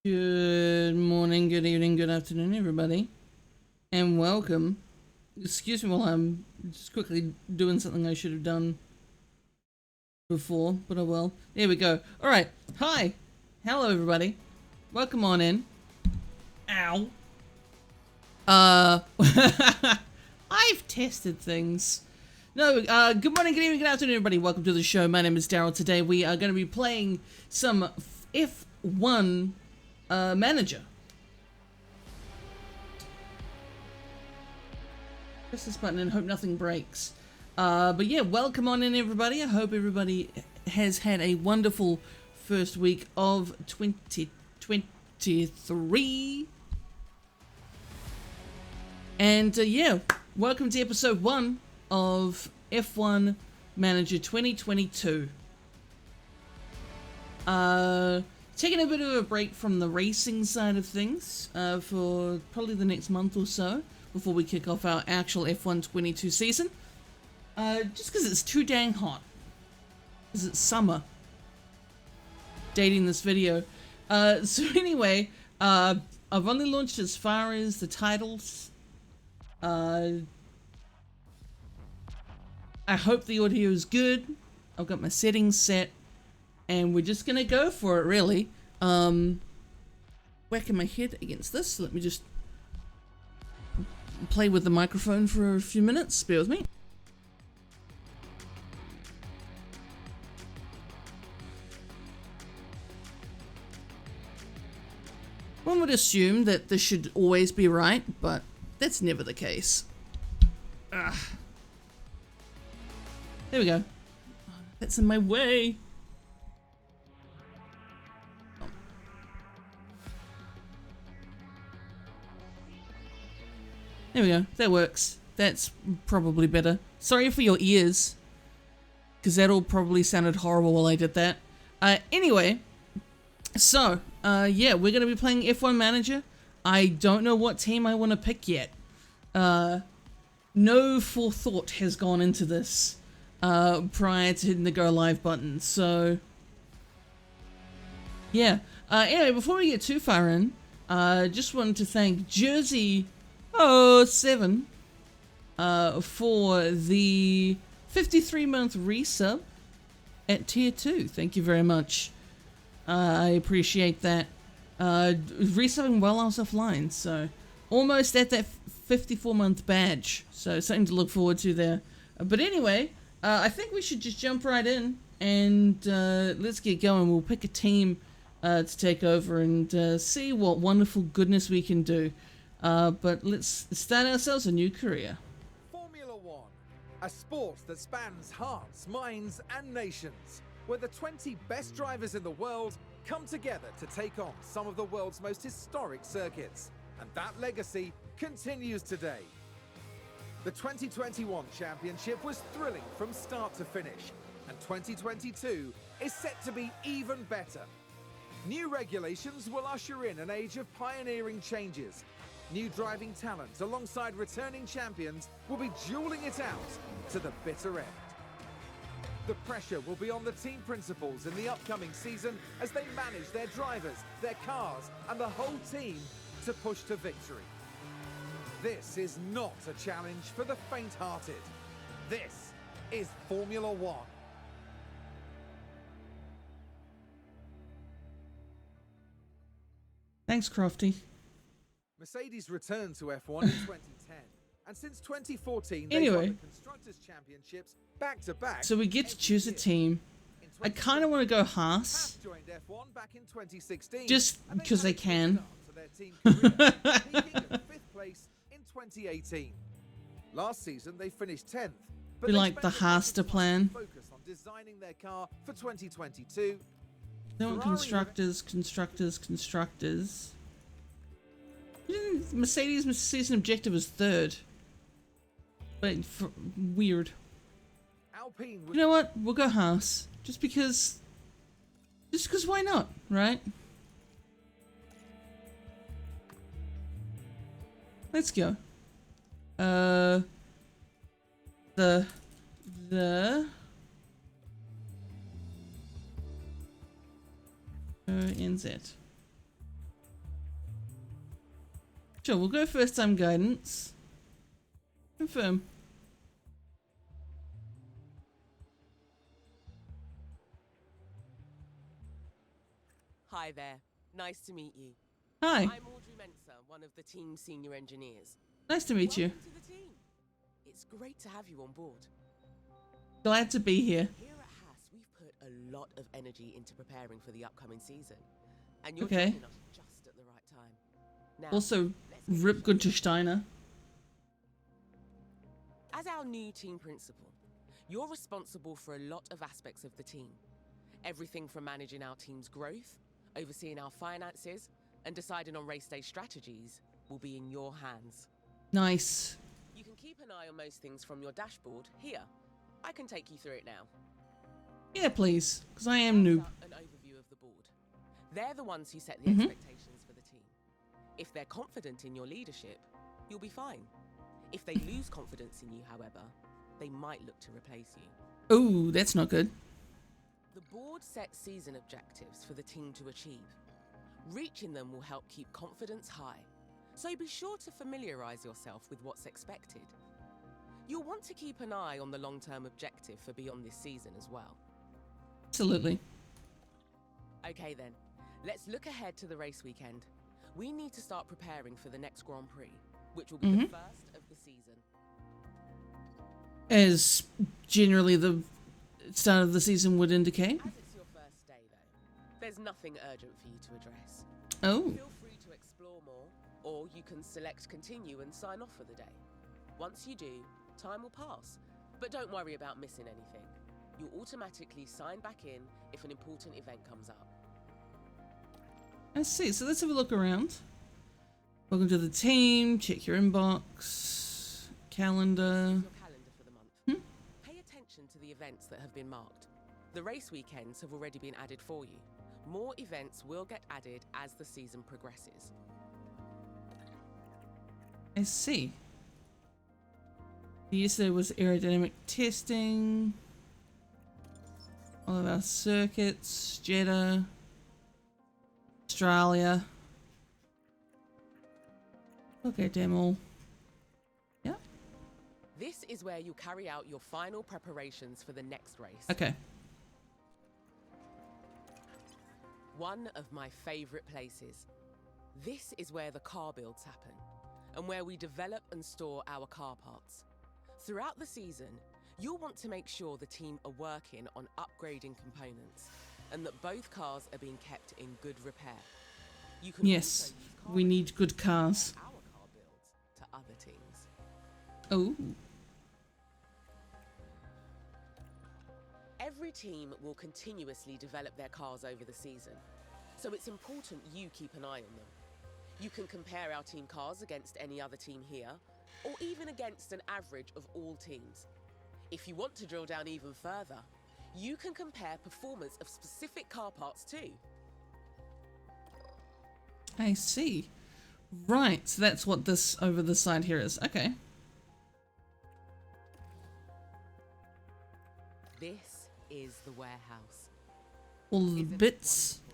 Good morning, good evening, good afternoon, everybody, and welcome. Excuse me while I'm just quickly doing something I should have done before, but oh well. There we go. Alright, hi! Hello, everybody. Welcome on in. Ow. I've tested things. No, good morning, good evening, good afternoon, everybody. Welcome to the show. My name is Daryl. Today we are going to be playing some F1 manager. Press this button and hope nothing breaks. But yeah, welcome on in, everybody. I hope everybody has had a wonderful first week of 2023. And yeah, welcome to episode 1 of F1 Manager 2022. Taking a bit of a break from the racing side of things for probably the next month or so before we kick off our actual F1 22 season. Just because it's too dang hot. Because it's summer. Dating this video. So anyway, I've only launched as far as the titles. I hope the audio is good. I've got my settings set. And we're just gonna go for it, really. Whacking my head against this. Let me just play with the microphone for a few minutes. Bear with me. One would assume that this should always be right, but that's never the case. There we go. That's in my way. There we go. That works. That's probably better. Sorry for your ears, because that all probably sounded horrible while I did that. Anyway, so, yeah, we're going to be playing F1 Manager. I don't know what team I want to pick yet. No forethought has gone into this prior to hitting the go live button, so yeah. Anyway, before we get too far in, just wanted to thank Jersey 07 for the 53-month resub at tier 2. Thank you very much. I appreciate that. Resubbing while I was offline, so almost at that 54-month badge, so something to look forward to there. But anyway, I think we should just jump right in and let's get going. We'll pick a team to take over and see what wonderful goodness we can do. But let's start ourselves a new career. Formula One, a sport that spans hearts, minds, and nations, where the 20 best drivers in the world come together to take on some of the world's most historic circuits. And that legacy continues today. The 2021 championship was thrilling from start to finish, and 2022 is set to be even better. New regulations will usher in an age of pioneering changes. New driving talent alongside returning champions will be dueling it out to the bitter end. The pressure will be on the team principals in the upcoming season as they manage their drivers, their cars, and the whole team to push to victory. This is not a challenge for the faint-hearted. This is Formula One. Thanks, Crofty. Mercedes returned to F1 in 2010, and since 2014 they Anyway. won the Constructors' Championships back-to-back. So we get to choose a team. I kind of want to go Haas, joined F1 back in 2016, just and because I managed to can. start to their team career, peaking at 5th place in 2018. Last season they finished 10th, but We they like the spent a lot of time HAASterplan. focused on designing their car for 2022. Don't want constructors. Mercedes' season objective was 3rd. But weird. Alpine You know what? We'll go Haas. Just because why not, right? Let's go. The NZ. Sure, we'll go first time guidance. Confirm. Hi there. Nice to meet you. Hi. I'm Audrey Mensa, one of the team's senior engineers. Nice to meet you. Welcome to the team. It's great to have you on board. Glad to be here. Here at HAAS, we've put a lot of energy into preparing for the upcoming season. And you're Okay. joining us just at the right time. Now, Also, let's get Rip started. Gunter Steiner. As our new team principal, you're responsible for a lot of aspects of the team. Everything from managing our team's growth, overseeing our finances, and deciding on race day strategies will be in your hands. Nice. You can keep an eye on most things from your dashboard here. I can take you through it now. Yeah, please, because I am noob. An overview of the board. They're the ones who set the expectations for the team. If they're confident in your leadership, you'll be fine. If they lose confidence in you, however, they might look to replace you. Oh, that's not good. The board sets season objectives for the team to achieve. Reaching them will help keep confidence high, so be sure to familiarize yourself with what's expected. You'll want to keep an eye on the long-term objective for beyond this season as well. Absolutely. Okay then, let's look ahead to the race weekend. We need to start preparing for the next Grand Prix, which will be the first of the season. As generally the start of the season would indicate. As it's your first day though, there's nothing urgent for you to address. Oh, Feel free to explore more, or you can select continue and sign off for the day. Once you do, time will pass, but don't worry about missing anything. You'll automatically sign back in if an important event comes up. I see. So let's have a look around. Welcome to the team. Check your inbox. Calendar. Your calendar for the month. Pay attention to the events that have been marked. The race weekends have already been added for you. More events will get added as the season progresses. I see. Yesterday was aerodynamic testing. All of our circuits. Jeddah. Australia. Okay, demo. Yeah. This is where you'll carry out your final preparations for the next race. Okay. One of my favorite places. This is where the car builds happen, and where we develop and store our car parts. Throughout the season, you'll want to make sure the team are working on upgrading components, and that both cars are being kept in good repair. You can Yes, also use car we need reviews good to cars. compare our car builds to other teams. Oh, Every team will continuously develop their cars over the season, so it's important you keep an eye on them. You can compare our team cars against any other team here, or even against an average of all teams. If you want to drill down even further, you can compare performance of specific car parts too. I see. Right, so that's what this over the side here is. Okay. This is the warehouse. All the Isn't it bits. wonderful?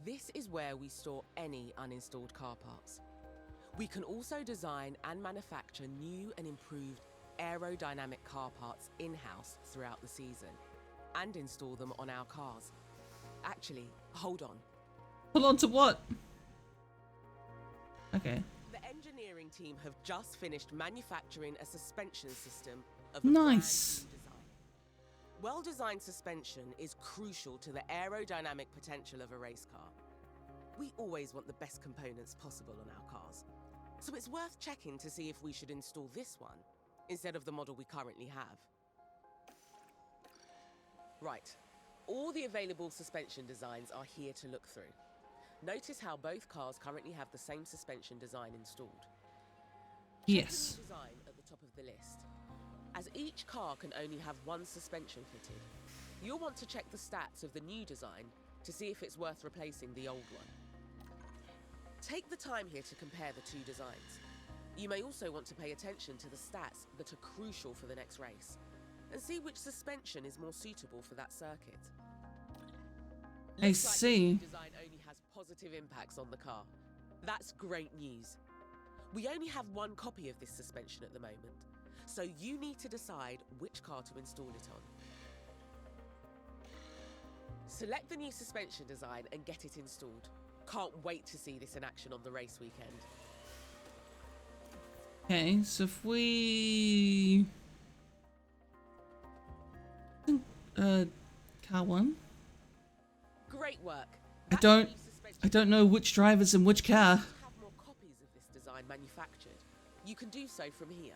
This is where we store any uninstalled car parts. We can also design and manufacture new and improved aerodynamic car parts in-house throughout the season, and install them on our cars. Actually, hold on. Hold on to what? Okay. The engineering team have just finished manufacturing a suspension system of Nice. brand new design. Well-designed suspension is crucial to the aerodynamic potential of a race car. We always want the best components possible on our cars, so it's worth checking to see if we should install this one instead of the model we currently have. Right, all the available suspension designs are here to look through. Notice how both cars currently have the same suspension design installed. Check Yes. the new design at the top of the list. As each car can only have one suspension fitted, you'll want to check the stats of the new design to see if it's worth replacing the old one. Take the time here to compare the two designs. You may also want to pay attention to the stats that are crucial for the next race, and see which suspension is more suitable for that circuit. I Looks like the see. new design only has positive impacts on the car. That's great news. We only have one copy of this suspension at the moment, so you need to decide which car to install it on. Select the new suspension design and get it installed. Can't wait to see this in action on the race weekend. Okay, so if we... car 1? Great work. I That's the new suspension. don't know which driver's in which car. If you have more copies of this design manufactured, you can do so from here.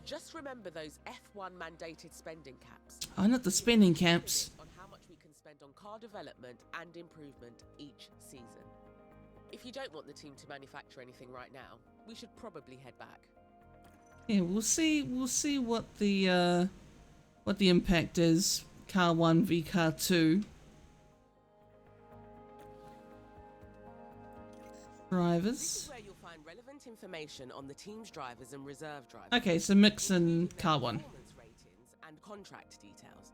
Just remember those F1 mandated spending caps. Oh, not the spending caps. On how much we can spend on car development and improvement each season. If you don't want the team to manufacture anything right now, we should probably head back. Yeah, we'll see what the impact is. Car 1 v car 2. Drivers. This is where you'll find relevant information on the team's drivers and reserve drivers. Okay, so mix and car 1. Performance ratings and contract details.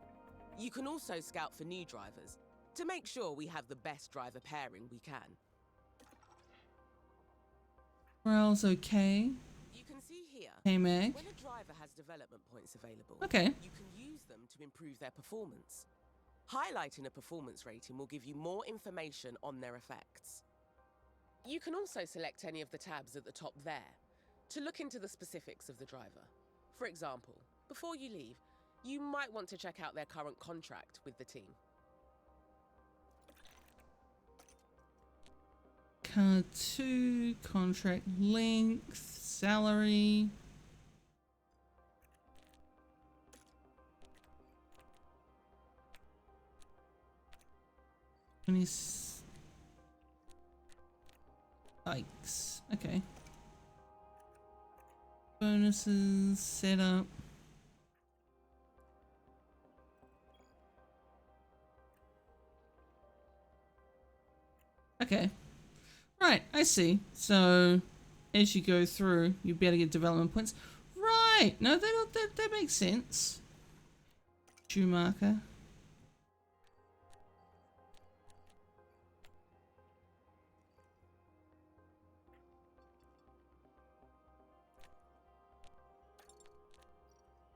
You can also scout for new drivers to make sure we have the best driver pairing we can. Morale's okay. You can see here, Hey, Meg. when a driver has development points available, Okay. you can use them to improve their performance. Highlighting a performance rating will give you more information on their effects. You can also select any of the tabs at the top there to look into the specifics of the driver. For example, before you leave, you might want to check out their current contract with the team. Car 2, contract length, salary. Bikes. Okay. Bonuses, setup. Okay. Right, I see. So, as you go through, you'll be able to get development points. Right! No, that makes sense. Schumacher.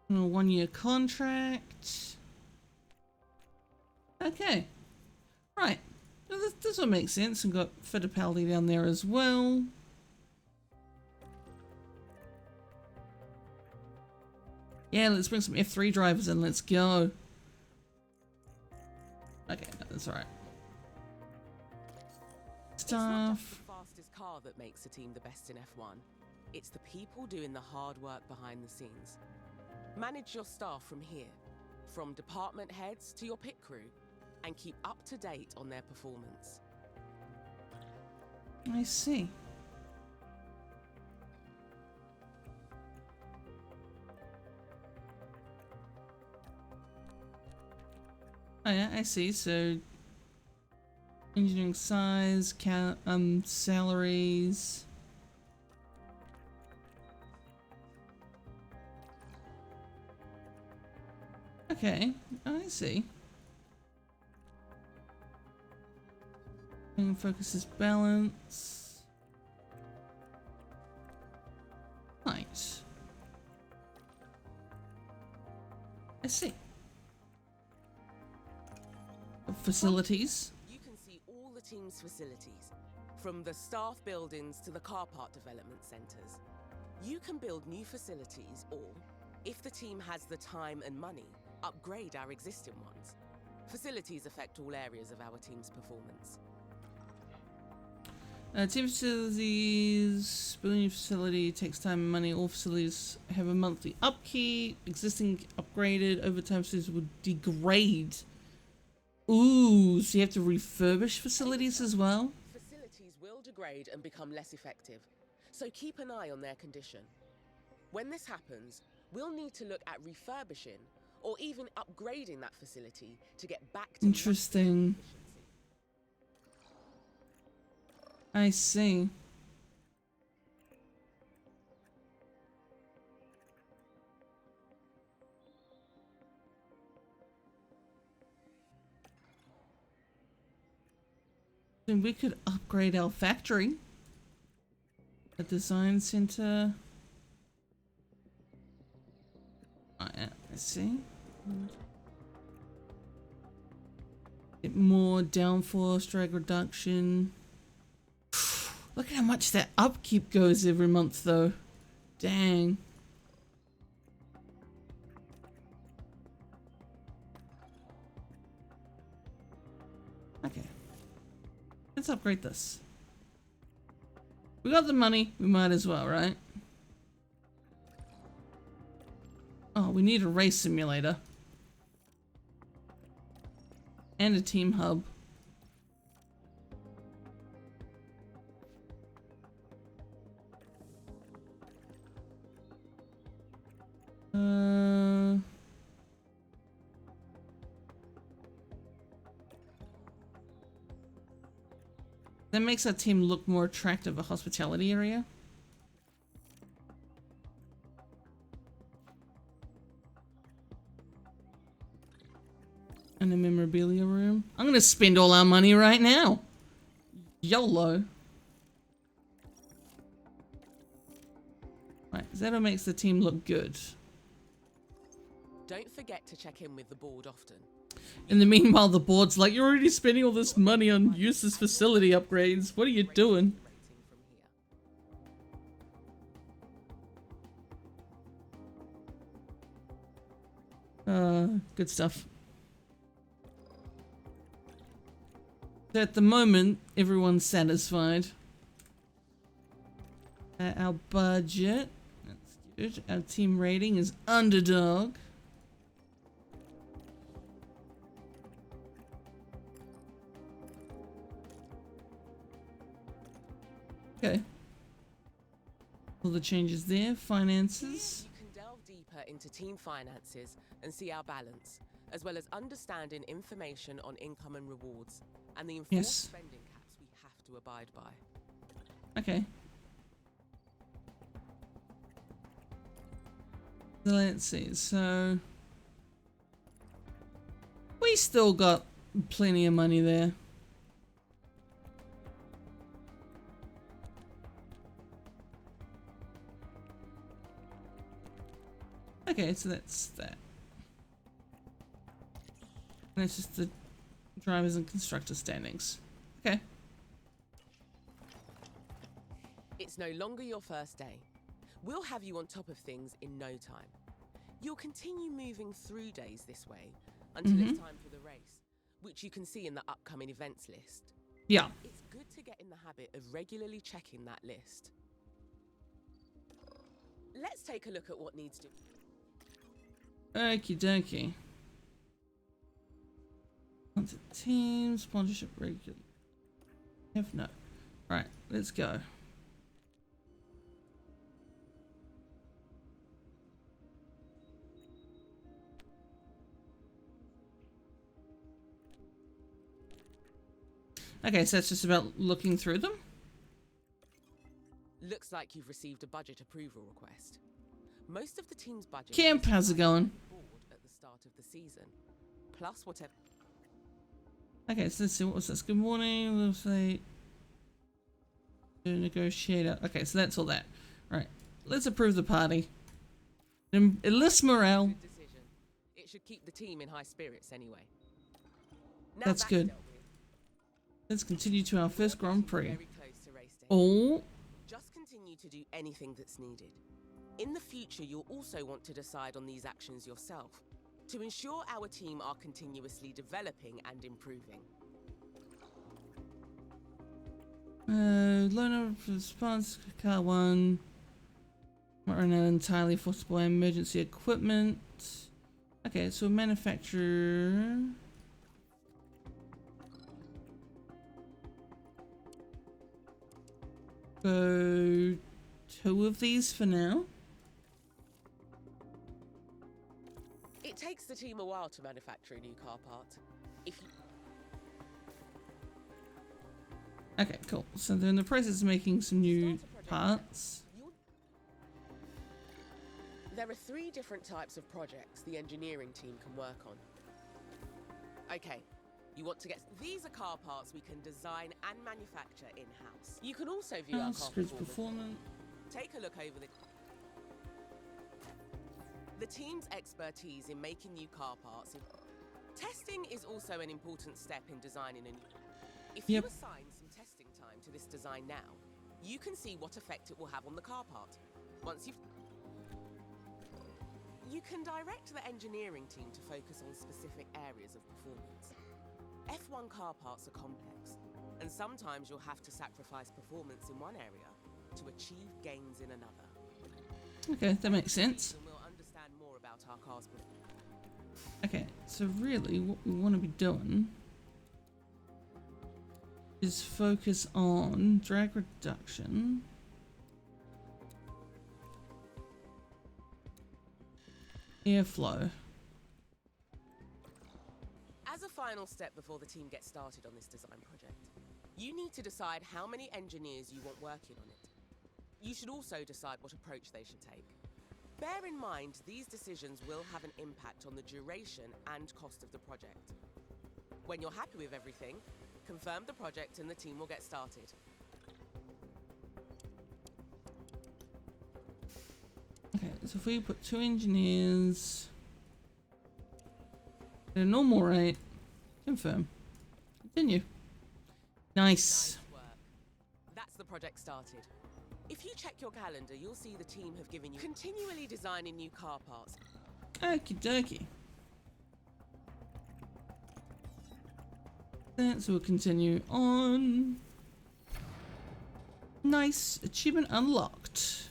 A 1-year contract. Okay. Right. Now this will make sense. And got Fittipaldi down there as well. Yeah, let's bring some F3 drivers in. Let's go. Okay, no, that's alright. It's not just Staff. the fastest car that makes a team the best in F1. It's the people doing the hard work behind the scenes. Manage your staff from here, from department heads to your pit crew, and keep up to date on their performance. I see. Oh yeah, I see. So engineering size, salaries. Okay, I see. And focuses balance. Right. I see. Facilities. You can see all the team's facilities, from the staff buildings to the car park development centres. You can build new facilities or, if the team has the time and money, upgrade our existing ones. Facilities affect all areas of our team's performance. Team facilities, building a facility takes time and money. All facilities have a monthly upkeep. Existing upgraded over time facilities would degrade. Ooh, so you have to refurbish facilities as well? Facilities will degrade and become less effective, so keep an eye on their condition. When this happens, we'll need to look at refurbishing or even upgrading that facility to get back to Interesting. efficiency. I see. Then we could upgrade our factory. A design center. Oh, yeah, let's see. Get more downforce, drag reduction. Look at how much that upkeep goes every month, though. Dang. Okay. Let's upgrade this. We got the money, we might as well, right? Oh, we need a race simulator. And a team hub. That makes our team look more attractive, a hospitality area. And a memorabilia room. I'm gonna spend all our money right now. YOLO. Right, that makes the team look good. Don't forget to check in with the board often. In the meanwhile, the board's like, you're already spending all this money on useless facility upgrades. What are you doing? Good stuff. So at the moment, everyone's satisfied. Our budget, that's good. Our team rating is underdog. Okay. All the changes there. Finances. You can delve deeper into team finances and see our balance, as well as understanding information on income and rewards, and the enforced spending caps we have to abide by. Okay. So let's see. So we still got plenty of money there. Okay, so that's that. And that's just the drivers and constructor standings. Okay. It's no longer your first day. We'll have you on top of things in no time. You'll continue moving through days this way until it's time for the race, which you can see in the upcoming events list. Yeah. It's good to get in the habit of regularly checking that list. Let's take a look at what needs to... Okie dokie. Onto team, sponsorship regular. If no. Right, let's go. Okay, so it's just about looking through them. Looks like you've received a budget approval request. Most of the team's budget... Camp, how's it going? ...at the start of the season, plus whatever... Okay, so let's see, what was this? Good morning, let's say... Negotiator. Okay, so that's all that. Alright, let's approve the party. Enlist morale. Good decision. It should keep the team in high spirits anyway. Now That's good. dealt with. Let's continue to our first Grand Prix. Very close to race day. Oh, Just continue to do anything that's needed. In the future, you'll also want to decide on these actions yourself to ensure our team are continuously developing and improving. loaner response, car 1. Might run out entirely forced by emergency equipment. Okay, so manufacturer. Go 2 of these for now. It takes the team a while to manufacture a new car part. If you... Okay, cool. So they're in the process of making some new parts. There are 3 different types of projects the engineering team can work on. Okay, You want to get... These are car parts we can design and manufacture in-house. You can also view our car Script performance. performance. Take a look over the team's expertise in making new car parts. Testing is also an important step in designing a new... If you assign some testing time to this design now, you can see what effect it will have on the car part. Once you've... You can direct the engineering team to focus on specific areas of performance. F1 car parts are complex, and sometimes you'll have to sacrifice performance in one area to achieve gains in another. Okay, that makes sense. And we'll understand more about our cars before. Okay, so really what we want to be doing is focus on drag reduction, airflow. As a final step before the team gets started on this design project, you need to decide how many engineers you want working on it. You should also decide what approach they should take. Bear in mind, these decisions will have an impact on the duration and cost of the project. When you're happy with everything, confirm the project and the team will get started. Okay, so if we put 2 engineers at a normal rate, confirm, continue. Nice. Nice work. That's the project started. If you check your calendar, you'll see the team have given you continually designing new car parts. Okie dokie. So we'll continue on. Nice. Achievement unlocked.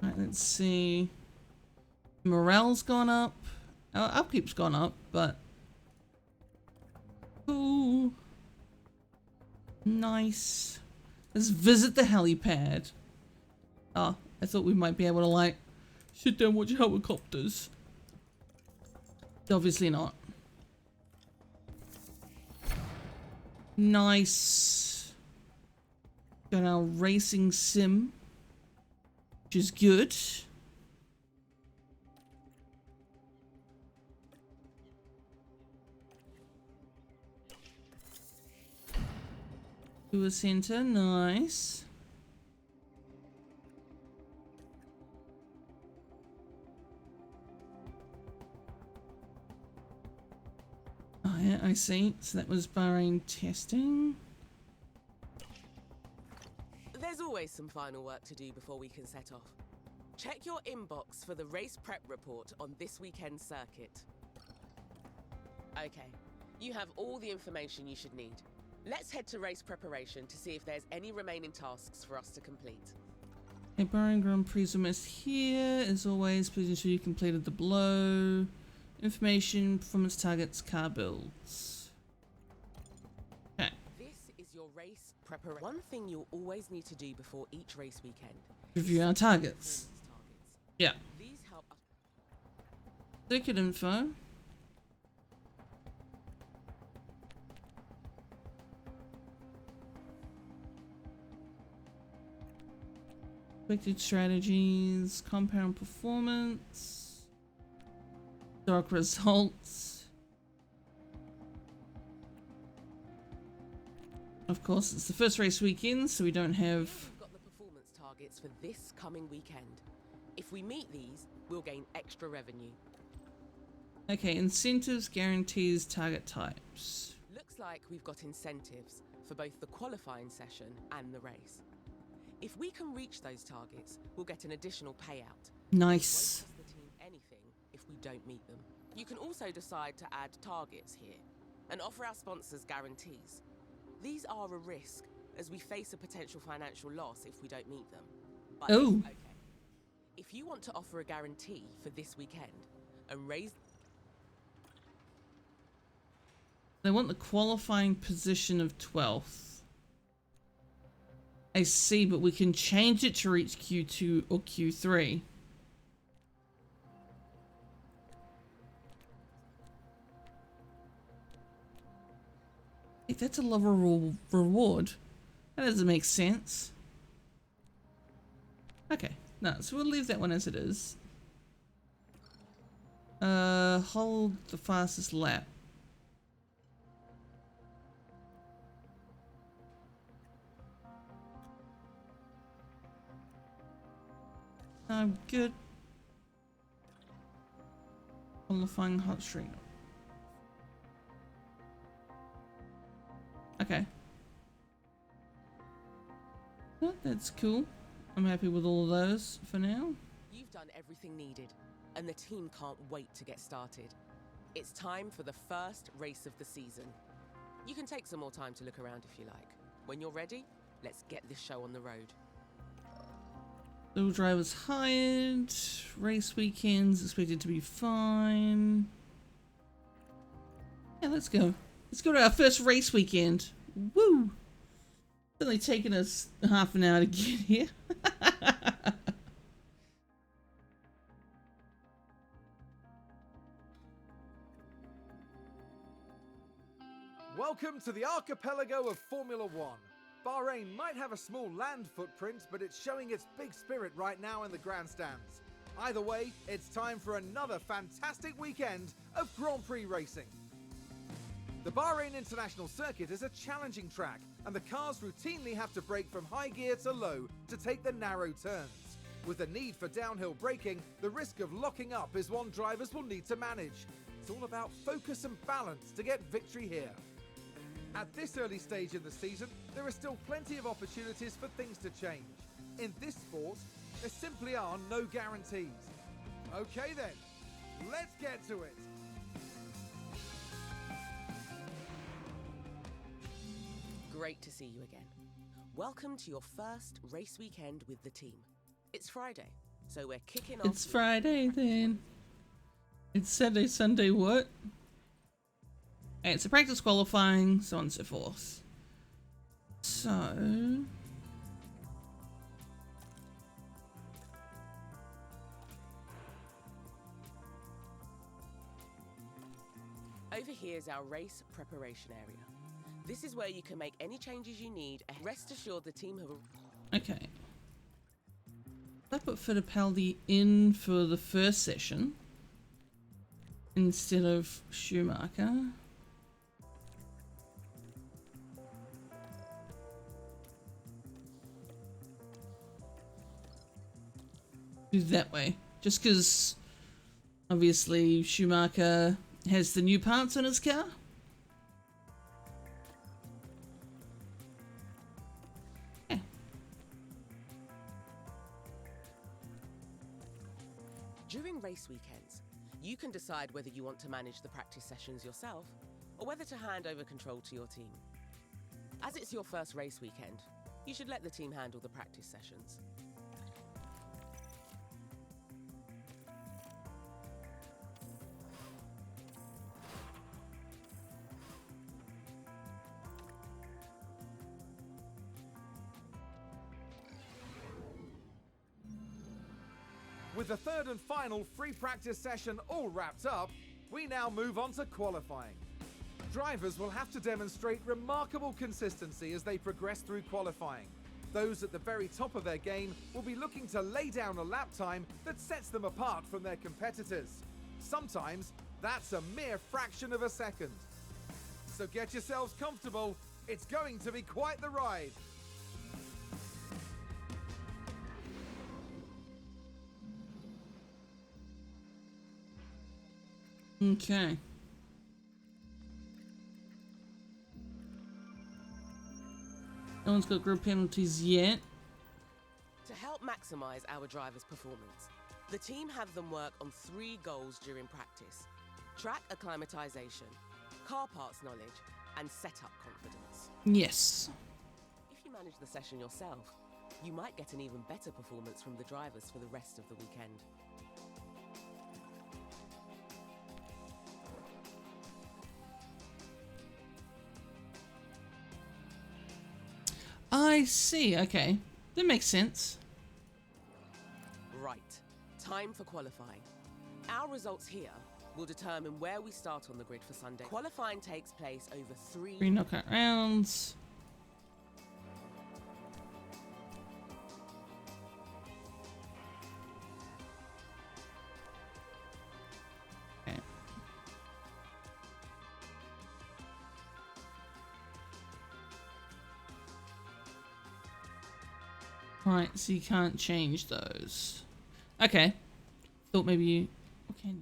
Right, let's see. Morale's gone up. Our upkeep's gone up, but... Ooh. Nice. Let's visit the helipad. Oh, I thought we might be able to, like, sit down and watch helicopters. Obviously not. Nice. Got our racing sim, which is good. To a center, nice. Oh yeah, I see. So that was Bahrain testing. There's always some final work to do before we can set off. Check your inbox for the race prep report on this weekend's circuit. Okay, you have all the information you should need. Let's head to race preparation to see if there's any remaining tasks for us to complete. Okay, Bahrain Grand Prix almost here. As always, please ensure you completed the below. Information, performance targets, car builds. Okay. This is your race preparation. One thing you'll always need to do before each race weekend. Review our targets. Yeah. These help us. Circuit info. Expected strategies, compound performance, dark results. Of course, it's the first race weekend, so we don't have... We've got the performance targets for this coming weekend. If we meet these, we'll gain extra revenue. Okay, incentives, guarantees, target types. Looks like we've got incentives for both the qualifying session and the race. If we can reach those targets, we'll get an additional payout. Nice. It won't cost the team anything if we don't meet them. You can also decide to add targets here and offer our sponsors guarantees. These are a risk as we face a potential financial loss if we don't meet them. But Oh. okay. If you want to offer a guarantee for this weekend and raise... They want the qualifying position of 12th. I see, but we can change it to reach Q2 or Q3. I think that's a level reward. That doesn't make sense. Okay, no, so we'll leave that one as it is. Hold the fastest lap. I'm good. Qualifying hot streak. Okay. Well, that's cool. I'm happy with all of those for now. You've done everything needed, and the team can't wait to get started. It's time for the first race of the season. You can take some more time to look around if you like. When you're ready, let's get this show on the road. Little drivers hired. Race weekends expected to be fine. Yeah, let's go. Let's go to our first race weekend. Woo! It's only taken us half an hour to get here. Welcome to the archipelago of Formula One. Bahrain might have a small land footprint, but it's showing its big spirit right now in the grandstands. Either way, it's time for another fantastic weekend of Grand Prix racing. The Bahrain International Circuit is a challenging track, and the cars routinely have to brake from high gear to low to take the narrow turns. With the need for downhill braking, the risk of locking up is one drivers will need to manage. It's all about focus and balance to get victory here. At this early stage in the season, there are still plenty of opportunities for things to change. In this sport, there simply are no guarantees. Okay then, let's get to it. Great to see you again. Welcome to your first race weekend with the team. It's Friday, so we're kicking off. It's Friday then. It's Saturday, Sunday, what? And it's a practice qualifying, so on and so forth. So... Over here is our race preparation area. This is where you can make any changes you need. Rest assured the team have... Okay. I put Fittipaldi in for the first session instead of Schumacher. Do that way, just because obviously Schumacher has the new parts on his car. Yeah. During race weekends, you can decide whether you want to manage the practice sessions yourself or whether to hand over control to your team. As it's your first race weekend, you should let the team handle the practice sessions. With the third and final free practice session all wrapped up, we now move on to qualifying. Drivers will have to demonstrate remarkable consistency as they progress through qualifying. Those at the very top of their game will be looking to lay down a lap time that sets them apart from their competitors. Sometimes that's a mere fraction of a second. So get yourselves comfortable, it's going to be quite the ride. Okay. No one's got group penalties yet. To help maximize our drivers' performance, the team have them work on 3 goals during practice: track acclimatization, car parts knowledge, and setup confidence. Yes. If you manage the session yourself, you might get an even better performance from the drivers for the rest of the weekend. I see, okay. That makes sense. Right, time for qualifying. Our results here will determine where we start on the grid for Sunday. Qualifying takes place over 3 knockout rounds. Right, so you can't change those. Okay. Thought maybe you... What can you?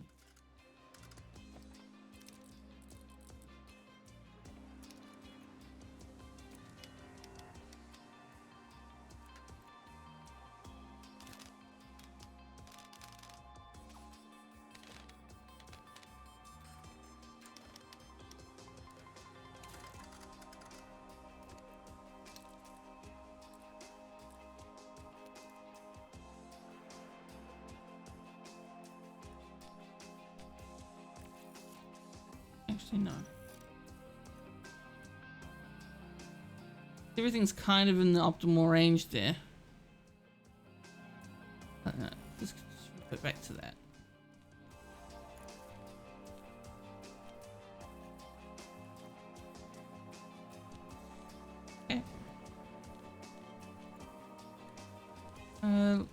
Actually, no. Everything's kind of in the optimal range there. Let's just put back to that. Okay.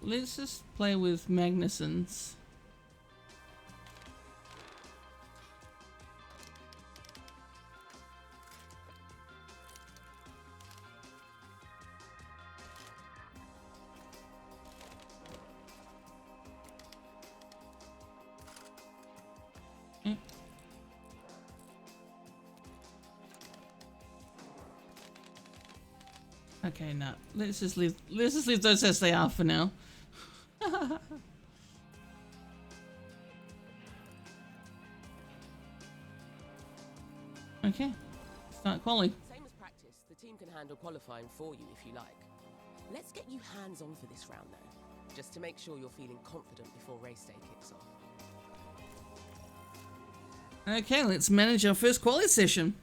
Let's just play with Magnuson's. Okay, now let's just leave those as they are for now. Okay, start quali. Same as practice, the team can handle qualifying for you if you like. Let's get you hands-on for this round though, just to make sure you're feeling confident before race day kicks off. Okay, let's manage our first quali session.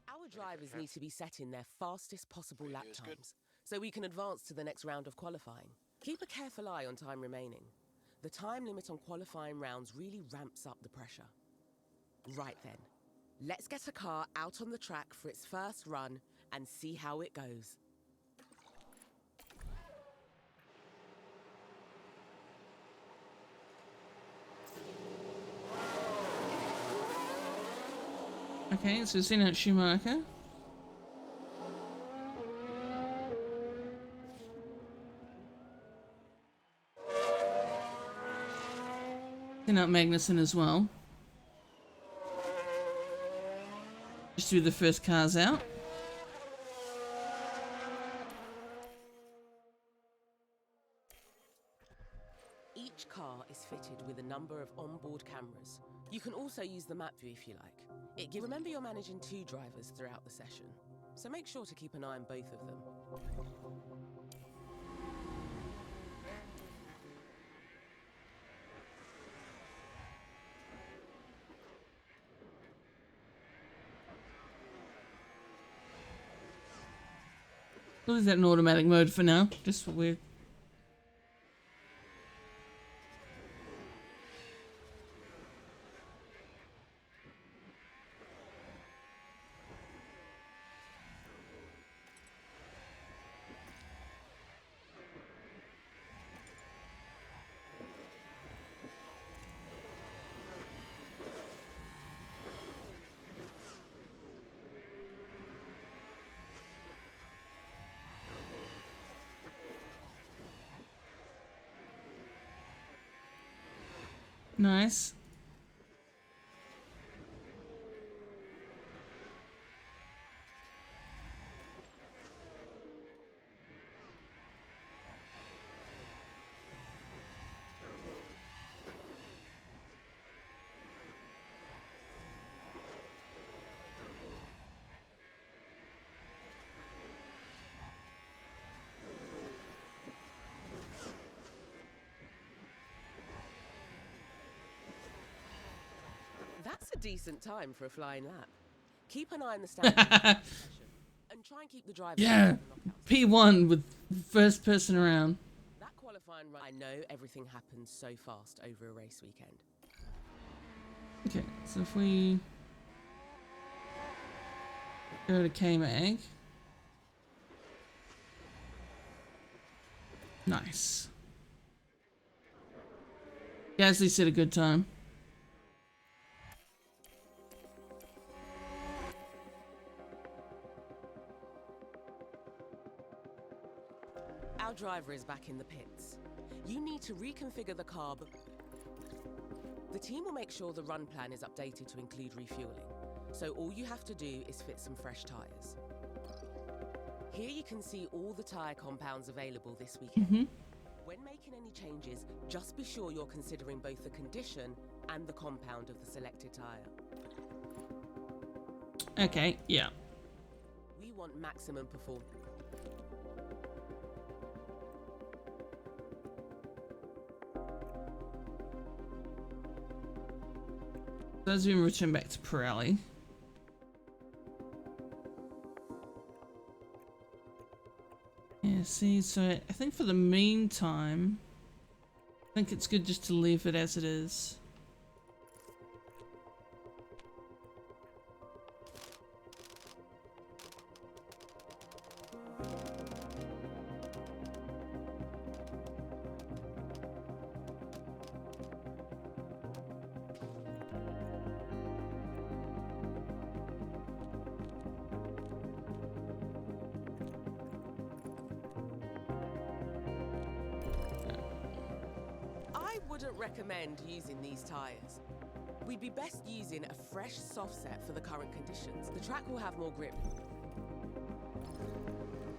Our drivers need to be setting their fastest possible lap times, so we can advance to the next round of qualifying. Keep a careful eye on time remaining. The time limit on qualifying rounds really ramps up the pressure. Right then, let's get a car out on the track for its first run and see how it goes. Okay, so we've seen out Schumacher. Seen out Magnussen as well. Just threw the first cars out. Each car is fitted with a number of onboard cameras. You can also use the map view if you like. Remember you're managing 2 drivers throughout the session, so make sure to keep an eye on both of them. We'll leave that in automatic mode for now, just for weird. Nice. That's a decent time for a flying lap. Keep an eye on the standings and try and keep the driver. Yeah, P1 with first person around. That qualifying run, I know everything happens so fast over a race weekend. Okay, so if we go to K-Mag. Nice. Gasly said a good time. Our driver is back in the pits. You need to reconfigure the car. The team will make sure the run plan is updated to include refueling. So all you have to do is fit some fresh tyres. Here you can see all the tyre compounds available this weekend. When making any changes, just be sure you're considering both the condition and the compound of the selected tyre. Okay, yeah. We want maximum performance. As we return back to Pirelli. Yeah, see, so I think for the meantime, I think it's good just to leave it as it is. I wouldn't recommend using these tyres. We'd be best using a fresh soft set for the current conditions. The track will have more grip.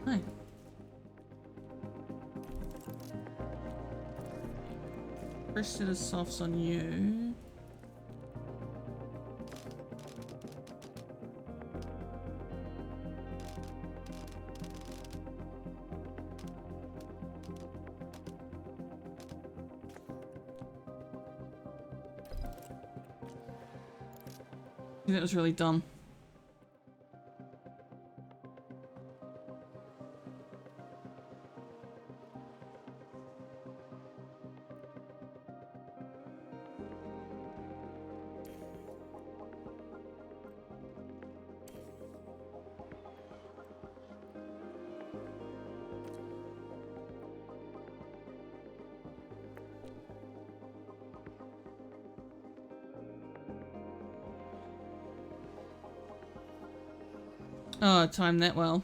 Hi. First set of softs on you. That was really dumb. Oh, timed that well.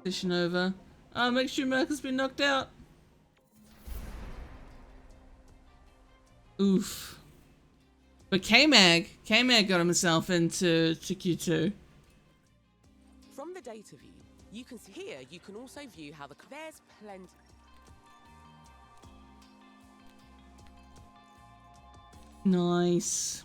Position over. Make sure Merkel's been knocked out. Oof. But K-Mag got himself into Q2. From the data view, you can see here, you can also view how there's plenty. Nice.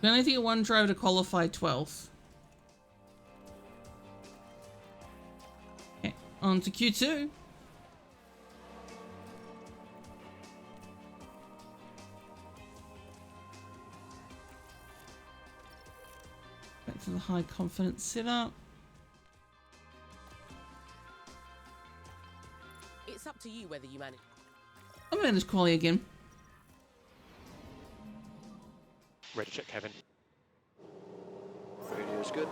We only need one driver to qualify 12th. Okay, on to Q2. Back to the high confidence setup. It's up to you whether you manage. I'm gonna just quali again. Ready to check, Kevin. Radio's good.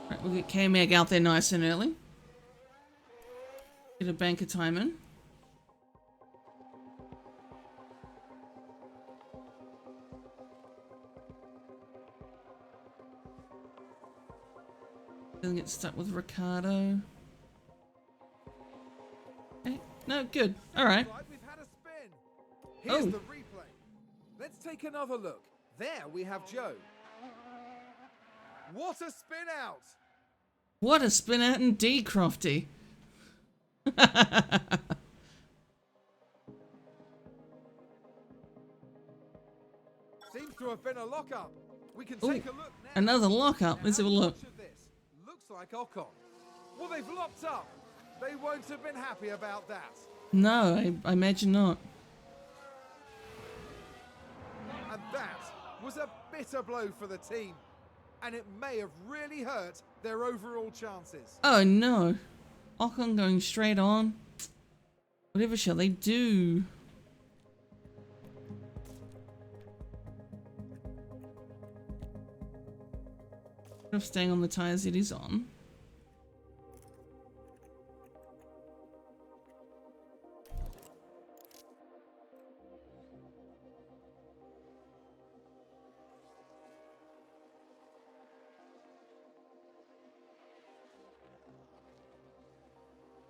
Right, we'll get K-Mag out there nice and early. Get a bank of time in. Doesn't get stuck with Ricardo. Okay, no, good. All right. Right, we've had a spin. Here's the replay. Let's take another look. There we have Joe. What a spin out! What a spin out indeed, Crofty. Seems to have been a lockup. We can Ooh, take a look now. another lockup. Let's have a look. Much of this looks like Ocon. Well, they've locked up. They won't have been happy about that. No, I imagine not. And that was a bitter blow for the team. And it may have really hurt their overall chances. Oh no. Ocon going straight on. Whatever shall they do? Of staying on the tyres it is on.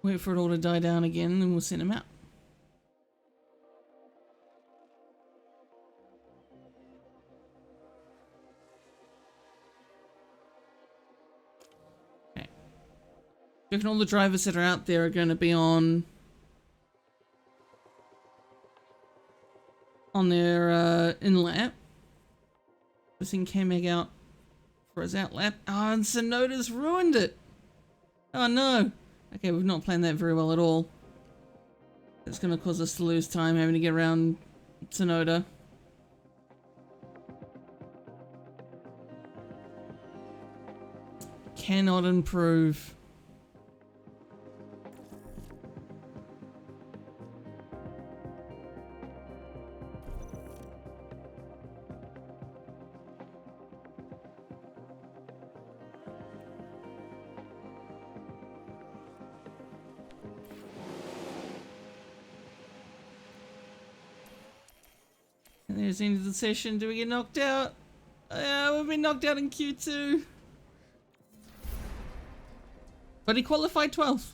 Wait for it all to die down again and then we'll send him out. Okay. I reckon all the drivers that are out there are going to be on their in-lap. I think K-Mag out for his out-lap. Oh, and Sonoda's ruined it. Oh no. Okay, we've not planned that very well at all. It's going to cause us to lose time having to get around Sonoda. Cannot improve. And there's the end of the session. Do we get knocked out? Yeah, we've been knocked out in Q2. But he qualified 12th.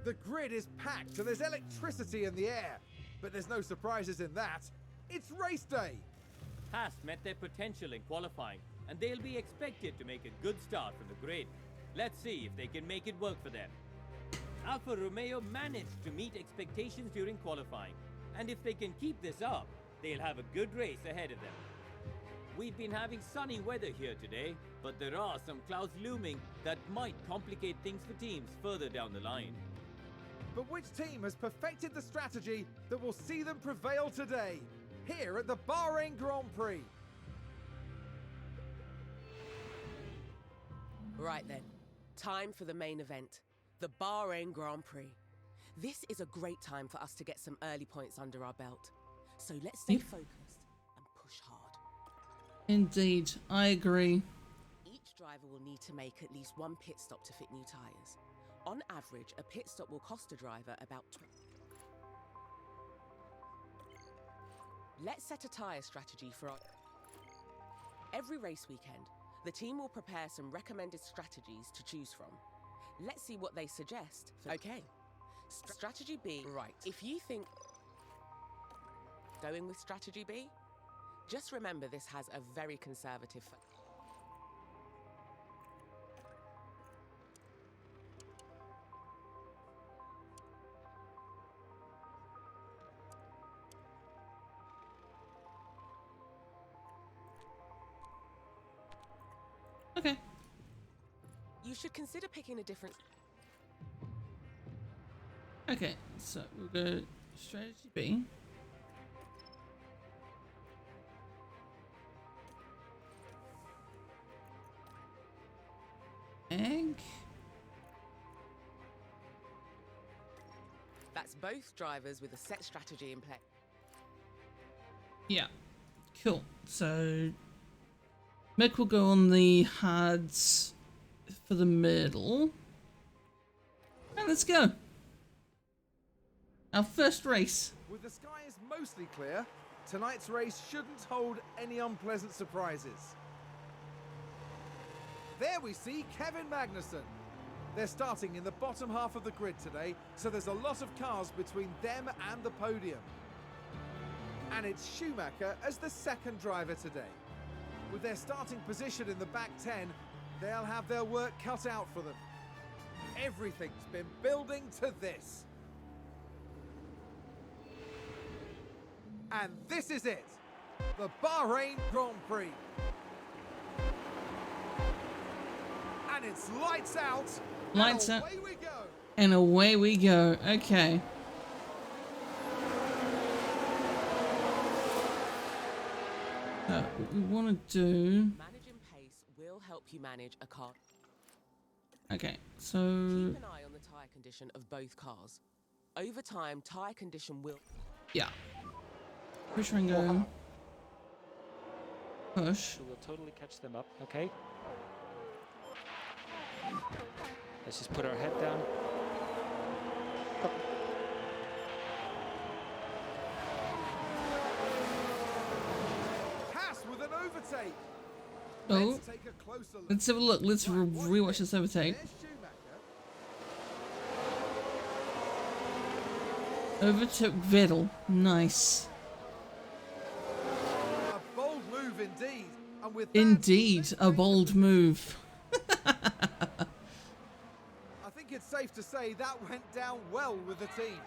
The grid is packed and there's electricity in the air. But there's no surprises in that. It's race day. Haas met their potential in qualifying, and they'll be expected to make a good start from the grid. Let's see if they can make it work for them. Alfa Romeo managed to meet expectations during qualifying, and if they can keep this up, they'll have a good race ahead of them. We've been having sunny weather here today, but there are some clouds looming that might complicate things for teams further down the line. But which team has perfected the strategy that will see them prevail today? Here at the Bahrain Grand Prix. Right then, time for the main event, the Bahrain Grand Prix. This is a great time for us to get some early points under our belt. So let's stay focused and push hard. Indeed, I agree. Each driver will need to make at least one pit stop to fit new tyres. On average, a pit stop will cost a driver about Let's set a tyre strategy for our... Every race weekend, the team will prepare some recommended strategies to choose from. Let's see what they suggest. Okay. Strategy B. Right. If you think... Going with strategy B? Just remember this has a very conservative... Okay. You should consider picking a different... Okay, so we'll go strategy B. Egg. That's both drivers with a set strategy in play. Yeah. Cool. So Mick will go on the hards for the middle. And let's go. Our first race. With the skies mostly clear, tonight's race shouldn't hold any unpleasant surprises. There we see Kevin Magnussen. They're starting in the bottom half of the grid today, so there's a lot of cars between them and the podium. And it's Schumacher as the second driver today. With their starting position in the back 10, they'll have their work cut out for them. Everything's been building to this. And this is it, the Bahrain Grand Prix. And it's lights out. Lights and out. away we go. And away we go. Okay. What we want to do... Managing pace will help you manage a car. Okay, so... Keep an eye on the tyre condition of both cars. Over time, tyre condition will... Yeah. Push and go. Push. We'll totally catch them up, okay? Let's just put our head down. Haas with an overtake. Oh, Let's take a closer look. let's have a look. Let's Right, watch rewatch this overtake. There's Schumacher. Overtook Vettel. Nice. A bold move indeed. And with that, Indeed, let's a bring bold move. I think it's safe to say that went down well with the team.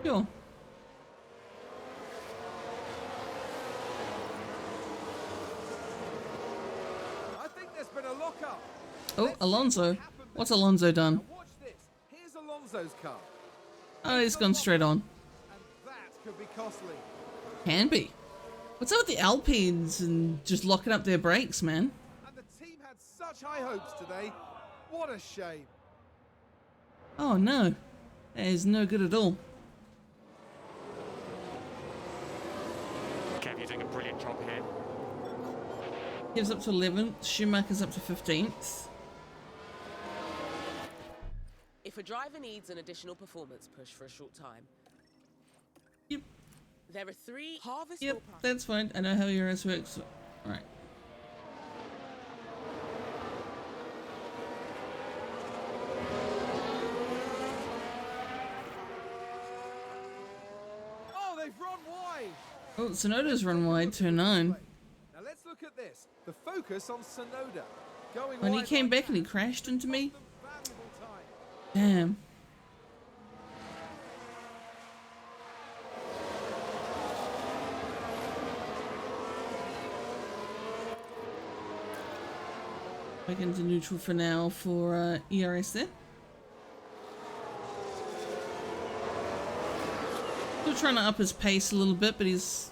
Sure. I think there's been a lock-up. Oh, Let's see Alonso. what happened What's there. Alonso done? Now watch this. Here's Alonso's car. Oh, he's gone straight on. And that could be costly. Can be. What's up with the Alpines and just locking up their brakes, man? And the team had such high hopes today. What a shame. Oh no. That is no good at all. Kev, you're doing a brilliant job here. Gives up to 11th. Schumacher's up to 15th. If a driver needs an additional performance push for a short time, Yep. there are 3 harvest Yep, will prices. that's fine. I know how yours works. Alright. Oh, they've run wide. Oh, Tsunoda's run wide to 9. Now let's look at this. The focus on Tsunoda. Going When he wide came like back and he that crashed into me. cost them valuable time. Damn. Back into neutral for now for ERS there. Still trying to up his pace a little bit, but he's,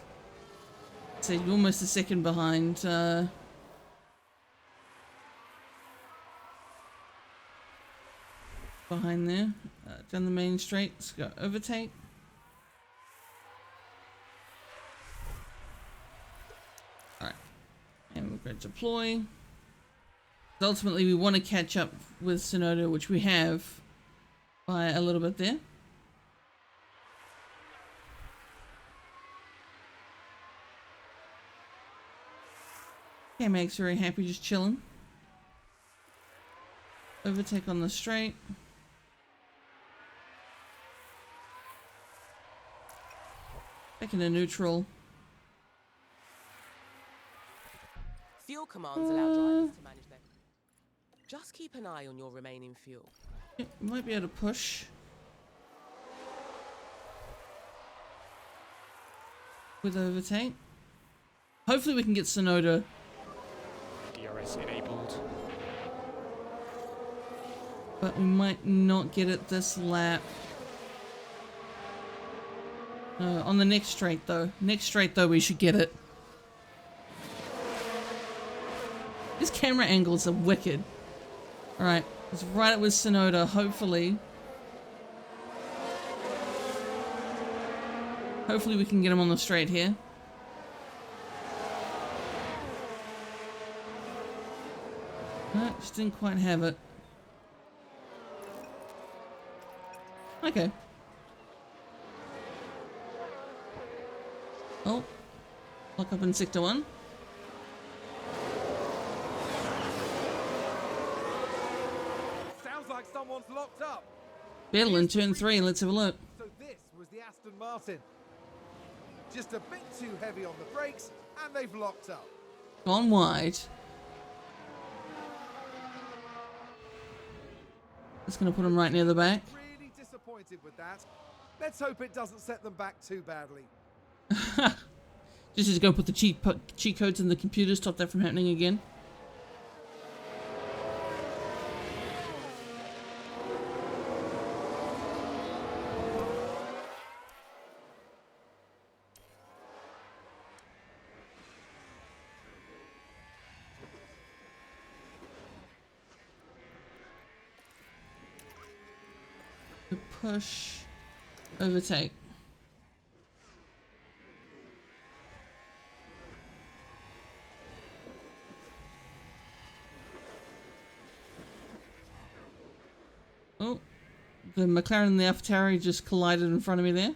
say, almost a second behind. Behind there, down the main straight. Let's go overtake. Alright, and we're going to deploy. Ultimately, we want to catch up with Tsunoda, which we have by a little bit there. Okay, Meg's very happy, just chilling. Overtake on the straight. Back into neutral. Fuel commands allow drivers to manage their... Just keep an eye on your remaining fuel. Yeah, might be able to push. With overtake. Hopefully we can get Tsunoda. DRS enabled. But we might not get it this lap. No, on the next straight though. Next straight though we should get it. These camera angles are wicked. Alright, let's ride it with Tsunoda, hopefully. Hopefully we can get him on the straight here. No, just didn't quite have it. Okay. Oh. Lock up in sector 1. Sounds like someone's locked up. Battle in turn 3, let's have a look. So this was the Aston Martin. Just a bit too heavy on the brakes, and they've locked up. Gone wide. It's gonna put him right near the back. Really disappointed with that. Let's hope it doesn't set them back too badly. Just go put the cheat codes in the computer, stop that from happening again. Push, overtake. Oh, the McLaren and the AlphaTauri just collided in front of me there.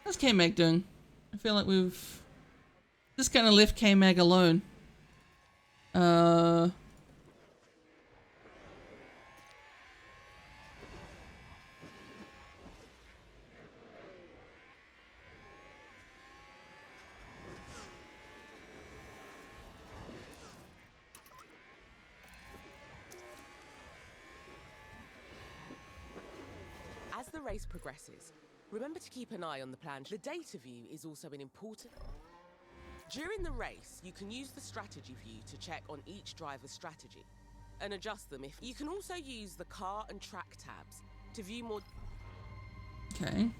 How's K-Mag doing? I feel like we've just kind of left K-Mag alone. As the race progresses, remember to keep an eye on the plan. The data view is also an important... During the race, you can use the strategy view to check on each driver's strategy and adjust them. If you can also use the car and track tabs to view more... Okay.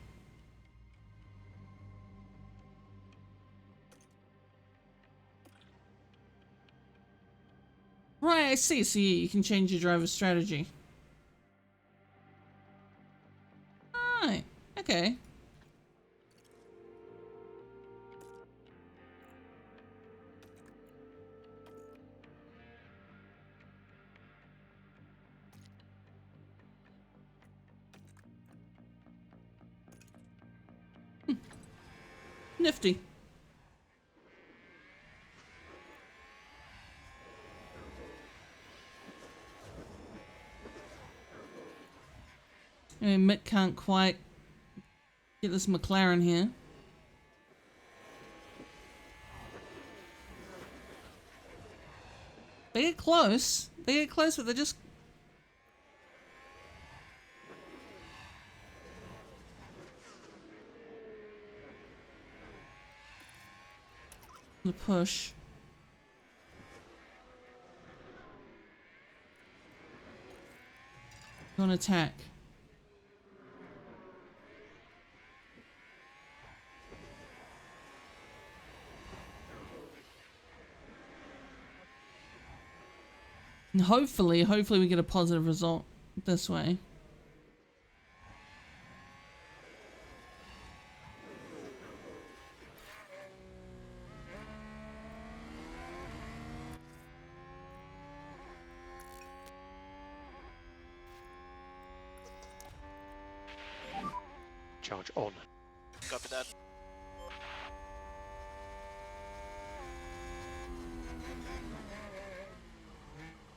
Right, I see. So you can change your driver's strategy. Right. Okay. Nifty. And Mick can't quite get this McLaren here. They get close. They get close, but they're just... the push. Go on attack. And hopefully we get a positive result this way. Charge on. Copy that.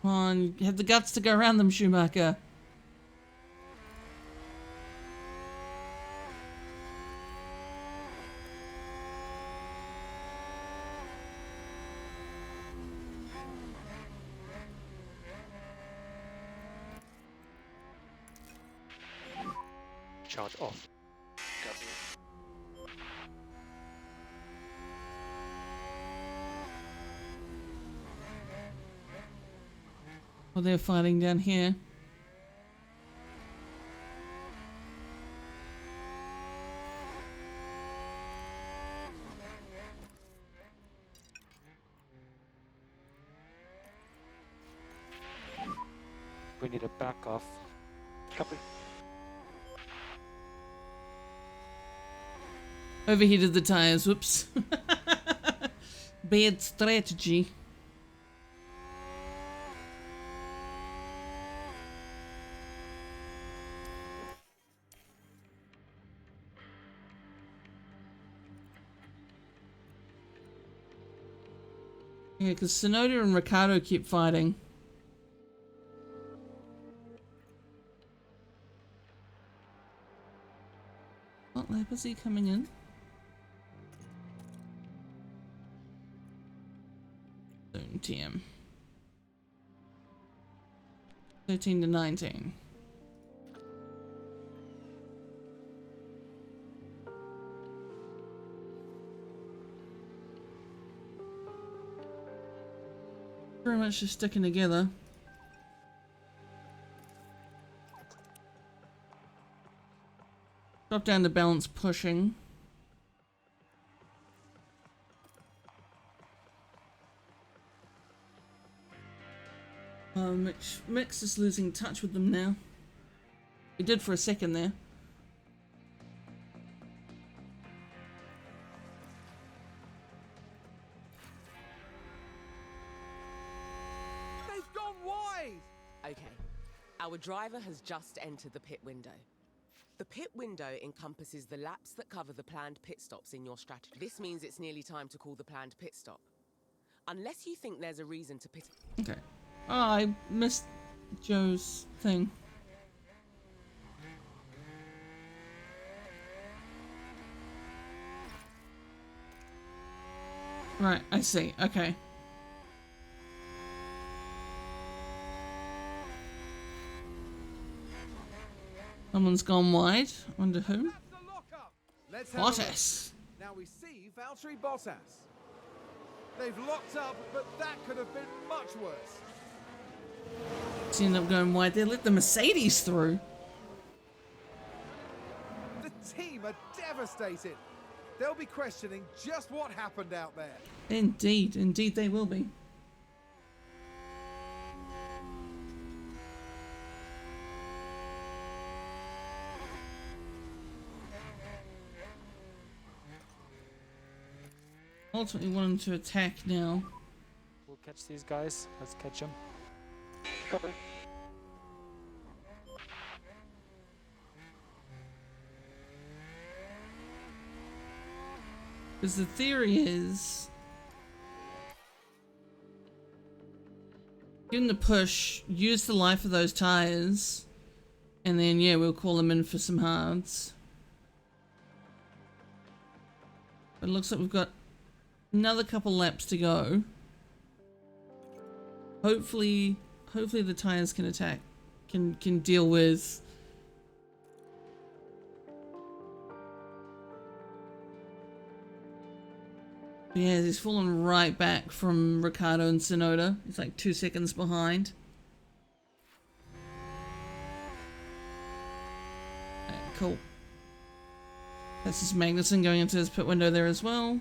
Come on, you have the guts to go around them, Schumacher. Charge off. Copy. Well, they're fighting down here. We need a back off. Copy. Overheated the tires, whoops. Bad strategy. Yeah, because Sonoda and Ricardo keep fighting. What lap is he coming in? Soon, TM. 13 to 19. Pretty much just sticking together. Drop down to balance pushing. Mix is losing touch with them now. He did for a second there. They've gone wide! Okay, our driver has just entered the pit window. The pit window encompasses the laps that cover the planned pit stops in your strategy. This means it's nearly time to call the planned pit stop. Unless you think there's a reason to pit... Okay. Oh, I missed Joe's thing. Right, I see. Okay. Someone's gone wide. Wonder who? That's the lockup! Let's have a look. Bottas. Now we see Valtteri Bottas. They've locked up, but that could have been much worse. She ended up going wide. They let the Mercedes through. The team are devastated. They'll be questioning just what happened out there. Indeed, indeed they will be. Ultimately want them to attack now. We'll catch these guys. Let's catch them. Copy. Because the theory is... give them the push, use the life of those tires, and then, yeah, we'll call them in for some hards. But it looks like we've got another couple laps to go. Hopefully the tires can attack, can deal with. Yeah, he's fallen right back from Ricciardo and Tsunoda. He's like 2 seconds behind. Alright, cool. This is Magnussen going into his pit window there as well.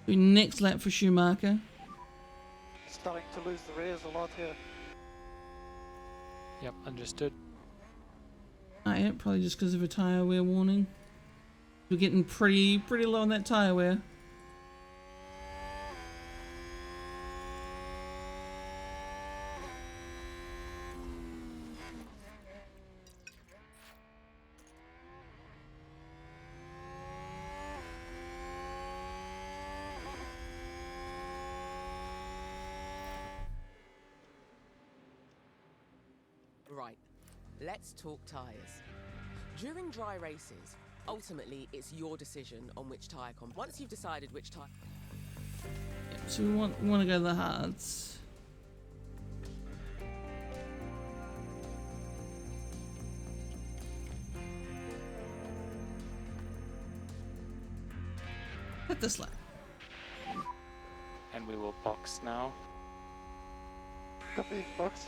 Next lap for Schumacher. Starting to lose the rears a lot here. Yep, understood. Yeah, probably just because of a tyre wear warning. We're getting pretty low on that tyre wear. Right, let's talk tyres. During dry races, ultimately it's your decision on which tyre comp. Once you've decided which tyre... Yep, so we want to go to the hards. Hit this lap. And we will box now. Copy, box.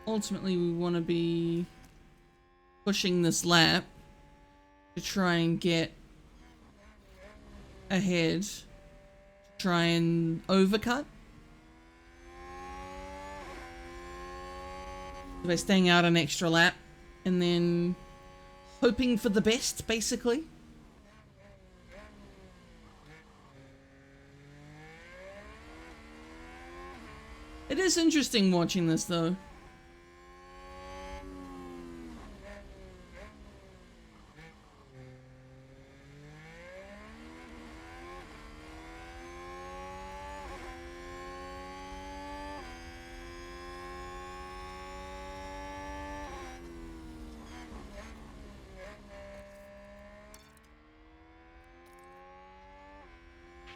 Ultimately, we want to be pushing this lap to try and get ahead, to try and overcut. By staying out an extra lap and then hoping for the best, basically. It is interesting watching this, though.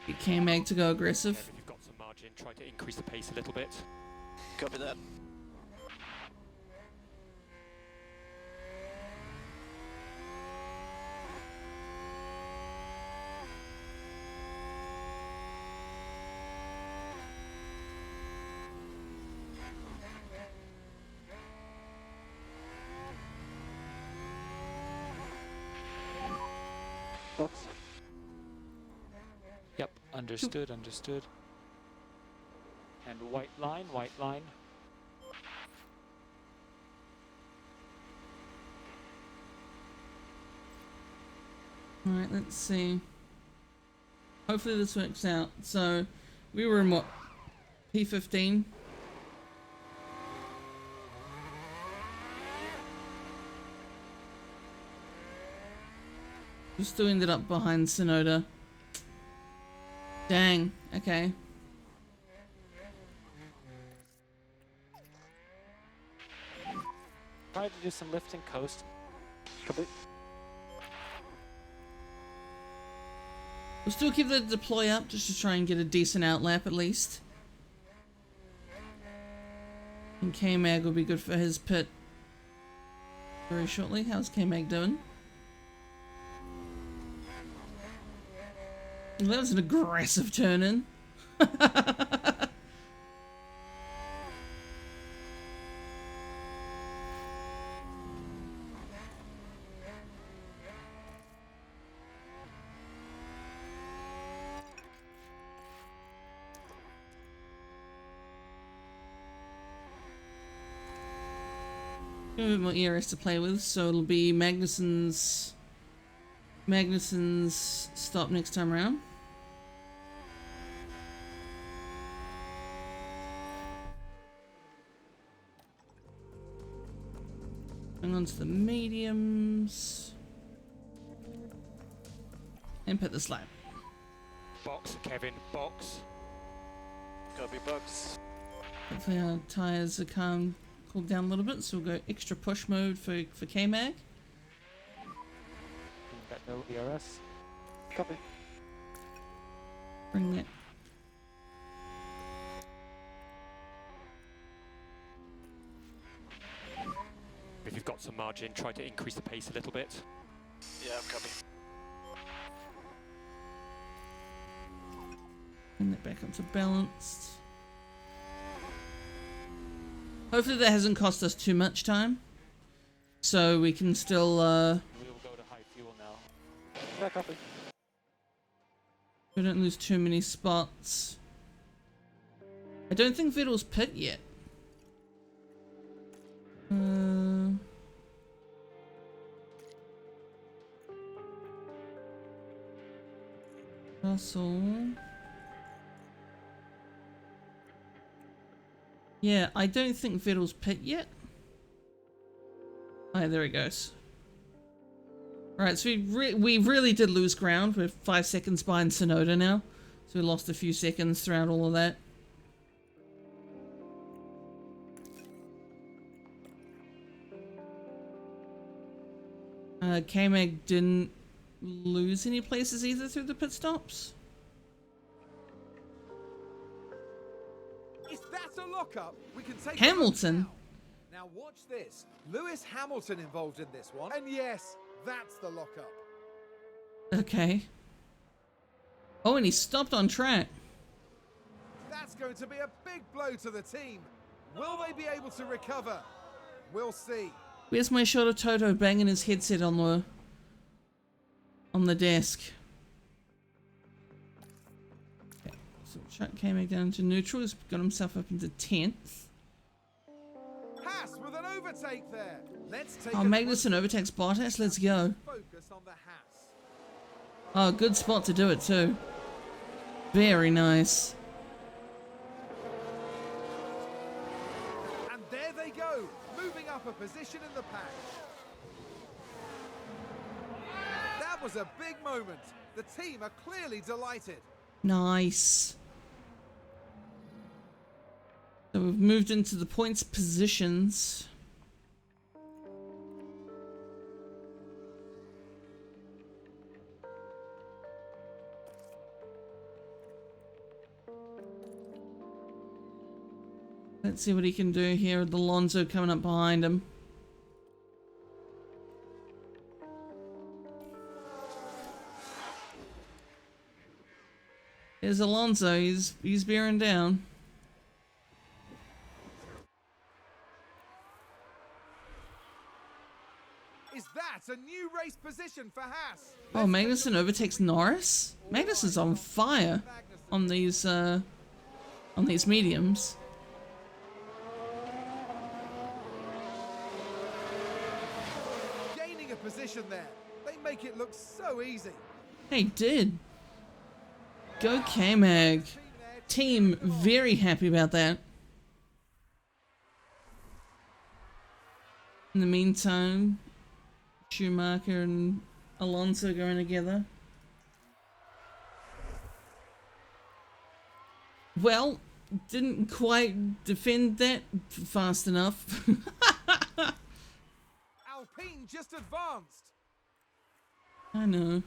Get K-Mag to go aggressive. If you've got some margin, try to increase the pace a little bit. Copy that. Box. Yep, understood, understood. And white line, white line. Alright, let's see. Hopefully this works out. So, we were in what? P15? We still ended up behind Sonoda. Dang, okay. Try to do some lifting coast. Copy. We'll still keep the deploy up just to try and get a decent outlap at least. And K-Mag will be good for his pit very shortly. How's K-Mag doing? Well, that was an aggressive turn in. A bit more ERS to play with, so it'll be Magnussen's stop next time around. Hang on to the mediums. And put the slab. Box, Kevin, box. Copy box. Hopefully our tyres are cooled down a little bit, so we'll go extra push mode for K-Mag. Got no ERS. Copy. Bring it. If you've got some margin, try to increase the pace a little bit. Yeah, copy. Bring that back up to balanced. Hopefully that hasn't cost us too much time. So we can still, We will go to high fuel now. Yeah, copy. we don't lose too many spots. I don't think Vettel's pit yet. Russell. Yeah, I don't think Vettel's pit yet. Oh, there he goes. Alright, so we really did lose ground. We're 5 seconds behind Sonoda now. So we lost a few seconds throughout all of that. K-Mag didn't lose any places either through the pit stops. Is that a lockup? We can take Hamilton? Now watch this. Lewis Hamilton involved in this one. And yes, that's the lockup. Okay. Oh, and he stopped on track. That's going to be a big blow to the team. Will they be able to recover? We'll see. Where's my shot of Toto banging his headset on the desk? Okay, so Chuck came down to neutral. He's got himself up into 10th. Haas with an overtake there. Let's take Oh, Magnussen overtakes Bottas. Let's go. focus on the Haas. Oh, good spot to do it too. Very nice. And there they go, moving up a position in the pack. That was a big moment. The team are clearly delighted. Nice. So we've moved into the points positions. Let's see what he can do here with Alonso coming up behind him. There's Alonso, he's bearing down. Is that a new race position for Haas? Oh, Magnussen overtakes Norris? Magnussen's on fire on these mediums. Gaining a position there. They make it look so easy. They did. Go K-Mag. Team very happy about that. In the meantime, Schumacher and Alonso going together. Well, didn't quite defend that fast enough. Alpine just advanced. I know.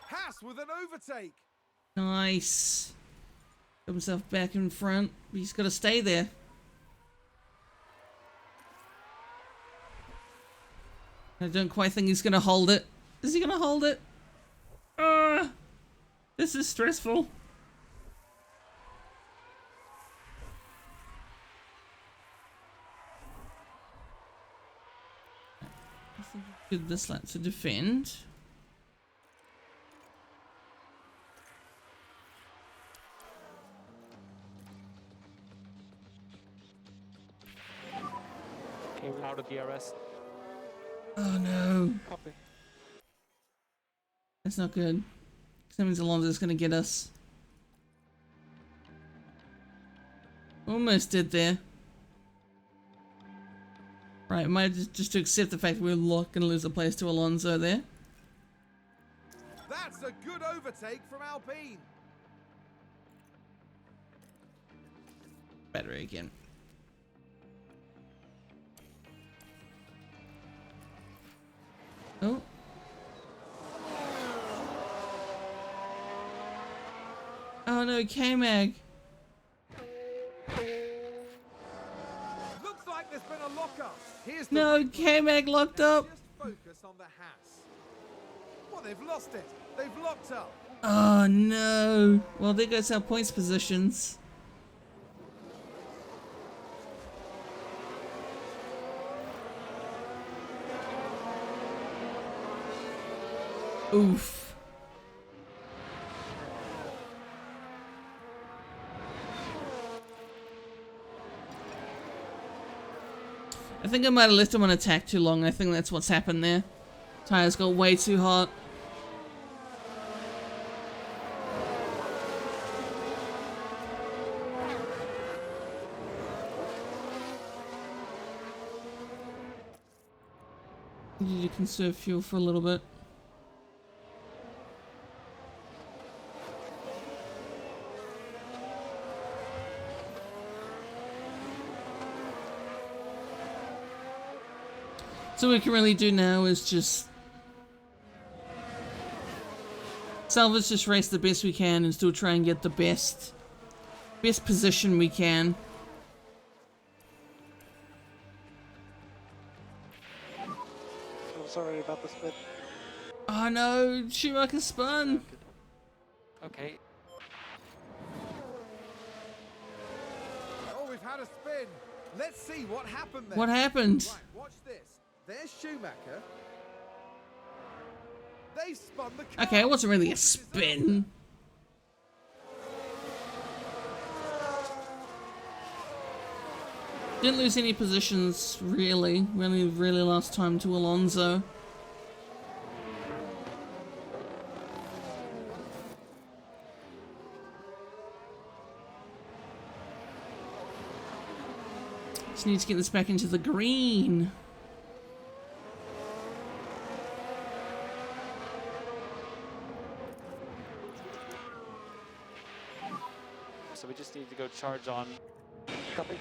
Haas with an overtake. Nice. Got himself back in front. He's got to stay there. I don't quite think he's going to hold it. Is he going to hold it? This is stressful. I think we give this lap to defend. Okay, we're out of DRS. Oh no. Copy. That's not good. That means Alonso's gonna get us. Almost did there. Right, might just to accept the fact we're gonna lose a place to Alonso there. That's a good overtake from Alpine. Battery again. Oh. Oh no, K-Mag. Looks like there's been a lockup. Here's the No, K-Mag locked up. Just focus on the Haas. Well, they've lost it. They've locked up. Oh no. Well, there goes our points positions. Oof. I think I might have left him on attack too long. I think that's what's happened there. Tires got way too hot. Need to conserve fuel for a little bit. So what we can really do now is just salvage this race the best we can and still try and get the best position we can. I'm sorry about the split. Oh no, Schumacher spun. Okay. Oh, we've had a spin. Let's see what happened there. What happened? Right, watch this. There's Schumacher. They spun the car. Okay, it wasn't really a spin. Didn't lose any positions, really. We only really lost time to Alonso. Just need to get this back into the green. So we just need to go charge on. Copy.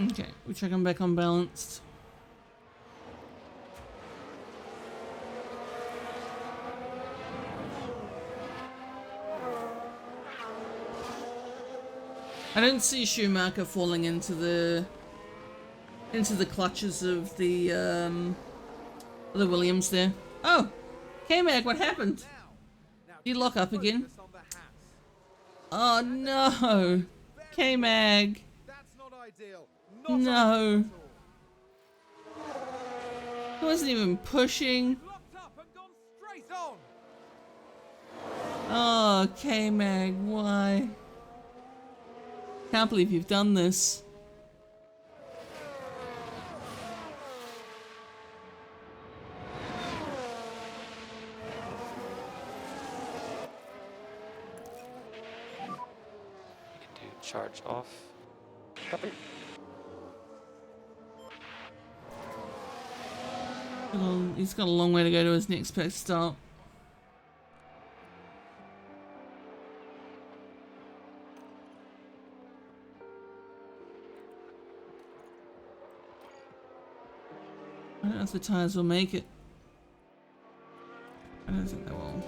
Okay, we check I'm back unbalanced. I don't see Schumacher falling into the clutches of the Williams there. Oh, K-Mag, what happened? Did you lock up again? Oh no, K-Mag. That's not ideal. Not No. ideal at all. I wasn't even pushing. Locked up and gone straight on. Oh, K-Mag, why? Can't believe you've done this. Charge off. Copy. He's got a long way to go to his next pit stop. I don't know if the tires will make it. I don't think they will.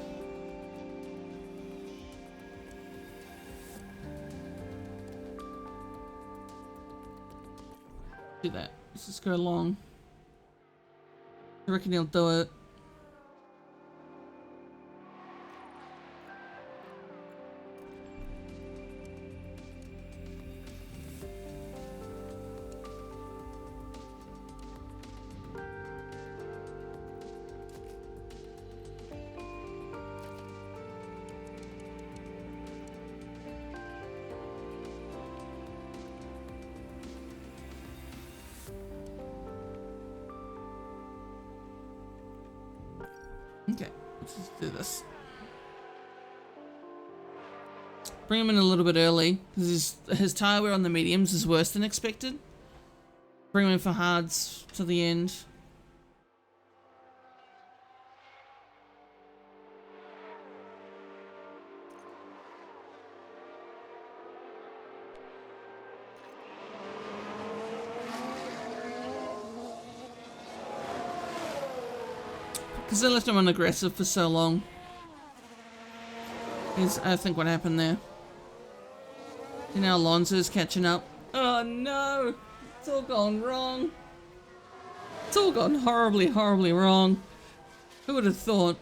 Do that. Let's just go along. I reckon he'll do it. Okay, let's just do this. Bring him in a little bit early, because his tyre wear on the mediums is worse than expected. Bring him in for hards to the end. Because they left him unaggressive for so long. Is I think what happened there. And now Alonso's catching up. Oh no! It's all gone wrong. It's all gone horribly, horribly wrong. Who would have thought?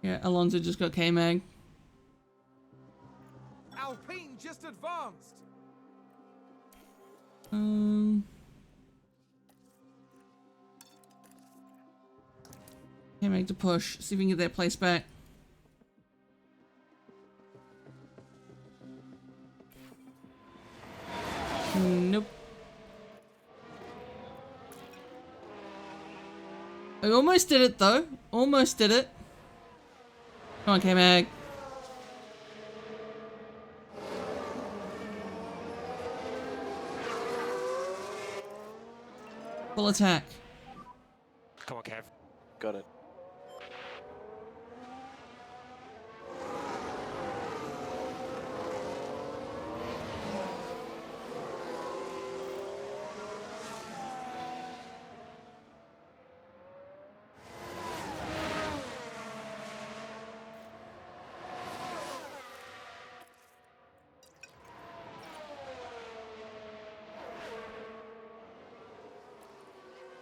Yeah, Alonso just got K-Mag. Alpine just advanced. K-Mag to push. See if we can get that place back. Nope. I almost did it though. Almost did it. Come on, K-Mag. Full attack. Come on, Kev. Got it.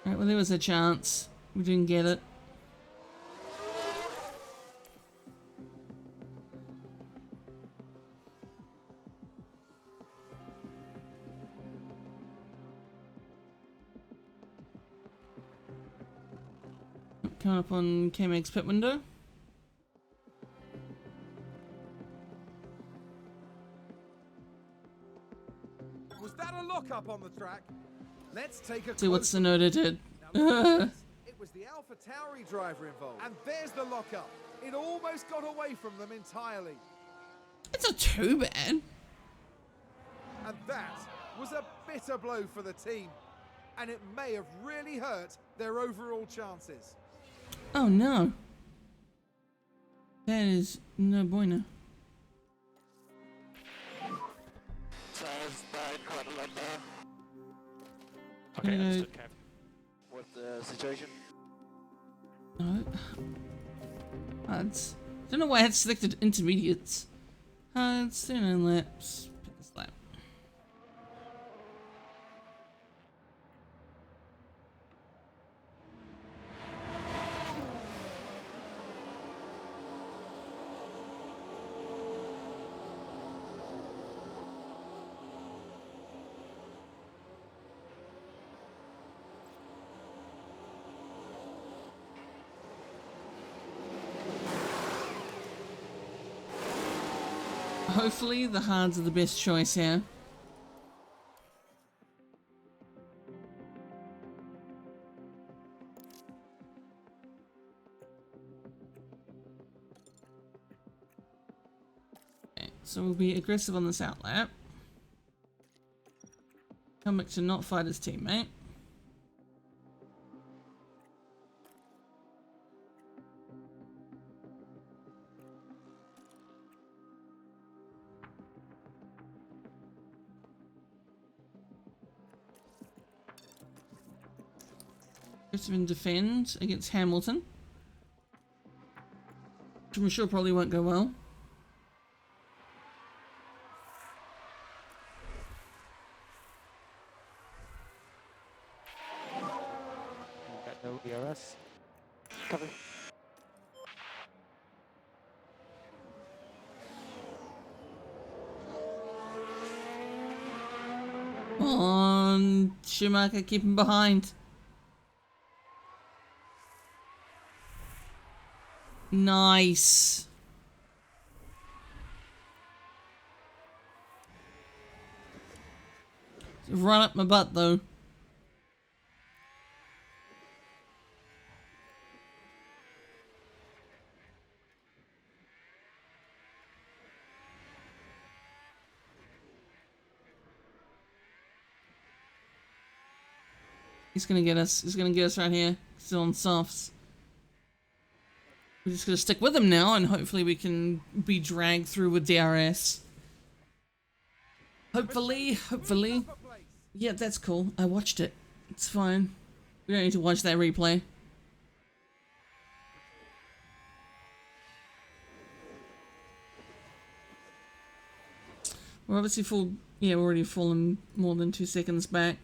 Right, well there was a chance. We didn't get it. Coming up on K-Mag's pit window. Was that a lockup on the track? Let's take a See what closer Sonoda did. Now, look at this. It was the Alpha Tauri driver involved. And there's the lockup. It almost got away from them entirely. It's not too bad. And that was a bitter blow for the team. And it may have really hurt their overall chances. Oh no. That is no bueno. Okay, Gonna go- understood, Kev. What's the situation? No. Hards. Don't know why I had selected intermediates. Hards, 39 laps. Pick this lap. Hopefully the hards are the best choice here. Okay, so we'll be aggressive on this outlap. Come back to not fight his teammate. Aggressive and defend against Hamilton. Which I'm sure probably won't go well. Got no ERS. Copy. Come on, Schumacher, keep him behind. Nice. Run up my butt though. He's gonna get us. He's gonna get us right here. Still on softs. We're just gonna stick with him now, and hopefully we can be dragged through with DRS. Hopefully. Yeah, that's cool. I watched it. It's fine. We don't need to watch that replay. We're obviously full. Yeah, we're already fallen more than 2 seconds back.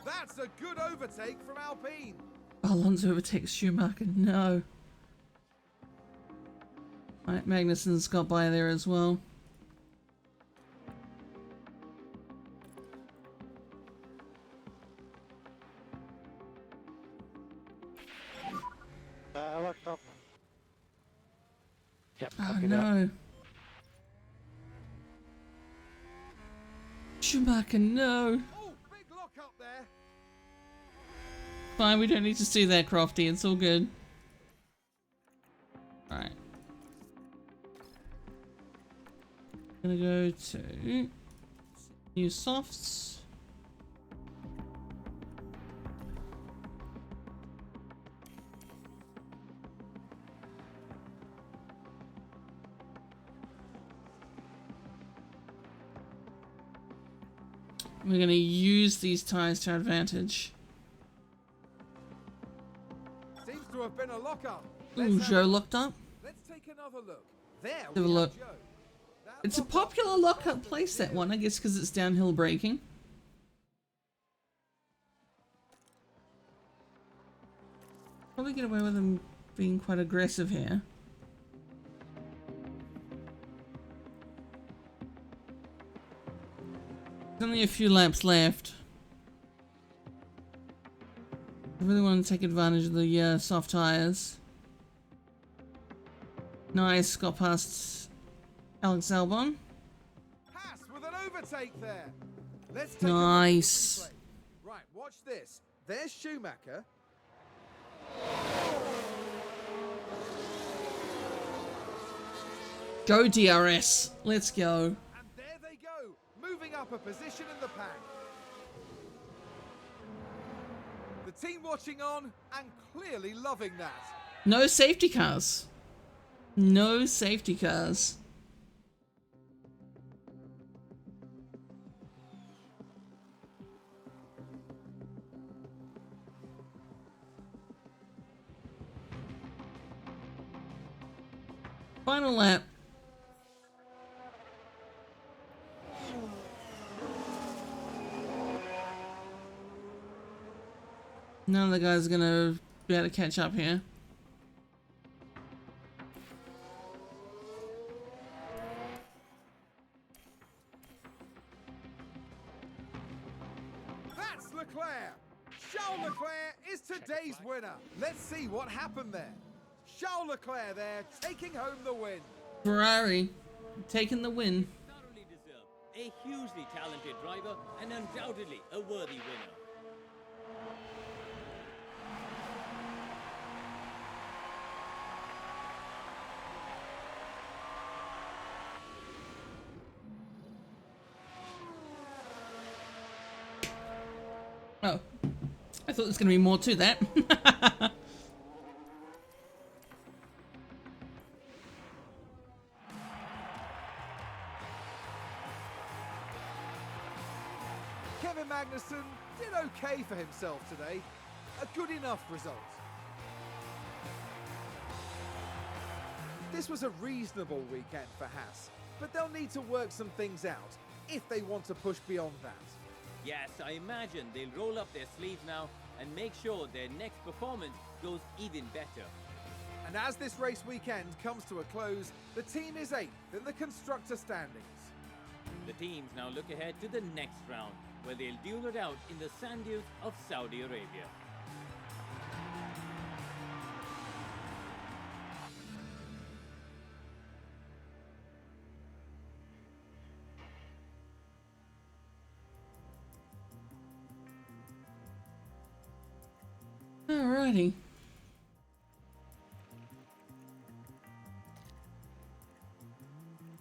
That's a good overtake from Alpine. Alonso overtakes Schumacher. No. Right, Magnussen's got by there as well. Locked up. Yep, Oh copy that. no. Schumacher, no. Oh, big lock up there. Fine, we don't need to see that, Crofty. It's all good. Alright. Gonna go to new softs. We're gonna use these tires to our advantage. Seems to have been a lock-up. Ooh, Joe locked up. Let's take another look. There Have we a have look. Joe. That It's a lock-up popular was lockup place, that one, I guess because it's downhill braking. Probably get away with them being quite aggressive here. There's only a few laps left. I really want to take advantage of the soft tires. Nice, got past Alex Albon. Haas with an overtake there. Let's take Nice. a look at the replay. Right, watch this. There's Schumacher. Go DRS. Let's go. And there they go, moving up a position in the pack. The team watching on and clearly loving that. No safety cars. No safety cars. Final lap. None of the guys are gonna be able to catch up here. That's Leclerc. Charles Leclerc is today's winner. Let's see what happened there. Charles Leclerc there, taking home the win. Ferrari taking the win. Thoroughly deserved. A hugely talented driver and undoubtedly a worthy winner. Oh, I thought there was going to be more to that. Kevin Magnussen did okay for himself today. A good enough result. This was a reasonable weekend for Haas, but they'll need to work some things out if they want to push beyond that. Yes, I imagine they'll roll up their sleeves now and make sure their next performance goes even better. And as this race weekend comes to a close, the team is 8th in the constructor standings. The teams now look ahead to the next round, where they'll duel it out in the sand dunes of Saudi Arabia. Alrighty.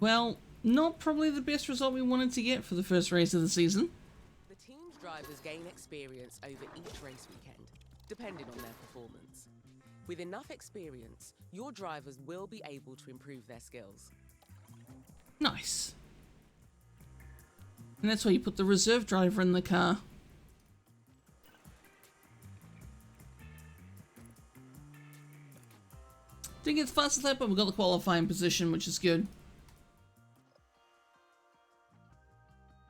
Well, not probably the best result we wanted to get for the first race of the season. The team's drivers gain experience over each race weekend, depending on their performance. With enough experience, your drivers will be able to improve their skills. Nice. And that's why you put the reserve driver in the car. Didn't get the fastest lap, but we got the qualifying position, which is good.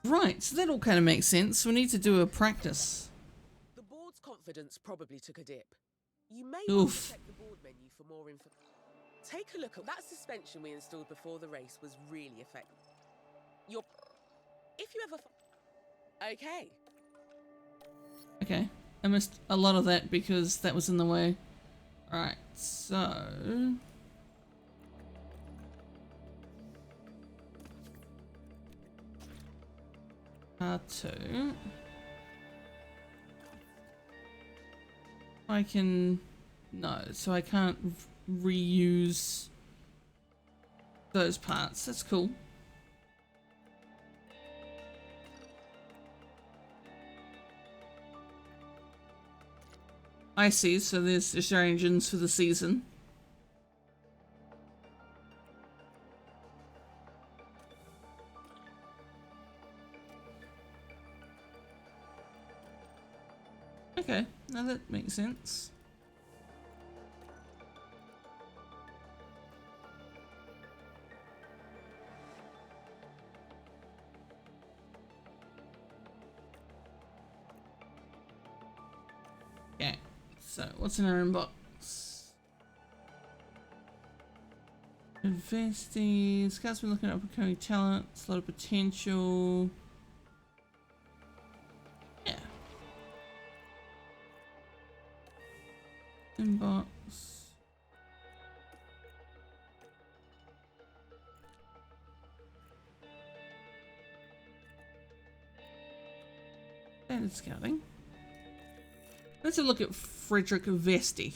Right, so that all kind of makes sense. We need to do a practice. The board's confidence probably took a dip. You may want Oof. to check the board menu for more info. Take a look at that suspension we installed before the race was really effective. If you ever... Okay. Okay, I missed a lot of that because that was in the way. Alright, so... R2. I can... No, so I can't reuse those parts. That's cool. I see, so there's just our engines for the season. Okay, now that makes sense. Okay, so what's in our inbox? Investing, Scott's been looking at upcoming talents, a lot of potential. Yeah. Inbox. Guided scouting. Let's have a look at Frederick Vesti.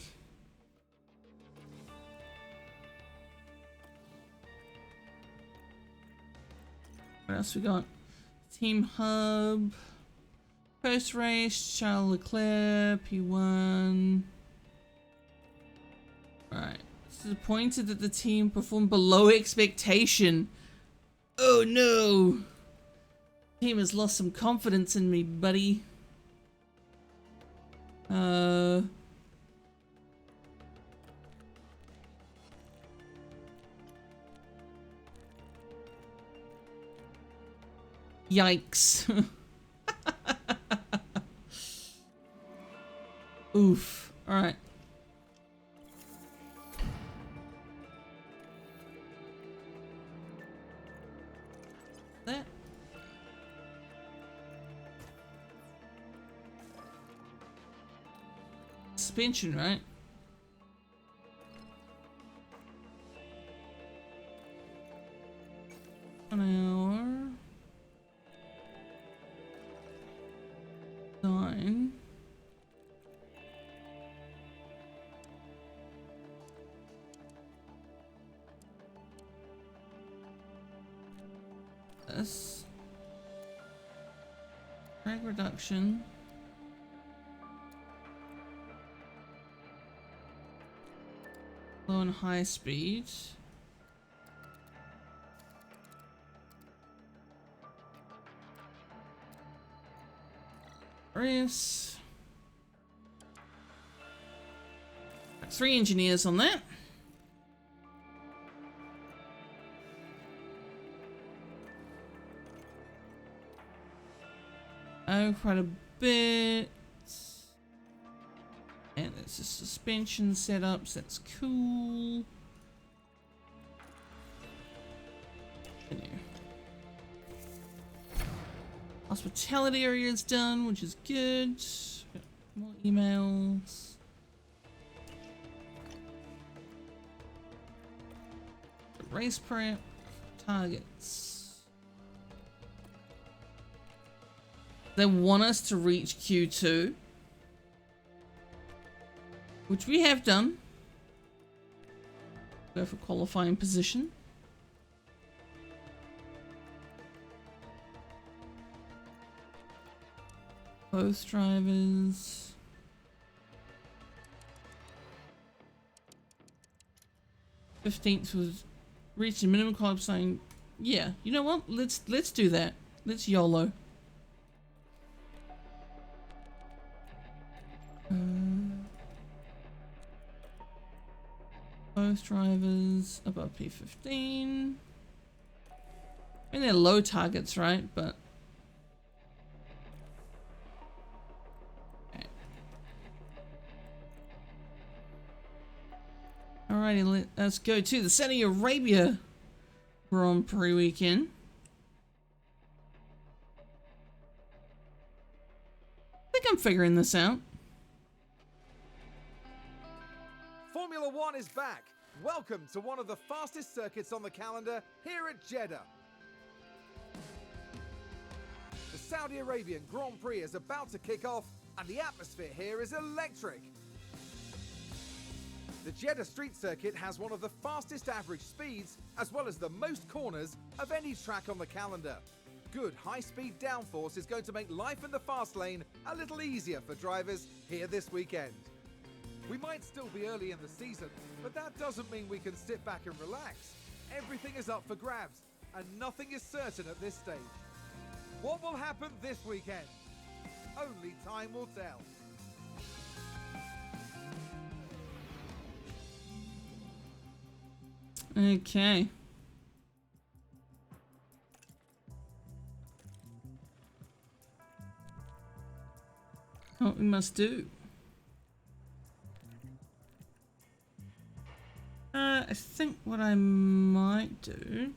What else we got? Team Hub. Post race, Charles Leclerc, P1. Alright. Disappointed that the team performed below expectation. Oh no! Team has lost some confidence in me, buddy. Yikes. Oof. Alright. That. Suspension, right? An hour. 9. This. Drag reduction. Low and high speed. Race. 3 engineers on that. Oh, quite a bit. And there's a suspension setups. That's cool. Continue. Hospitality area is done, which is good. Got more emails. Race prep. Targets. They want us to reach Q2. Which we have done. Go for qualifying position. Both drivers. '15th was reached a minimum qualifying. Yeah, you know what? Let's do that. Let's YOLO. Both drivers above P15. I mean, they're low targets, right? But alrighty, let's go to the Saudi Arabia Grand Prix weekend. I think I'm figuring this out. Formula One is back. Welcome to one of the fastest circuits on the calendar here at Jeddah. The Saudi Arabian Grand Prix is about to kick off and the atmosphere here is electric. The Jeddah Street Circuit has one of the fastest average speeds as well as the most corners of any track on the calendar. Good high-speed downforce is going to make life in the fast lane a little easier for drivers here this weekend. We might still be early in the season, but that doesn't mean we can sit back and relax. Everything is up for grabs, and nothing is certain at this stage. What will happen this weekend? Only time will tell. Okay. What we must do. I think what I might do.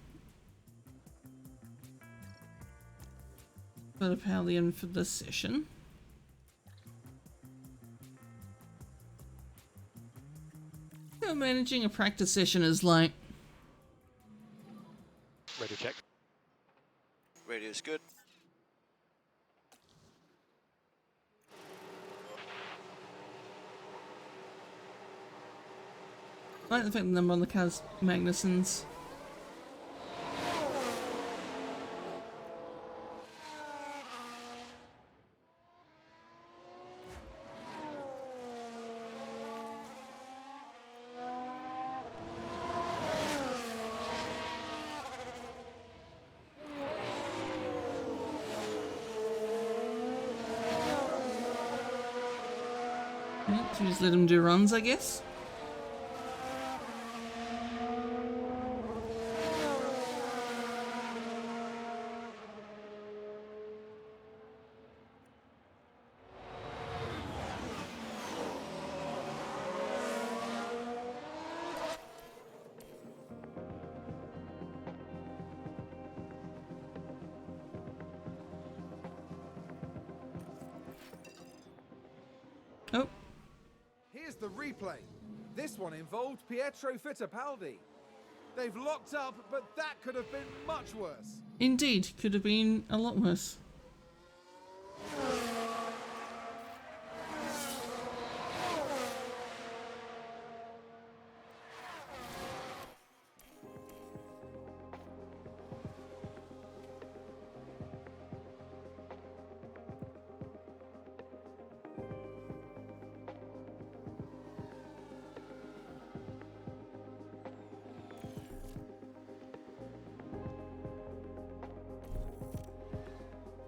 Bit of Pallion for this session. So managing a practice session is like. Radio check. Radio is good. I like the fact the number on the car's Magnuson's. Yeah, so just let him do runs, I guess. Oh, Here's the replay. This one involved Pietro Fittipaldi. They've locked up, but that could have been much worse. indeed, could have been a lot worse.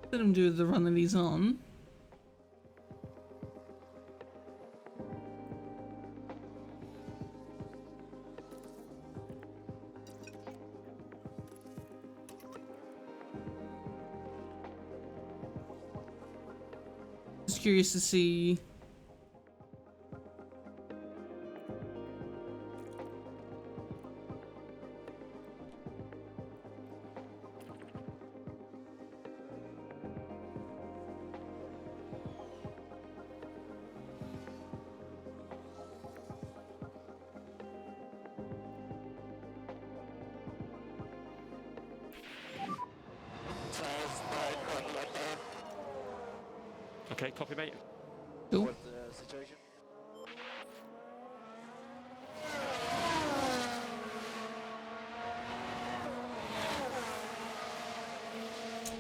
Let him do the run that he's on. Just curious to see. Okay, copy, mate. Cool. What's the situation?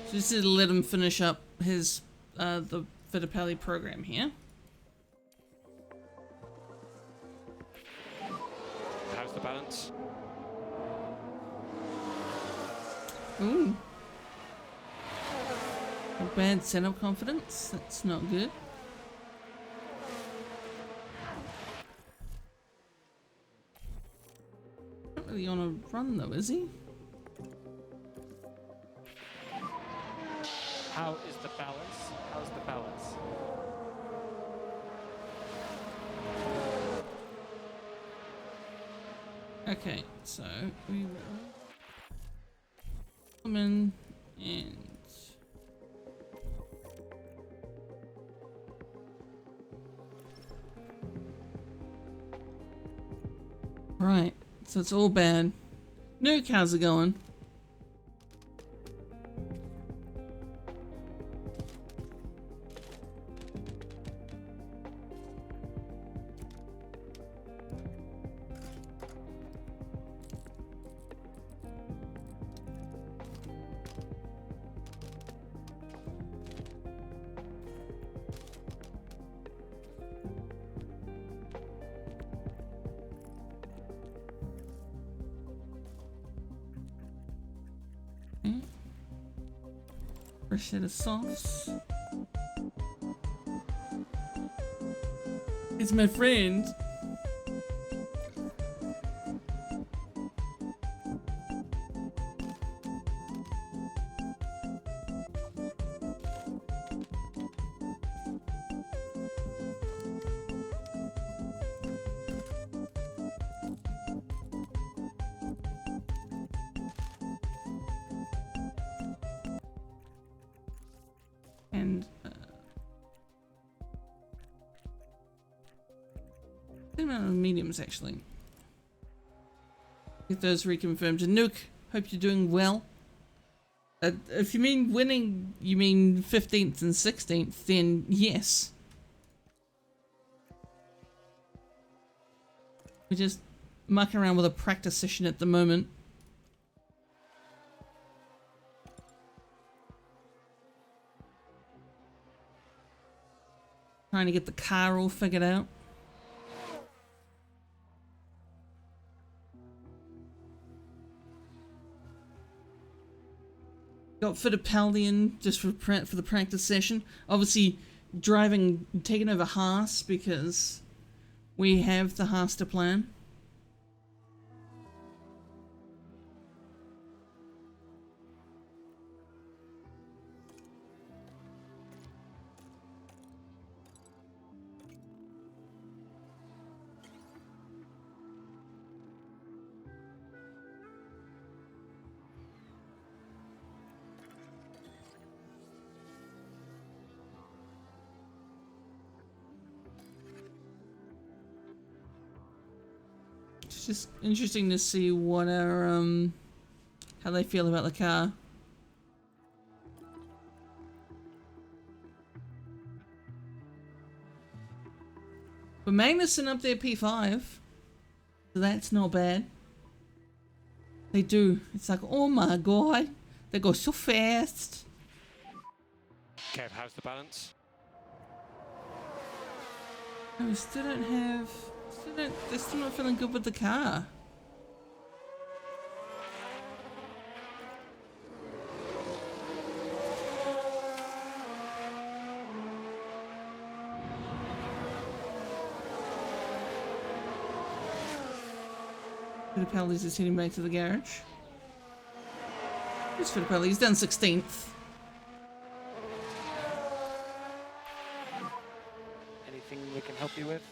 So just to let him finish up his the Fittipaldi program here. How's the balance? Ooh. A bad setup confidence. That's not good. Not really on a run though, is he? How is the balance? How's the balance? Okay, so we will come in and right, so it's all bad. Nuke, how's it going? Fresh set of sauce. It's my friend. And the amount of mediums actually. Get those reconfirmed. And Nuke, hope you're doing well. If you mean winning, you mean 15th and 16th, then yes. We just mucking around with a practice session at the moment. Trying to get the car all figured out. Got Fittipaldi just for the practice session. Obviously, taking over Haas because we have the HAASterplan. It's just interesting to see what our how they feel about the car. But Magnussen up there P5, so that's not bad. They do. It's like, oh my god, they go so fast. Kev, how's the balance? No, we still don't have. They're still not feeling good with the car. Fittipaldi's just heading back to the garage. Where's Fittipaldi? He's done 16th. Anything we can help you with?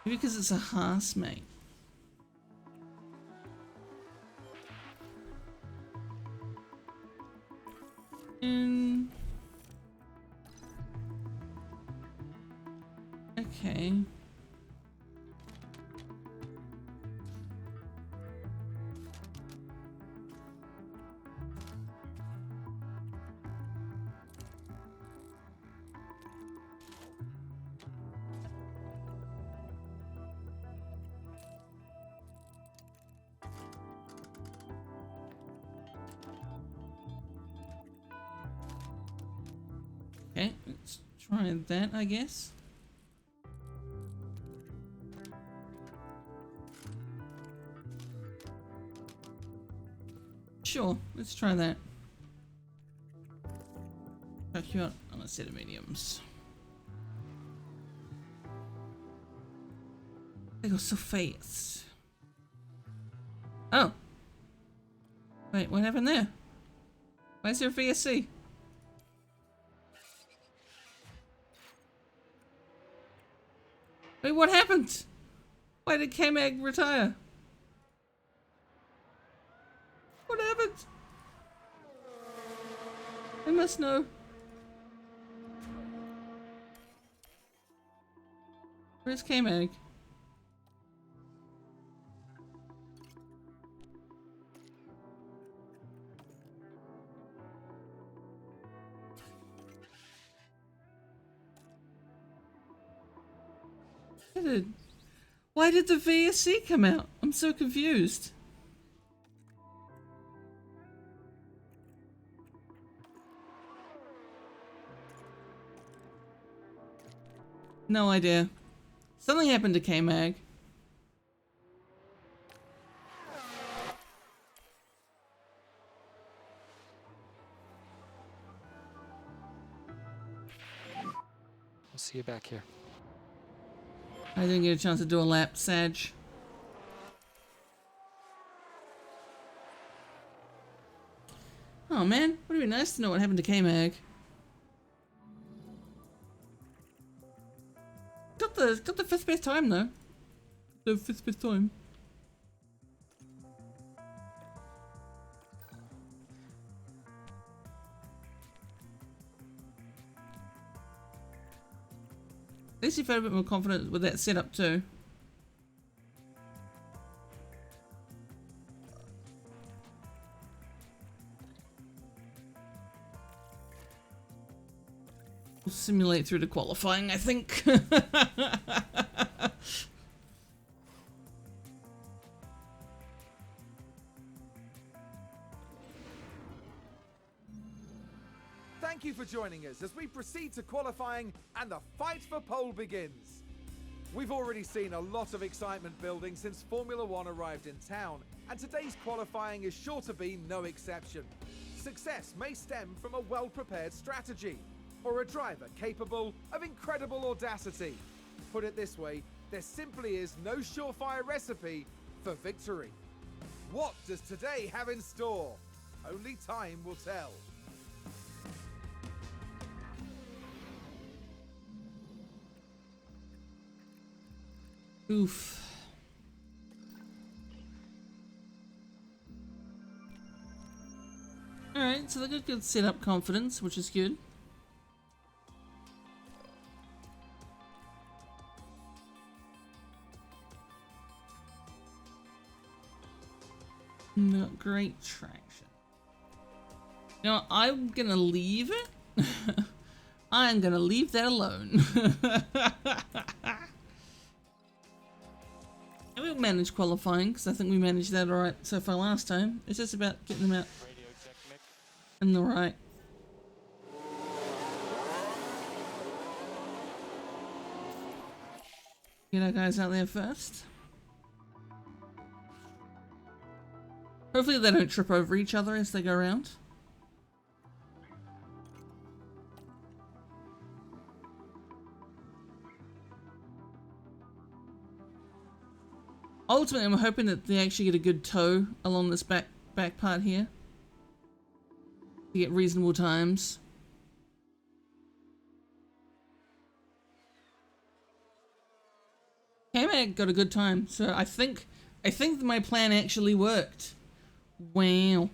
Maybe because it's a Haas, mate. Okay. Okay, let's try that, I guess. Sure, let's try that. Check you out on a set of mediums. They go so fast. Oh. Wait, what happened there? Why is there a VSC? Wait, what happened? Why did K-Mag retire? What happened? I must know. Where's K-Mag? Why did the VSC come out? I'm so confused. No idea. Something happened to K-Mag. I'll see you back here. I didn't get a chance to do a lap, Sag. Oh man, would it be nice to know what happened to K-Mag. Got the fifth best time though. The fifth best time. At least you felt a bit more confident with that setup too. simulate through to qualifying, I think. Thank you for joining us as we proceed to qualifying and the fight for pole begins. We've already seen a lot of excitement building since Formula One arrived in town, and today's qualifying is sure to be no exception. Success may stem from a well-prepared strategy, or a driver capable of incredible audacity. Put it this way, there simply is no surefire recipe for victory. What does today have in store? Only time will tell. Oof. Alright, so they got good setup confidence, which is good. And they got great traction. Now, I'm gonna leave it. I'm gonna leave that alone. And we'll manage qualifying, because I think we managed that alright so far last time. It's just about getting them out Radio check, Mick. in the right. Get our guys out there first. Hopefully they don't trip over each other as they go around. Ultimately, I'm hoping that they actually get a good tow along this back part here to get reasonable times. K-Mag got a good time, so I think my plan actually worked. Wow.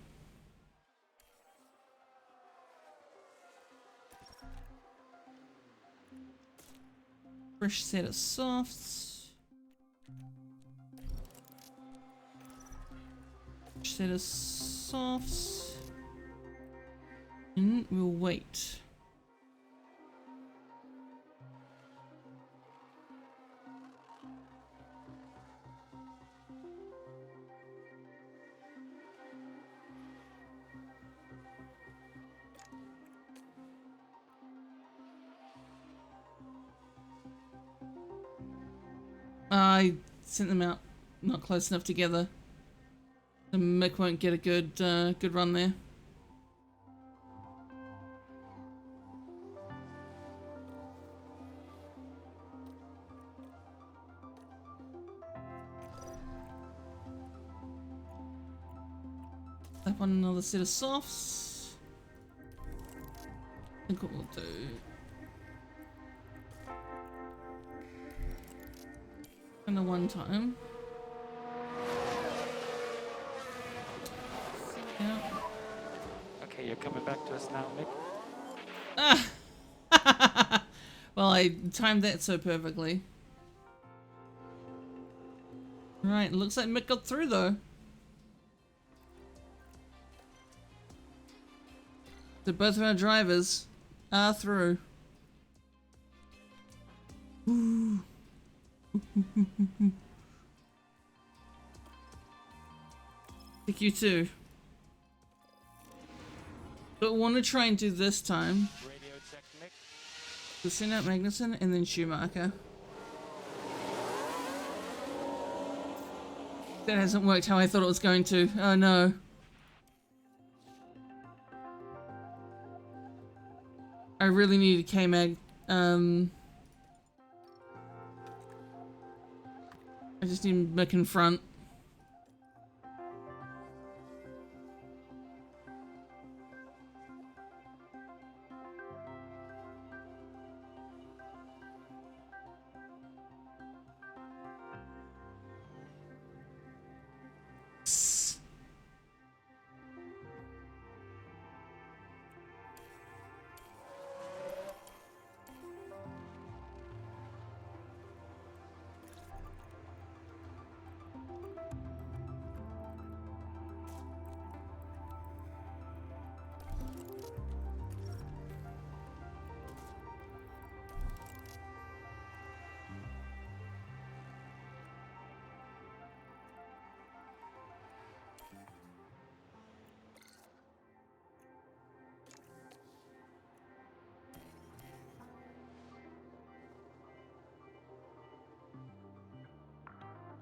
Fresh set of softs. Set of softs. And we'll wait. I sent them out not close enough together. The Mick won't get a good run there. Slap on another set of softs. I think what we'll do. And a one time. Yeah. Okay, you're coming back to us now, Mick. Ah! Well, I timed that so perfectly. Right, looks like Mick got through though. So both of our drivers are through. Ooh. Pick you too. But want to try and do this time. Radio check, Mick. So send out Magnussen and then Schumacher. That hasn't worked how I thought it was going to. Oh no. I really need a K-Mag. I just need Mick in front.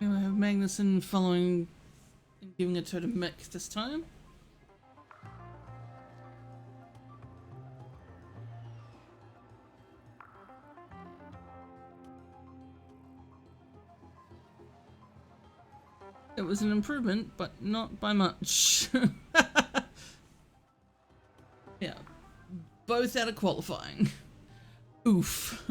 We have Magnuson following and giving it to Mick this time. It was an improvement, but not by much. Yeah, both out of qualifying. Oof.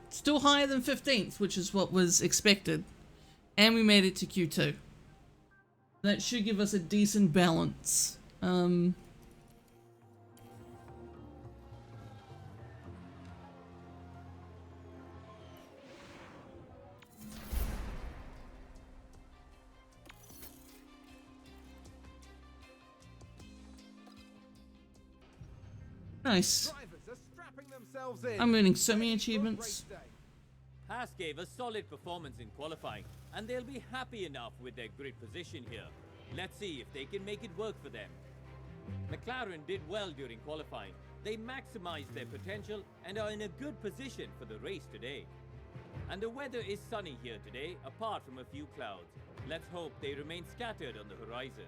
Still higher than 15th, which is what was expected. And we made it to Q2. That should give us a decent balance. Nice. Drivers are strapping themselves in. I'm earning so many Ready for achievements. race day. Haas gave a solid performance in qualifying, and they'll be happy enough with their grid position here. Let's see if they can make it work for them. McLaren did well during qualifying. They maximized their potential and are in a good position for the race today. And the weather is sunny here today, apart from a few clouds. Let's hope they remain scattered on the horizon.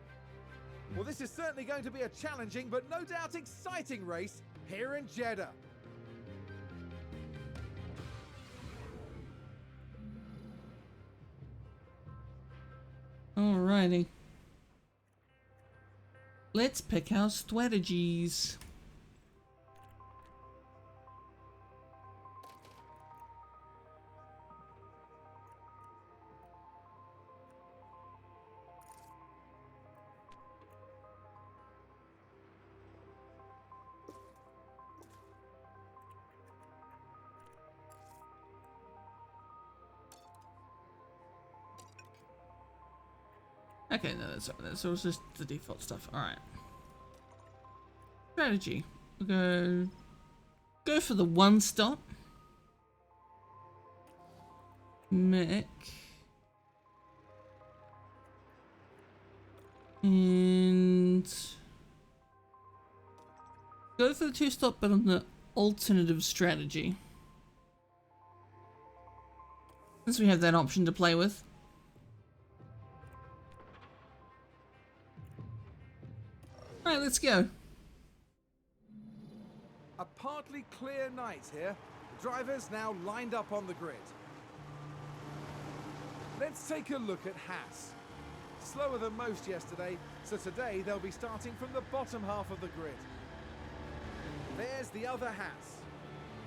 Well, this is certainly going to be a challenging but no doubt exciting race here in Jeddah. Alrighty. Let's pick our strategies. Okay, no, that's all just the default stuff. Alright. Strategy. We'll go for the one stop. Mick. And go for the two stop, but on the alternative strategy. Since we have that option to play with. Alright, let's go. A partly clear night here. The drivers now lined up on the grid. Let's take a look at Haas. Slower than most yesterday, so today they'll be starting from the bottom half of the grid. There's the other Haas.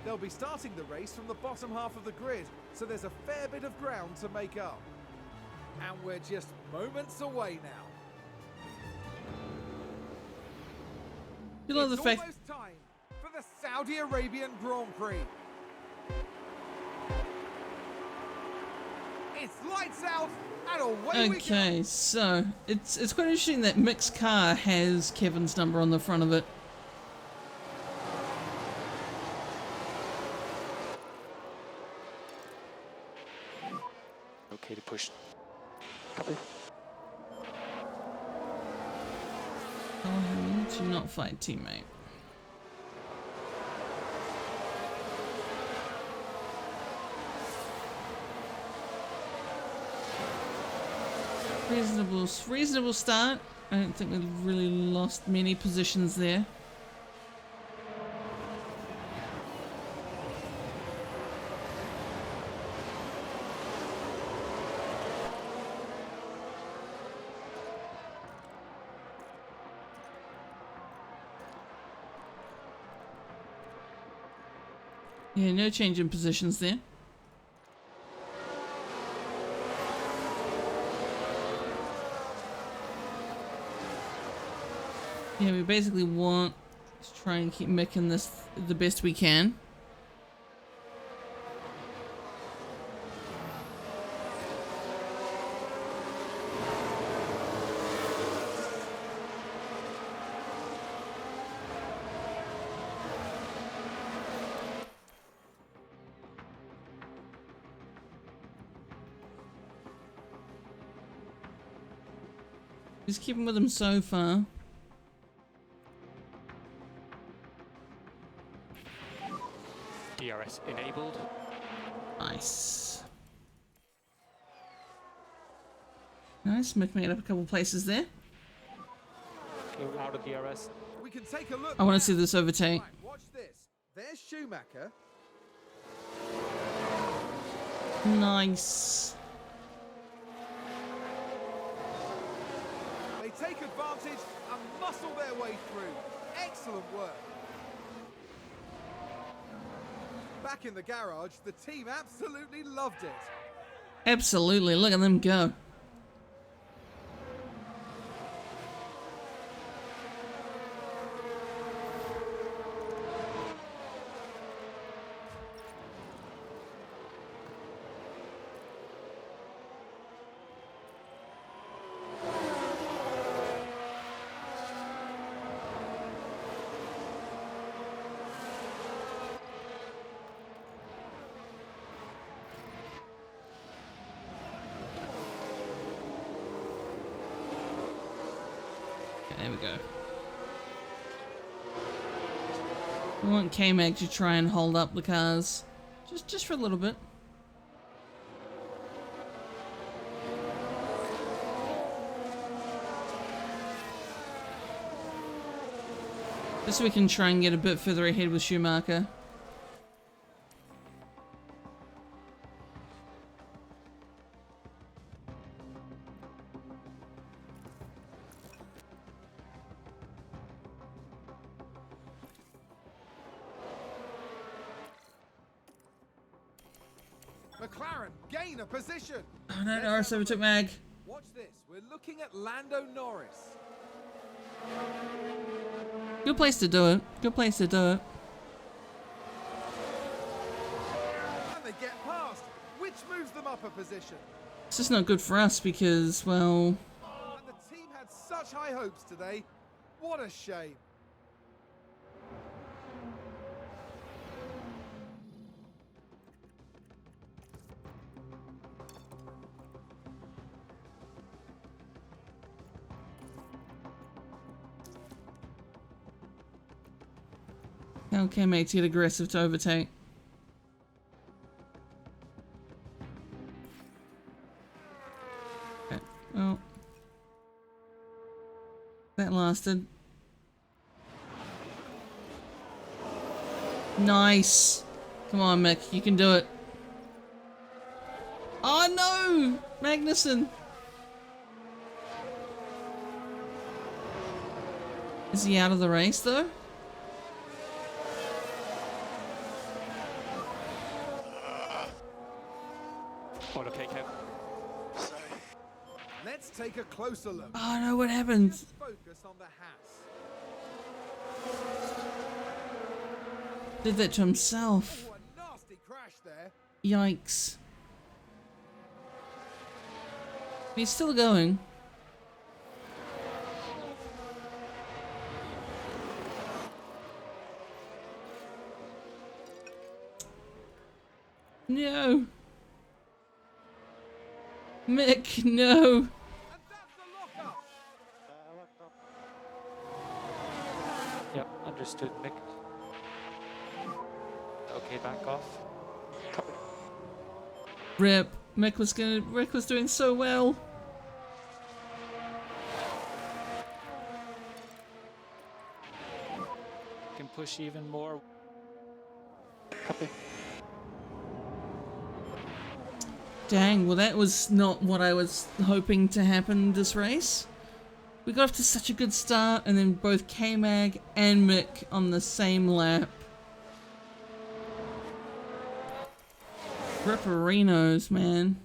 They'll be starting the race from the bottom half of the grid, so there's a fair bit of ground to make up. And we're just moments away now. You love the It's fact. almost time for the Saudi Arabian Grand Prix. It's lights out and away we go. Okay, so it's quite interesting that Mick's car has Kevin's number on the front of it. Okay to push. Copy. Oh, I need to not fight teammate. Reasonable start. I don't think we've really lost many positions there. Yeah, no change in positions there. Yeah, we basically want to try and keep making this the best we can. Just keeping with him so far. DRS enabled. Nice. Nice, Mick made up a couple places there. Okay, we're out of DRS. We can take a look. I want now. to see this overtake. Right, watch this. There's Schumacher. Nice. They take advantage and muscle their way through. Excellent work. Back in the garage, the team absolutely loved it. Absolutely, look at them go. There we go. We want K-Mag to try and hold up the cars. Just for a little bit. Just so we can try and get a bit further ahead with Schumacher. McLaren gain a position. Oh no, Let's Norris have a overtook look. Mag. Watch this. We're looking at Lando Norris. Good place to do it. Good place to do it. And they get past, which moves them up a position. It's just not good for us because, well, And the team had such high hopes today. What a shame. okay, mates, get aggressive to overtake. Okay, well, that lasted. Nice. Come on, Mick, you can do it. Oh no, Magnussen. Is he out of the race though? Oh, okay, Kev. Let's take a closer look. Oh no, what happened? Just focus on the Haas. Did that to himself. Oh, a nasty crash there. Yikes. He's still going. No. Mick, no. And that's the lockup. Yep, understood, Mick. Okay, back off. Copy. Rip. Mick was doing so well. Can push even more. Copy. Dang, well that was not what I was hoping to happen this race. We got off to such a good start and then both K-Mag and Mick on the same lap. Ripperinos, man.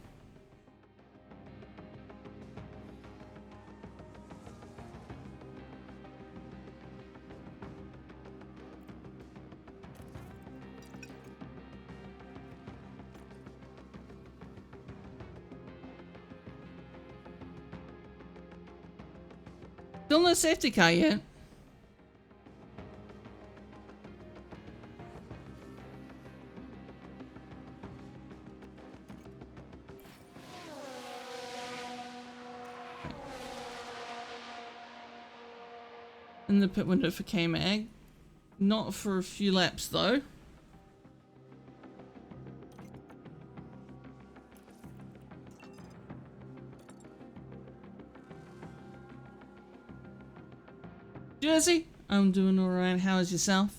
Still no safety car yet. In the pit window for K-Mag. Not for a few laps though. Jersey, I'm doing alright. How is yourself?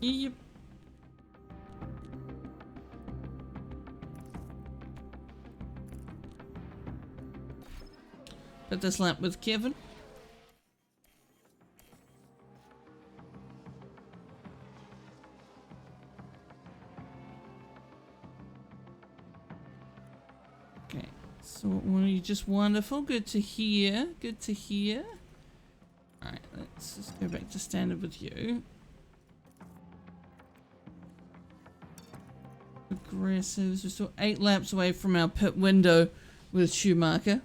Yep. Put this lap with Kevin. Okay, so you just wonderful. Good to hear. Good to hear. Alright, let's just go back to standard with you. Aggressives. We're still 8 laps away from our pit window with Schumacher.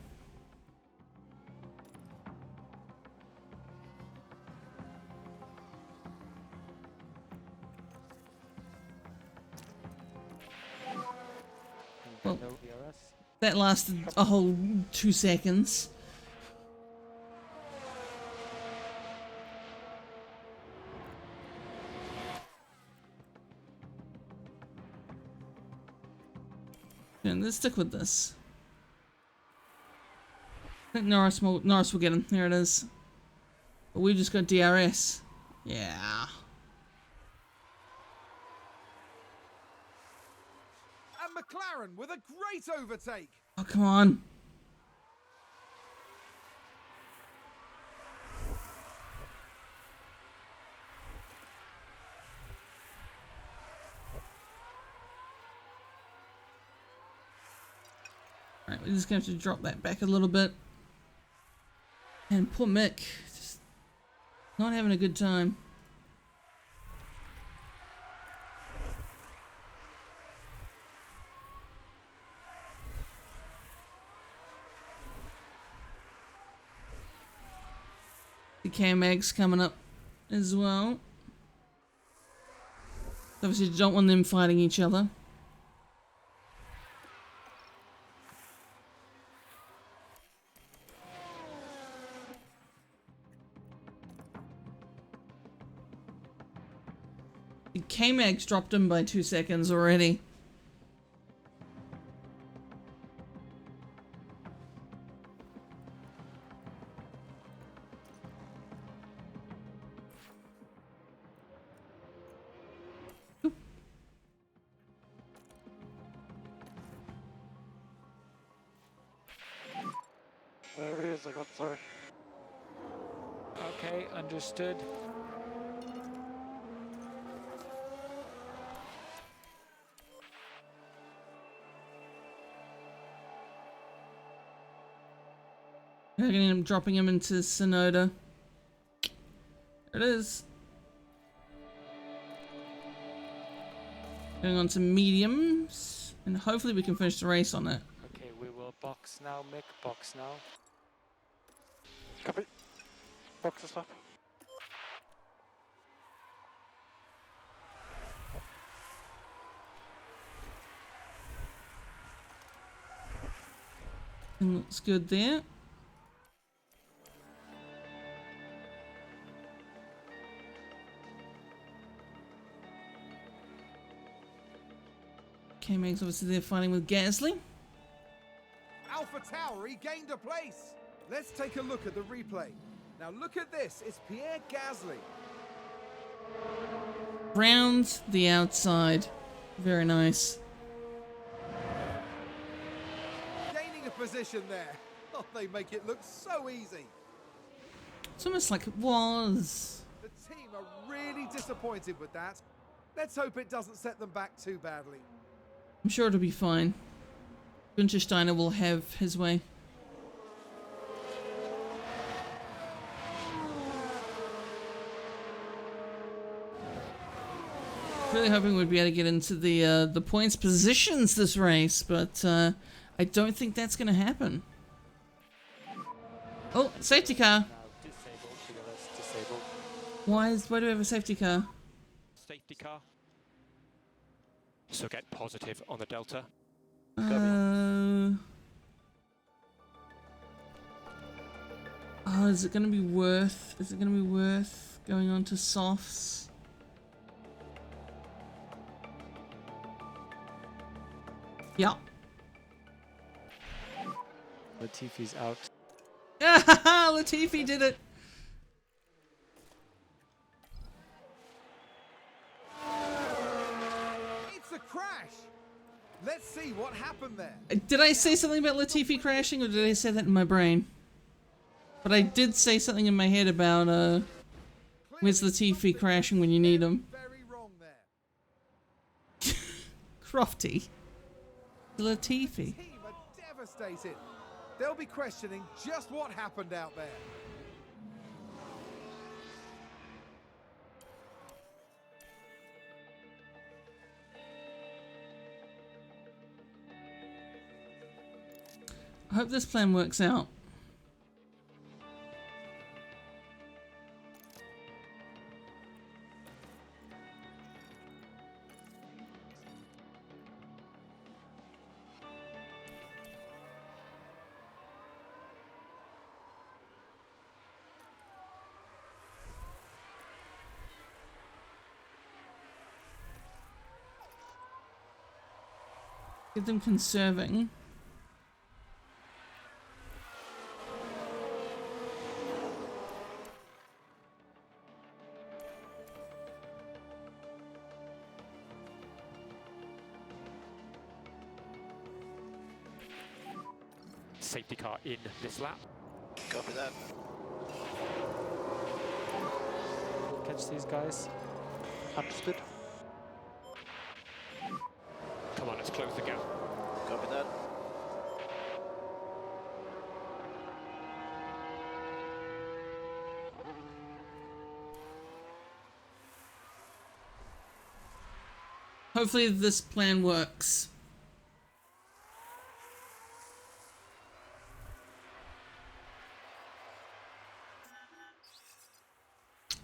Well, No DRS. that lasted a whole 2 seconds. Yeah, let's stick with this. I think Norris will get him. There it is. But we just got DRS. Yeah. And McLaren with a great overtake. Oh, come on. Alright, we're just going to have to drop that back a little bit. And poor Mick, just not having a good time. The K-Mags coming up as well. Obviously, you don't want them fighting each other. The K-Mags dropped him by 2 seconds already. There he is, I got sorry. Okay, understood. I'm gonna end up dropping him into Sonoda. There it is. Going on to mediums, and hopefully we can finish the race on it. Okay, we will box now, Mick, box now. Copy. Box this up. And looks good there. K-Mags obviously they're fighting with Gasly. Alpha Tauri gained a place. Let's take a look at the replay. Now look at this. It's Pierre Gasly. Round the outside. Very nice. Gaining a position there. Oh, they make it look so easy. It's almost like it was. The team are really disappointed with that. Let's hope it doesn't set them back too badly. I'm sure it'll be fine. Günther Steiner will have his way. Really hoping we'd be able to get into the points positions this race, but I don't think that's going to happen. Oh, safety car. Now disabled, DRS disabled. Why do we have a safety car? Safety car. So get positive on the delta. Oh, is it going to be worth? Is it going to be worth going on to softs? Yeah. Latifi's out. Latifi did it. It's a crash. Let's see what happened there. Did I say something about Latifi crashing, or did I say that in my brain? But I did say something in my head about, where's Latifi crashing when you need him? Very wrong there. Crofty. Latifi. Team are devastated. They'll be questioning just what happened out there. I hope this plan works out. Get them conserving. Safety car in this lap. Copy that. Catch these guys. Understood. Come on, let's close the gap. Copy that. Hopefully this plan works.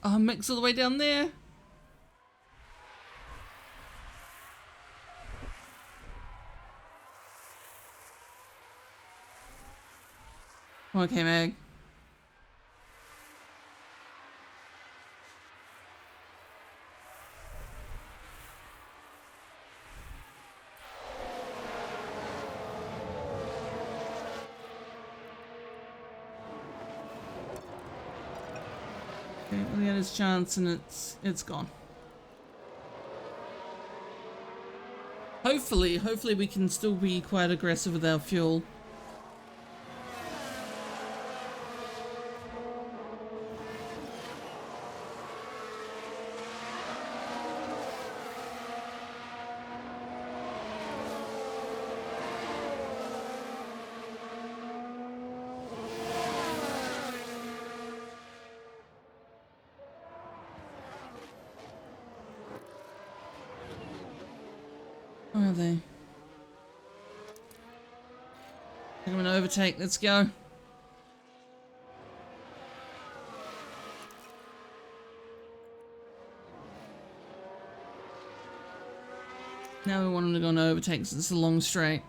Oh, Mick's all the way down there. Okay, Meg. Okay, well, he had his chance and it's gone. Hopefully we can still be quite aggressive with our fuel. Where are they? I think I'm gonna overtake. Let's go. Now we want them to go on overtake because it's a long straight.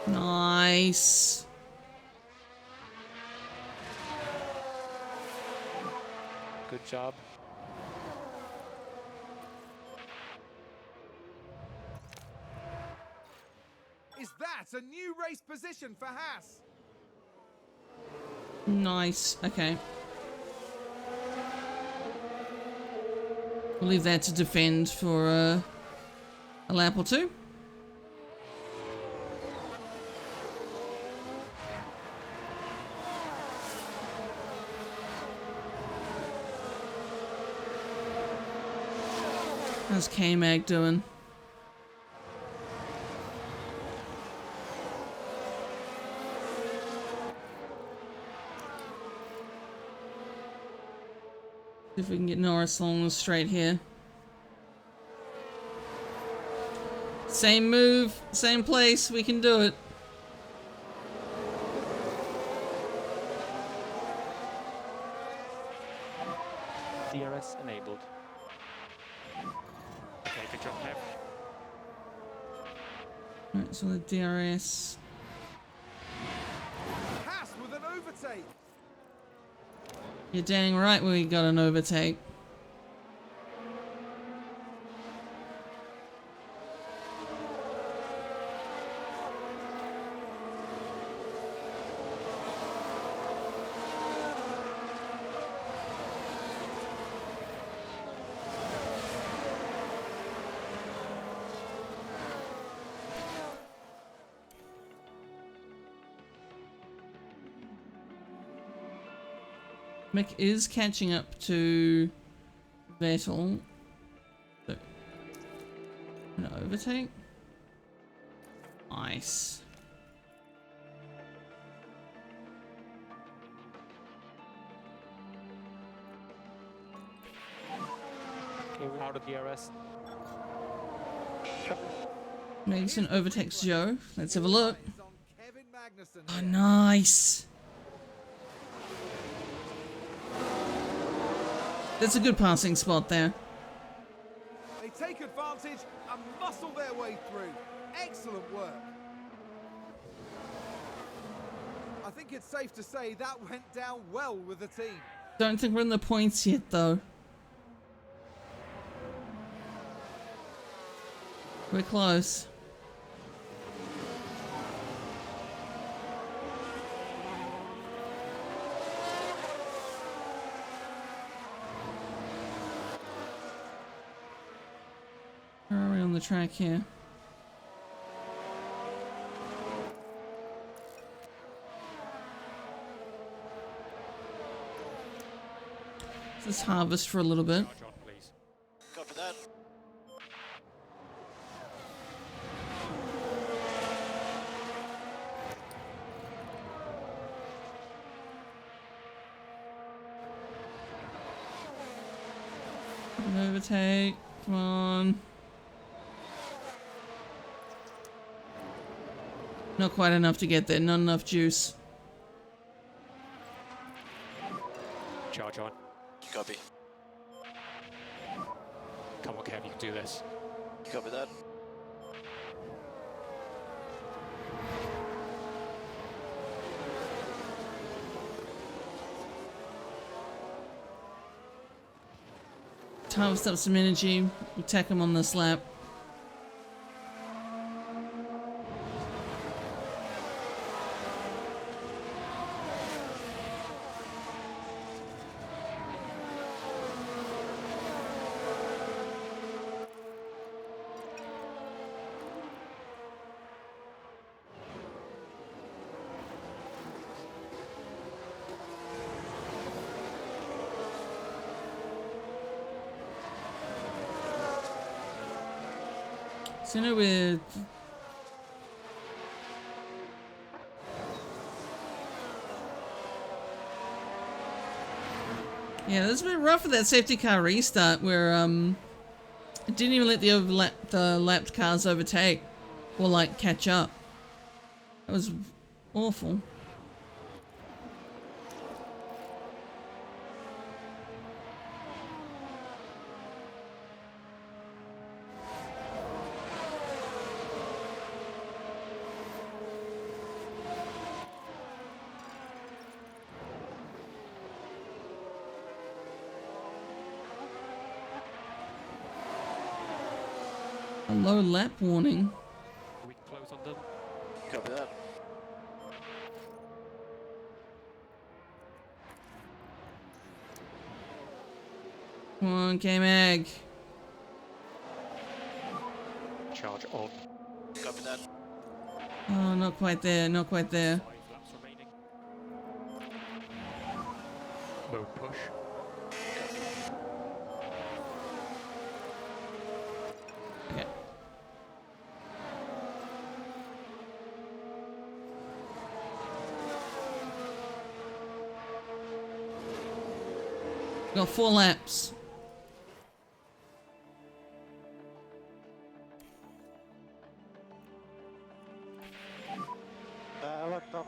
Nice. Good job. Is that a new race position for Haas? Nice. Okay. We'll leave that to defend for a lap or two. How's K-Mag doing? See if we can get Norris along the straight here. Same move, same place, we can do it. DRS enabled. Okay, good job, Kev. Right, so the DRS. Haas with an overtake. You're dang right we got an overtake. Mick is catching up to Vettel. So, an overtake? Nice. Okay, we're out of DRS. Magnussen overtakes Joe. Let's have a look. Eyes on Kevin Magnussen Oh, here. nice. That's a good passing spot there. They take advantage and muscle their way through. Excellent work. I think it's safe to say that went down well with the team. Don't think we're in the points yet, though. We're close. Where are we on the track here? Let's harvest for a little bit. Charge on, please. Copy that. An overtake. Come on. Not quite enough to get there. Not enough juice. Charge on. Copy. Come on, Kev, you can do this. Copy that. Harvest up some energy. Attack him on this lap. So, you know, with yeah, that's a bit rough with that safety car restart where it didn't even let the lapped cars overtake or like catch up. That was awful. A low lap warning. We can close on them. Copy that. Come on, K-Mag. Charge on. Copy that. Oh, not quite there, not quite there. 5 laps remaining. Mode push. Okay. Got 4 laps. Locked up.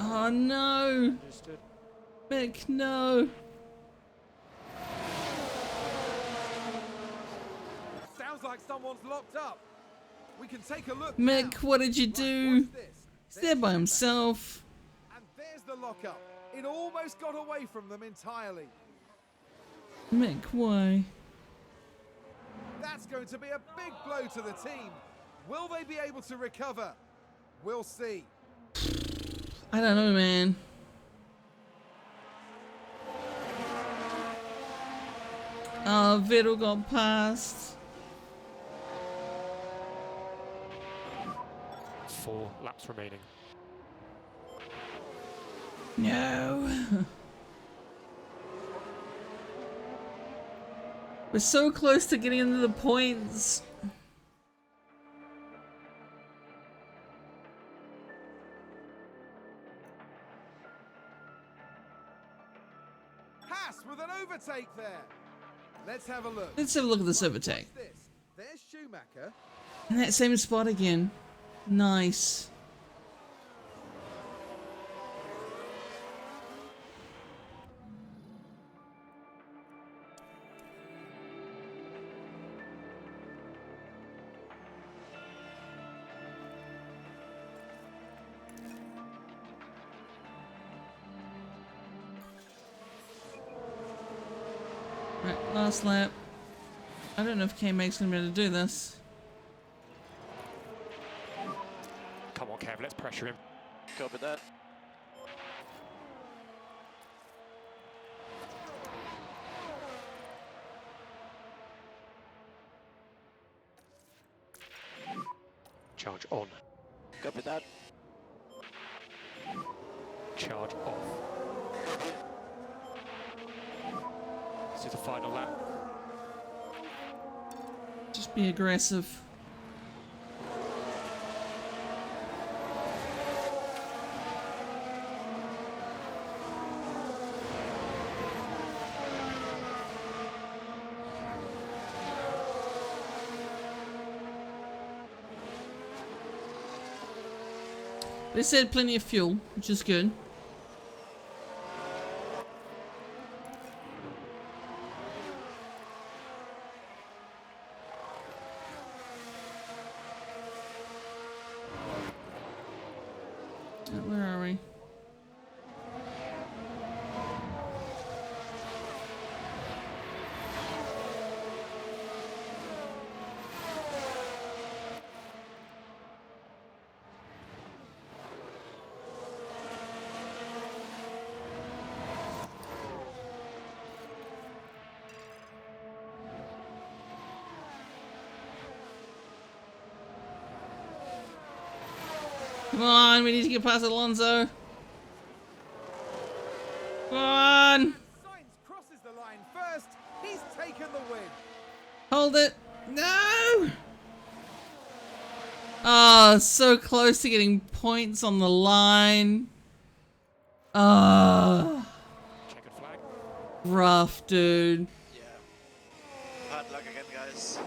Oh no! Understood. Mick, no! Sounds like someone's locked up. We can take a look. Mick, now. what did you Right, do? watch this. He's there by Schumacher. himself. And there's the lockup. It almost got away from them entirely. Mick, why? That's going to be a big blow to the team. Will they be able to recover? We'll see. I don't know, man. Oh, Vettel got past. 4 laps remaining. No. We're so close to getting into the points. Haas with an overtake there. Let's have a look. Let's have a look at this Right, overtake. watch this. There's Schumacher. In that same spot again. Nice. Right, last lap. I don't know if K-Mag's gonna be able to do this. Come on, Kev, let's pressure him. Copy that. Charge on. Copy that. Charge off. This is the final lap. Just be aggressive. They said plenty of fuel, which is good. Where are we? Come on, we need to get past Alonso. Come on. Sainz crosses the line first. He's taken the win. Hold it. No. Oh, so close to getting points on the line. Oh, Checkered flag. rough, dude. Yeah. Hard luck again, guys.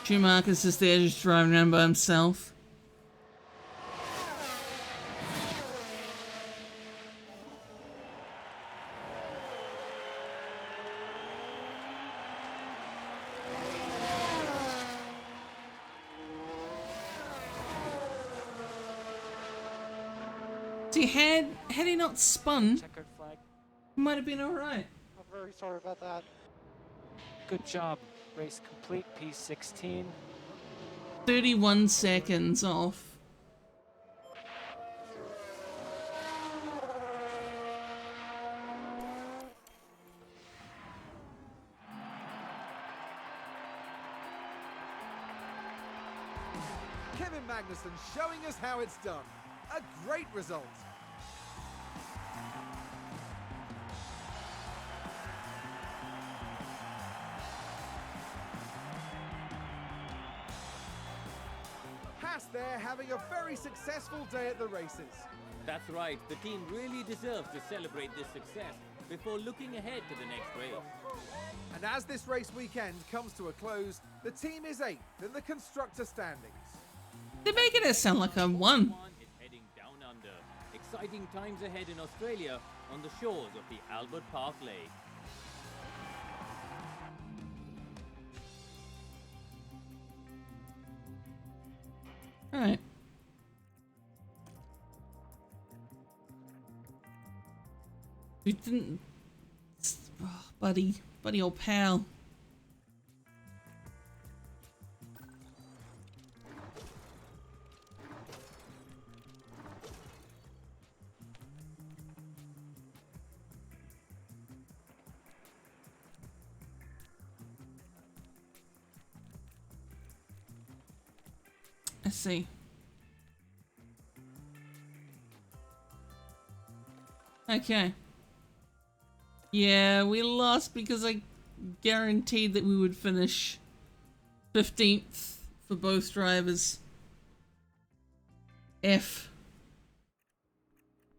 Schumacher's just there, just driving around by himself. See, had he not spun, Checkered flag. might have been alright. I'm very sorry about that. Good job. Race complete. P16. 31 seconds off. Kevin Magnussen showing us how it's done. A great result. Haas there having a very successful day at the races. That's right, the team really deserves to celebrate this success before looking ahead to the next race. And as this race weekend comes to a close, the team is 8th in the constructor standings. They're making it sound like I won. One is heading down under. Exciting times ahead in Australia on the shores of the Albert Park Lake. Alright. We didn't... Oh, buddy old pal. I see. Okay. Yeah, we lost because I guaranteed that we would finish 15th for both drivers. F.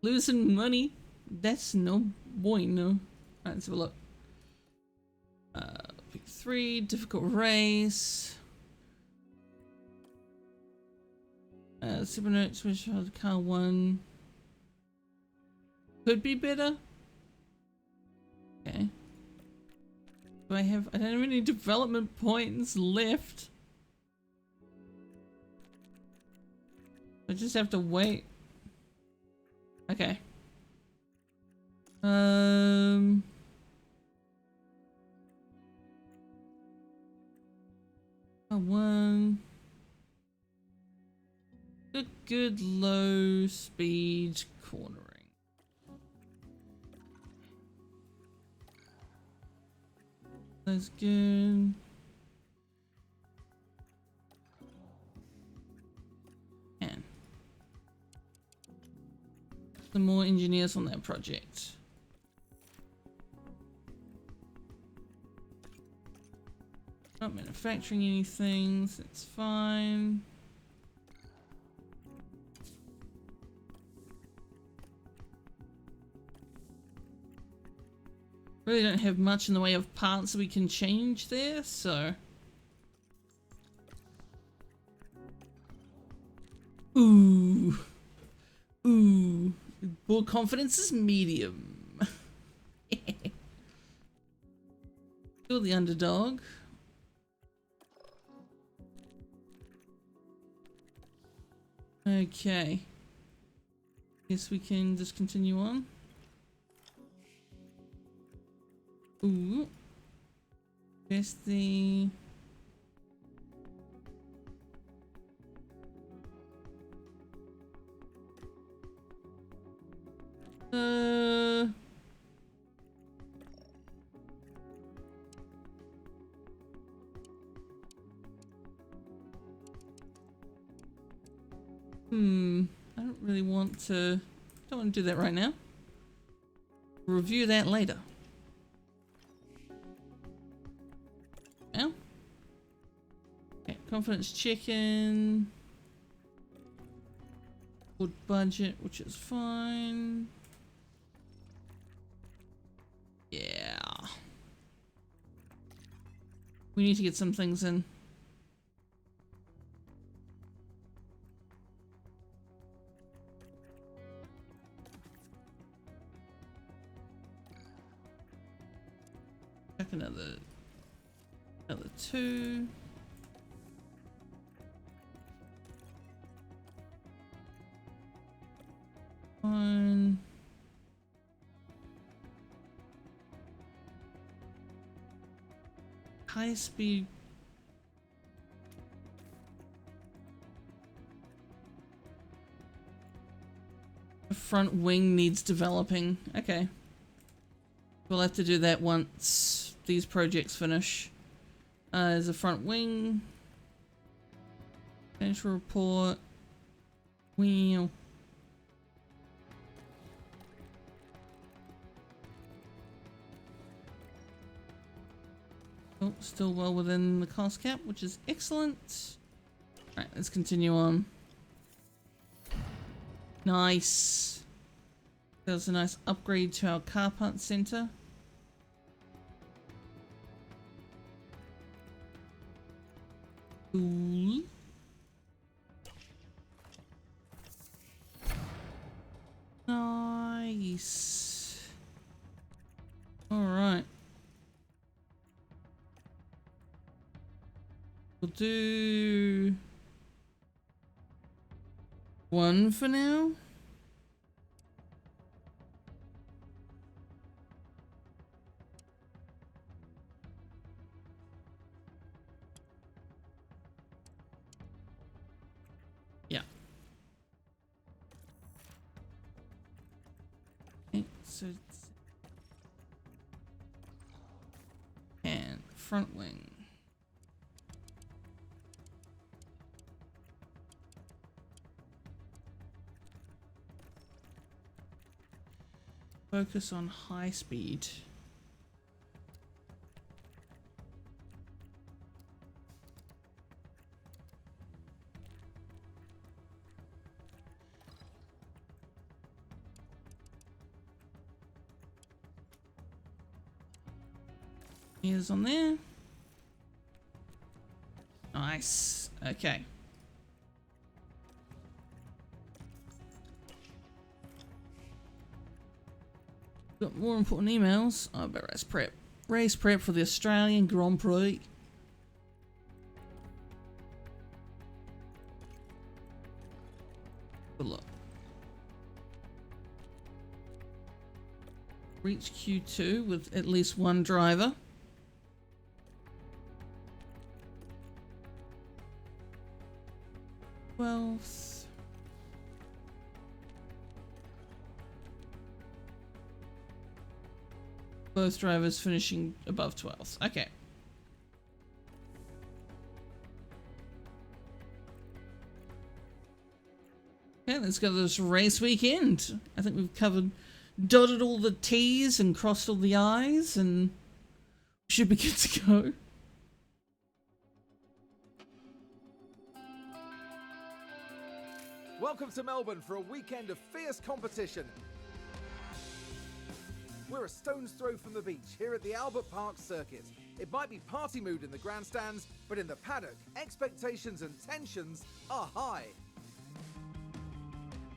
Losing money? That's no bueno. Alright, let's have a look. Pick 3, difficult race. Super note switch car 1. Could be better. Okay. I don't have any development points left. I just have to wait. Okay. One. Good low speed cornering. That's good. And some more engineers on that project. Not manufacturing anything, so it's fine. Really don't have much in the way of parts we can change there, so... Ooh. Ooh. Bull confidence is medium. Still the underdog. Okay. Guess we can just continue on. Ooh. There's the... I don't really want to... Don't want to do that right now. Review that later. Well. Okay, confidence chicken. Good budget, which is fine. Yeah. We need to get some things in. Check another 2. One. High speed. The front wing needs developing. Okay. We'll have to do that once these projects finish. There's a front wing. Financial report. Wheel. Oh, still well within the cost cap, which is excellent. Alright, let's continue on. Nice. That was a nice upgrade to our car parts center. Cool. We'll do 1 for now. Yeah. Okay, so and front wing. Focus on high speed. Ears on there. Nice. Okay. Got more important emails. Oh, but race prep. Race prep for the Australian Grand Prix. Good luck. Reach Q2 with at least 1 driver. Well. Both drivers finishing above 12th. Okay. Okay, let's go to this race weekend. I think we've dotted all the T's and crossed all the I's, and should be good to go. Welcome to Melbourne for a weekend of fierce competition. We're a stone's throw from the beach here at the Albert Park Circuit. It might be party mood in the grandstands, but in the paddock, expectations and tensions are high.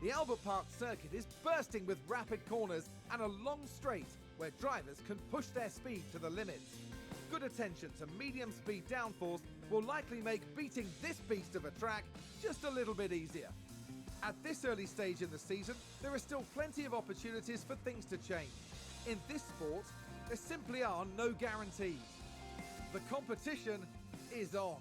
The Albert Park Circuit is bursting with rapid corners and a long straight where drivers can push their speed to the limits. Good attention to medium speed downforce will likely make beating this beast of a track just a little bit easier. At this early stage in the season, there are still plenty of opportunities for things to change. In this sport, there simply are no guarantees. The competition is on.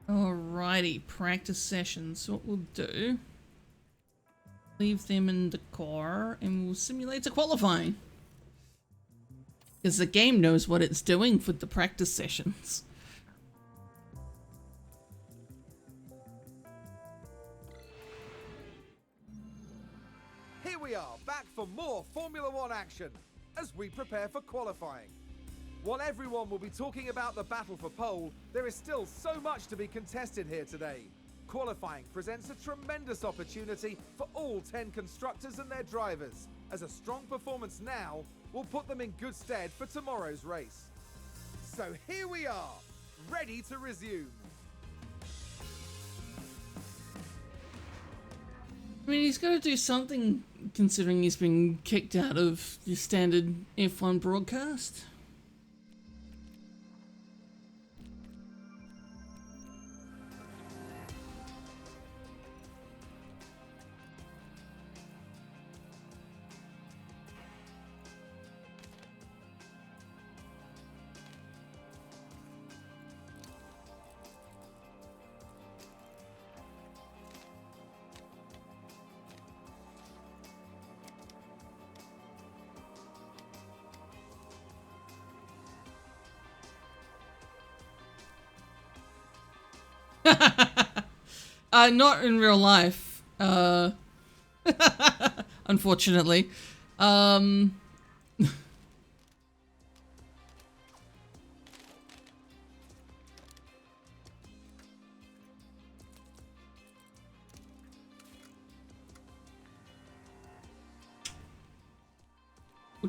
Alrighty, practice sessions. What we'll do, leave them in the car and we'll simulate a qualifying. Because the game knows what it's doing with the practice sessions. Here we are, back for more Formula One action as we prepare for qualifying. While everyone will be talking about the battle for pole, there is still so much to be contested here today. Qualifying presents a tremendous opportunity for all 10 constructors and their drivers, as a strong performance now will put them in good stead for tomorrow's race. So here we are, ready to resume. I mean, he's got to do something considering he's been kicked out of your standard F1 broadcast. Not in real life. Unfortunately. We'll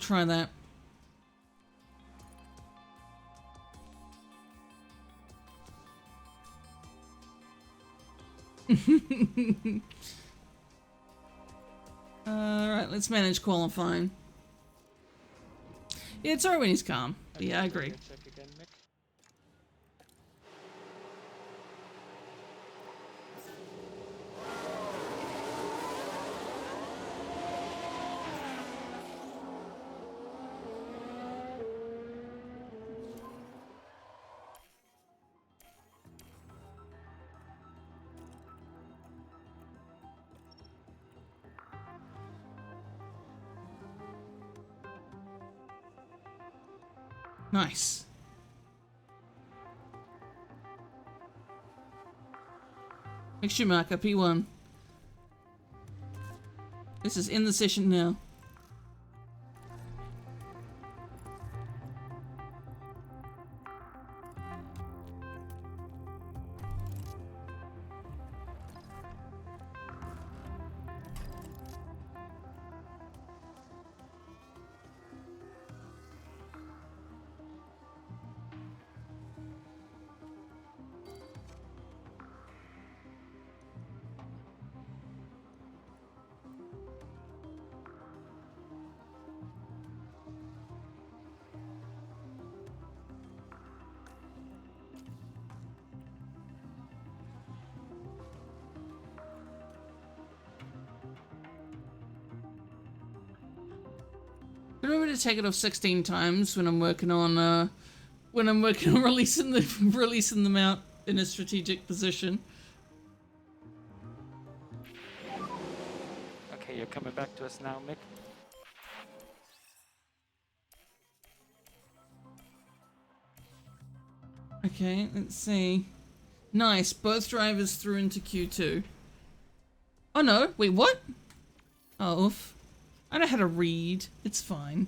try that. Alright, let's manage qualifying. Yeah, it's alright when he's calm. But yeah, I Okay, agree. check again, Mick. Nice. Mixture marker P1. This is in the session now. Remember to take it off 16 times when I'm working on releasing them out in a strategic position. Okay, you're coming back to us now, Mick. Okay, let's see. Nice, both drivers through into Q2. Oh no, wait, what? Oh, oof. I know how to read. It's fine.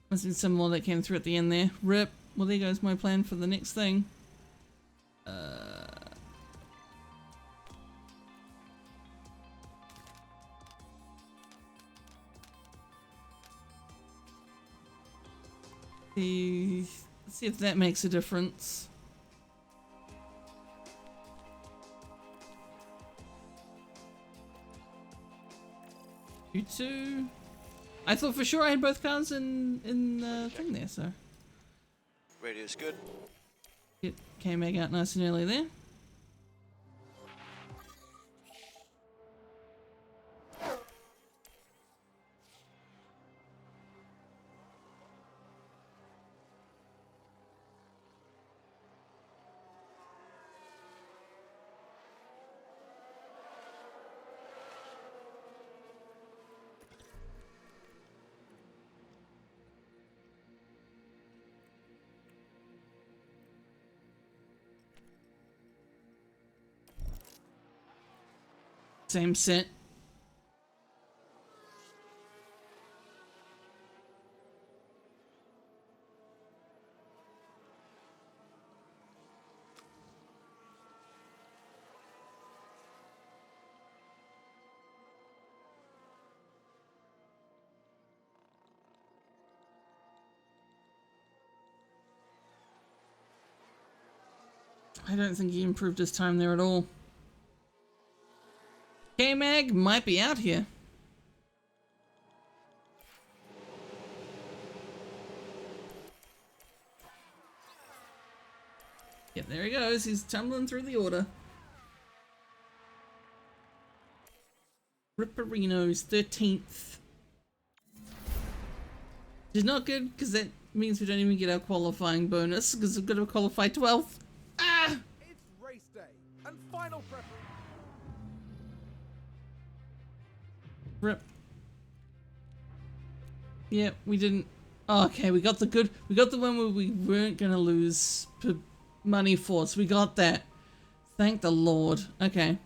Must have been some more that came through at the end there. Rip. Well, there goes my plan for the next thing. Let's see if that makes a difference. Q2. I thought for sure I had both cars in the thing there, so Radio's good. it came back out nice and early there. Same set. I don't think he improved his time there at all. K-Mag might be out here. Yep, there he goes. He's tumbling through the order. Ripperino's 13th. Which is not good because that means we don't even get our qualifying bonus because we've got to qualify 12th. Ah! It's race day and final preparation. Rip. Yeah, we didn't. Oh, okay, we got the one where we weren't gonna lose money for, so we got that. Thank the Lord. Okay.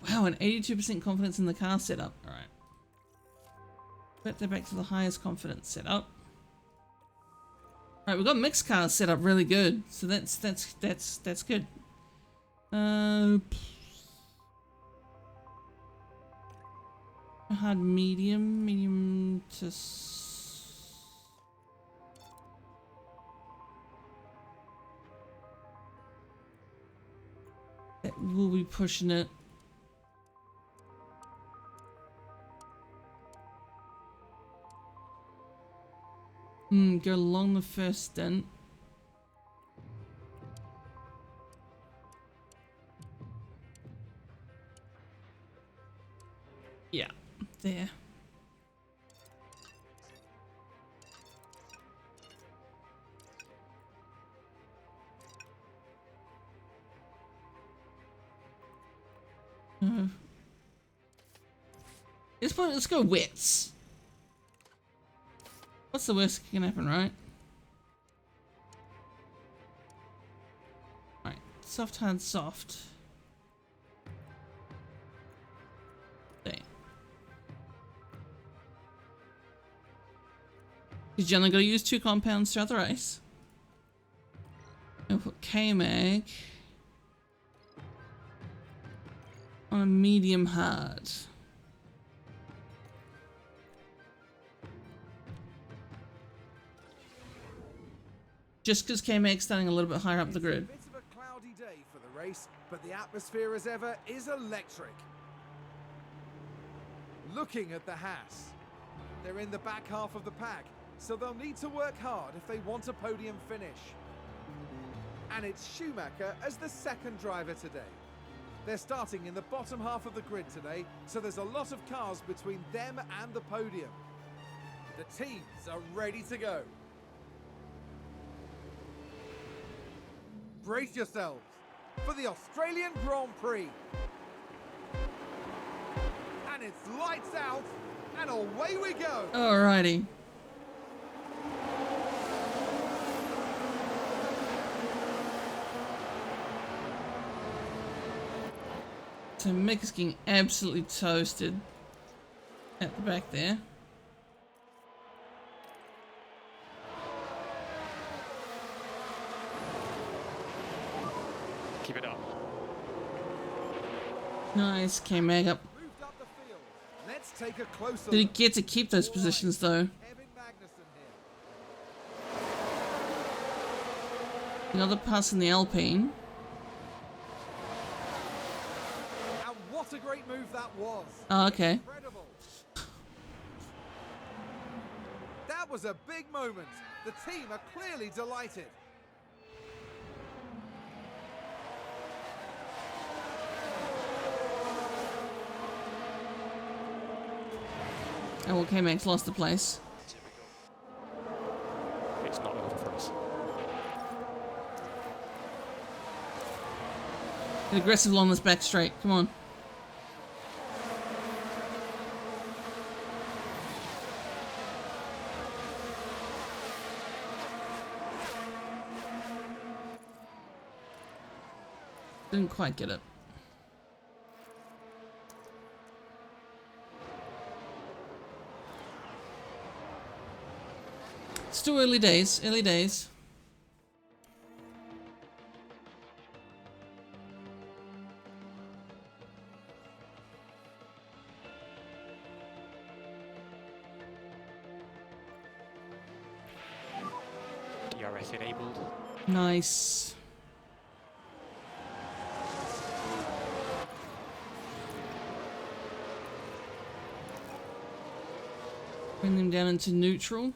Wow, an 82% confidence in the car setup. Alright. Put that back to the highest confidence setup. Alright, we've got mixed cars set up really good. So that's good. Hard medium to that will be pushing it. Go along the first stint. Yeah, there. Let's go wets. What's the worst that can happen, right? Right, soft, hard, soft. There. Because you only gotta use 2 compounds throughout the race. And put K-Mag on a medium hard. Just because K-Mag's starting a little bit higher up the grid. It's a bit of a cloudy day for the race, but the atmosphere as ever is electric. Looking at the Haas, they're in the back half of the pack, so they'll need to work hard if they want a podium finish. And it's Schumacher as the second driver today. They're starting in the bottom half of the grid today, so there's a lot of cars between them and the podium. The teams are ready to go. Brace yourselves for the Australian Grand Prix. And it's lights out, and away we go. Alrighty. So Mick is getting absolutely toasted at the back there. Keep it up. Nice, K-Mag up. Moved up the field. Let's take a closer Did he look. get to keep those positions though? Kevin Magnussen here. Another pass in the Alpine. And what a great move that was. Oh, okay. Incredible. That was a big moment. The team are clearly delighted. Oh, well, K-Mag's lost the place. It's not over for us. Get aggressive along this back straight. Come on. Didn't quite get it. Still early days, early days. DRS enabled. Nice. Bring them down into neutral.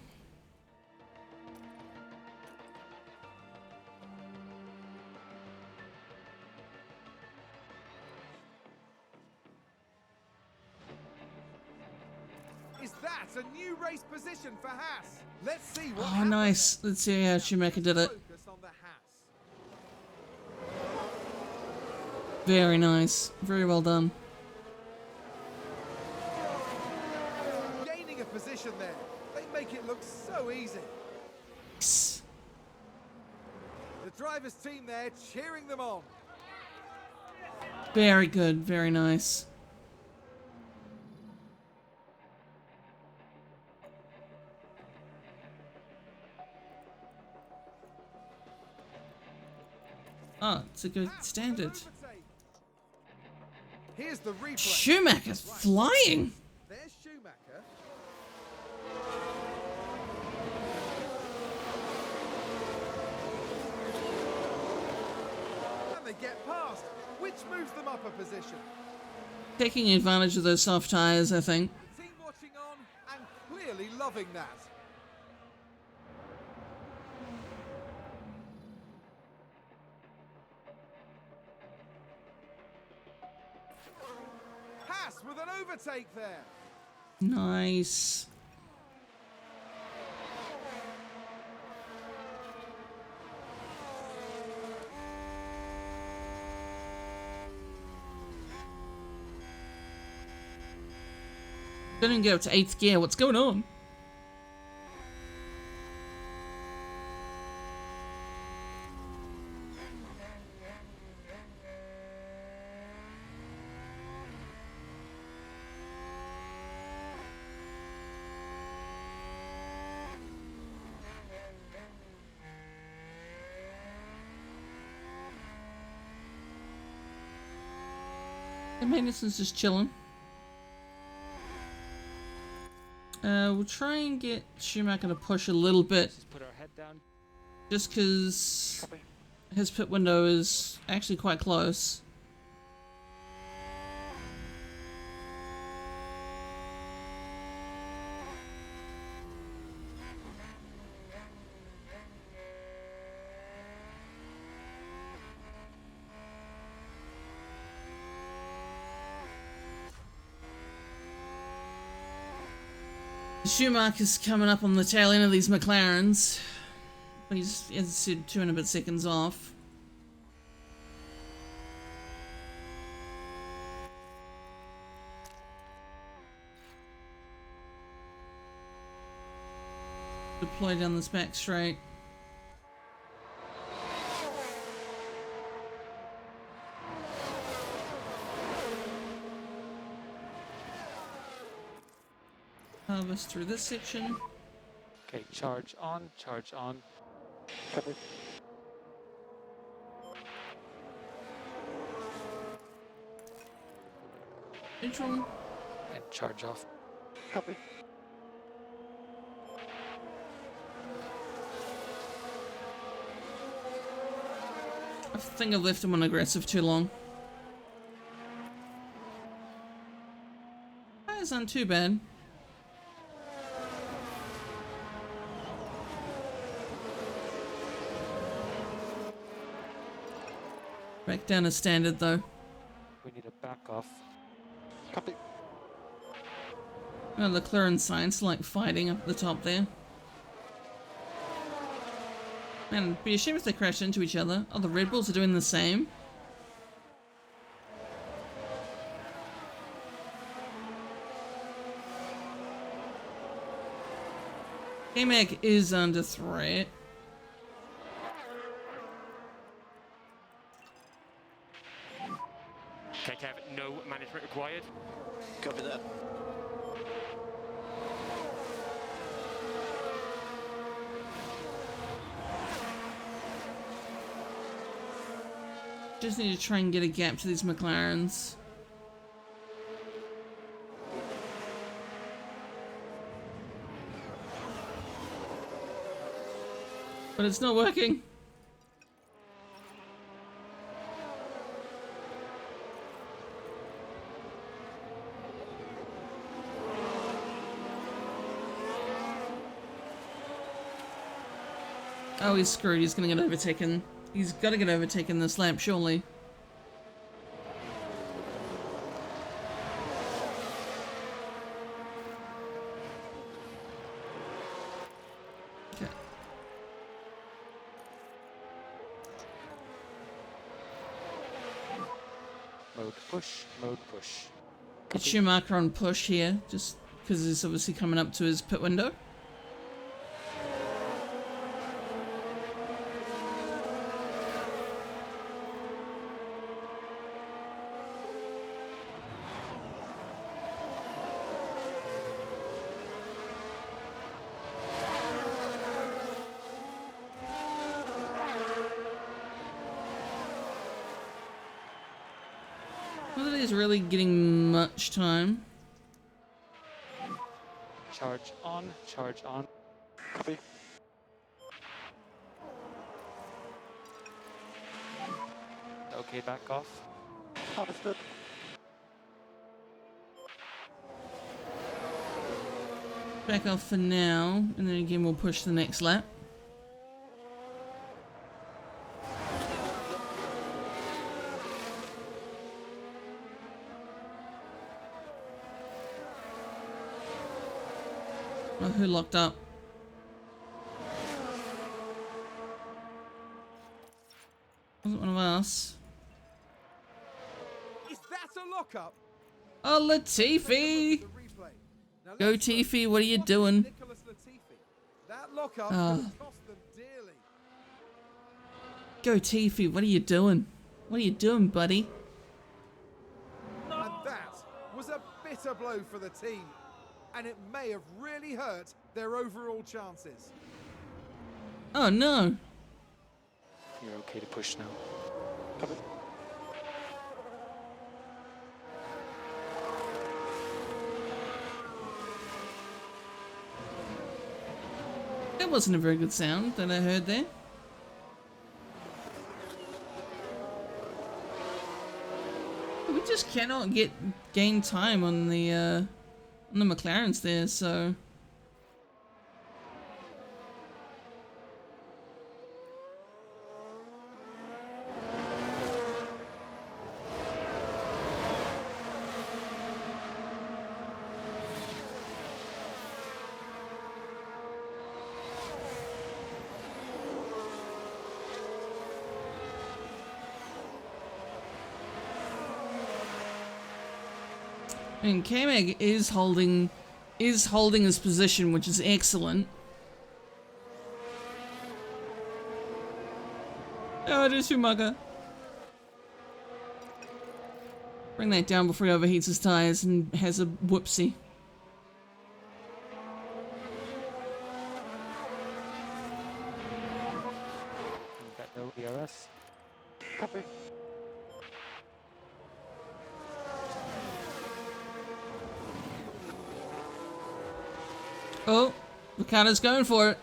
Is that a new race position for Haas? Let's see what Oh, happens. nice. Let's see how Schumacher did it. Focus on the Haas. Very nice. Very well done. Gaining a position there. They make it look so easy. The driver's team there cheering them on. Very good. Very nice. Oh, it's a good standard. Here's the replay. Schumacher's flying. There's Schumacher. And they get past, which moves them up a position. Taking advantage of those soft tires, I think. Team watching on and clearly loving that. Haas with an overtake there. Nice. Didn't go to 8th gear. What's going on? The maintenance is just chilling. We'll try and get Schumacher to push a little bit, Let's just put our head down. just because Copy. his pit window is actually quite close. Schumacher's coming up on the tail end of these McLarens, but he's, as I said, 2 and a bit seconds off. Deploy down this back straight. Harvest through this section. Okay, charge on, charge on. Copy. Neutral. And charge off. Copy. I think I've left him on aggressive too long. That isn't too bad. Back down to standard though. We need a back off. Copy. Oh, the clearance signs like fighting up at the top there. Man, it'd be a shame if they crash into each other. Oh, the Red Bulls are doing the same. K-Mac is under threat. Okay, Kev, no management required. Copy that. Just need to try and get a gap to these McLarens. But it's not working. Oh, he's screwed. He's gonna get overtaken. He's gotta get overtaken this lap, surely. Okay. Mode push, mode push. Get Schumacher on push here, just because he's obviously coming up to his pit window. Not that he's really getting much time. Charge on, charge on. Copy. Okay, back off. Understood. Back off for now, and then again we'll push the next lap. Oh, who locked up? Wasn't one of us. Is that a lockup? Oh, Take a look Latifi! at the replay. Now Go, let's look. Tifi, what are you What is doing? Nicholas Latifi? That lockup Oh. could cost them dearly. Go, Tifi, what are you doing? What are you doing, buddy? And that was a bitter blow for the team. And it may have really hurt their overall chances. Oh, no. You're okay to push now. Cover. That wasn't a very good sound that I heard there. We just cannot gain time on the McLarens there, so I mean, K-Mag is holding his position, which is excellent. Oh, it is Schumacher. Bring that down before he overheats his tires and has a whoopsie. Got no DRS. Copy. Oh, Ricardo's going for it.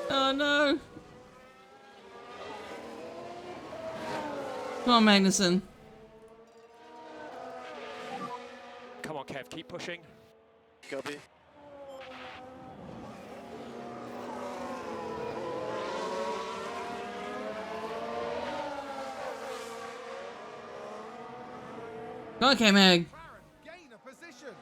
Oh no. Come on, Magnussen. Come on, Kev, keep pushing. Copy. Okay, Mag. McLaren gain a position.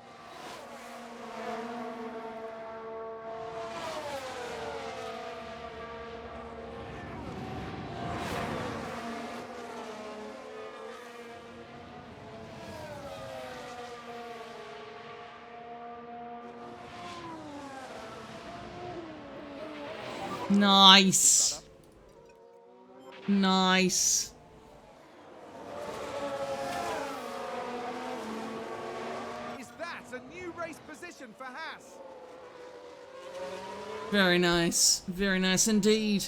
Nice. Nice. Is that a new race position for Haas? Very nice. Very nice indeed.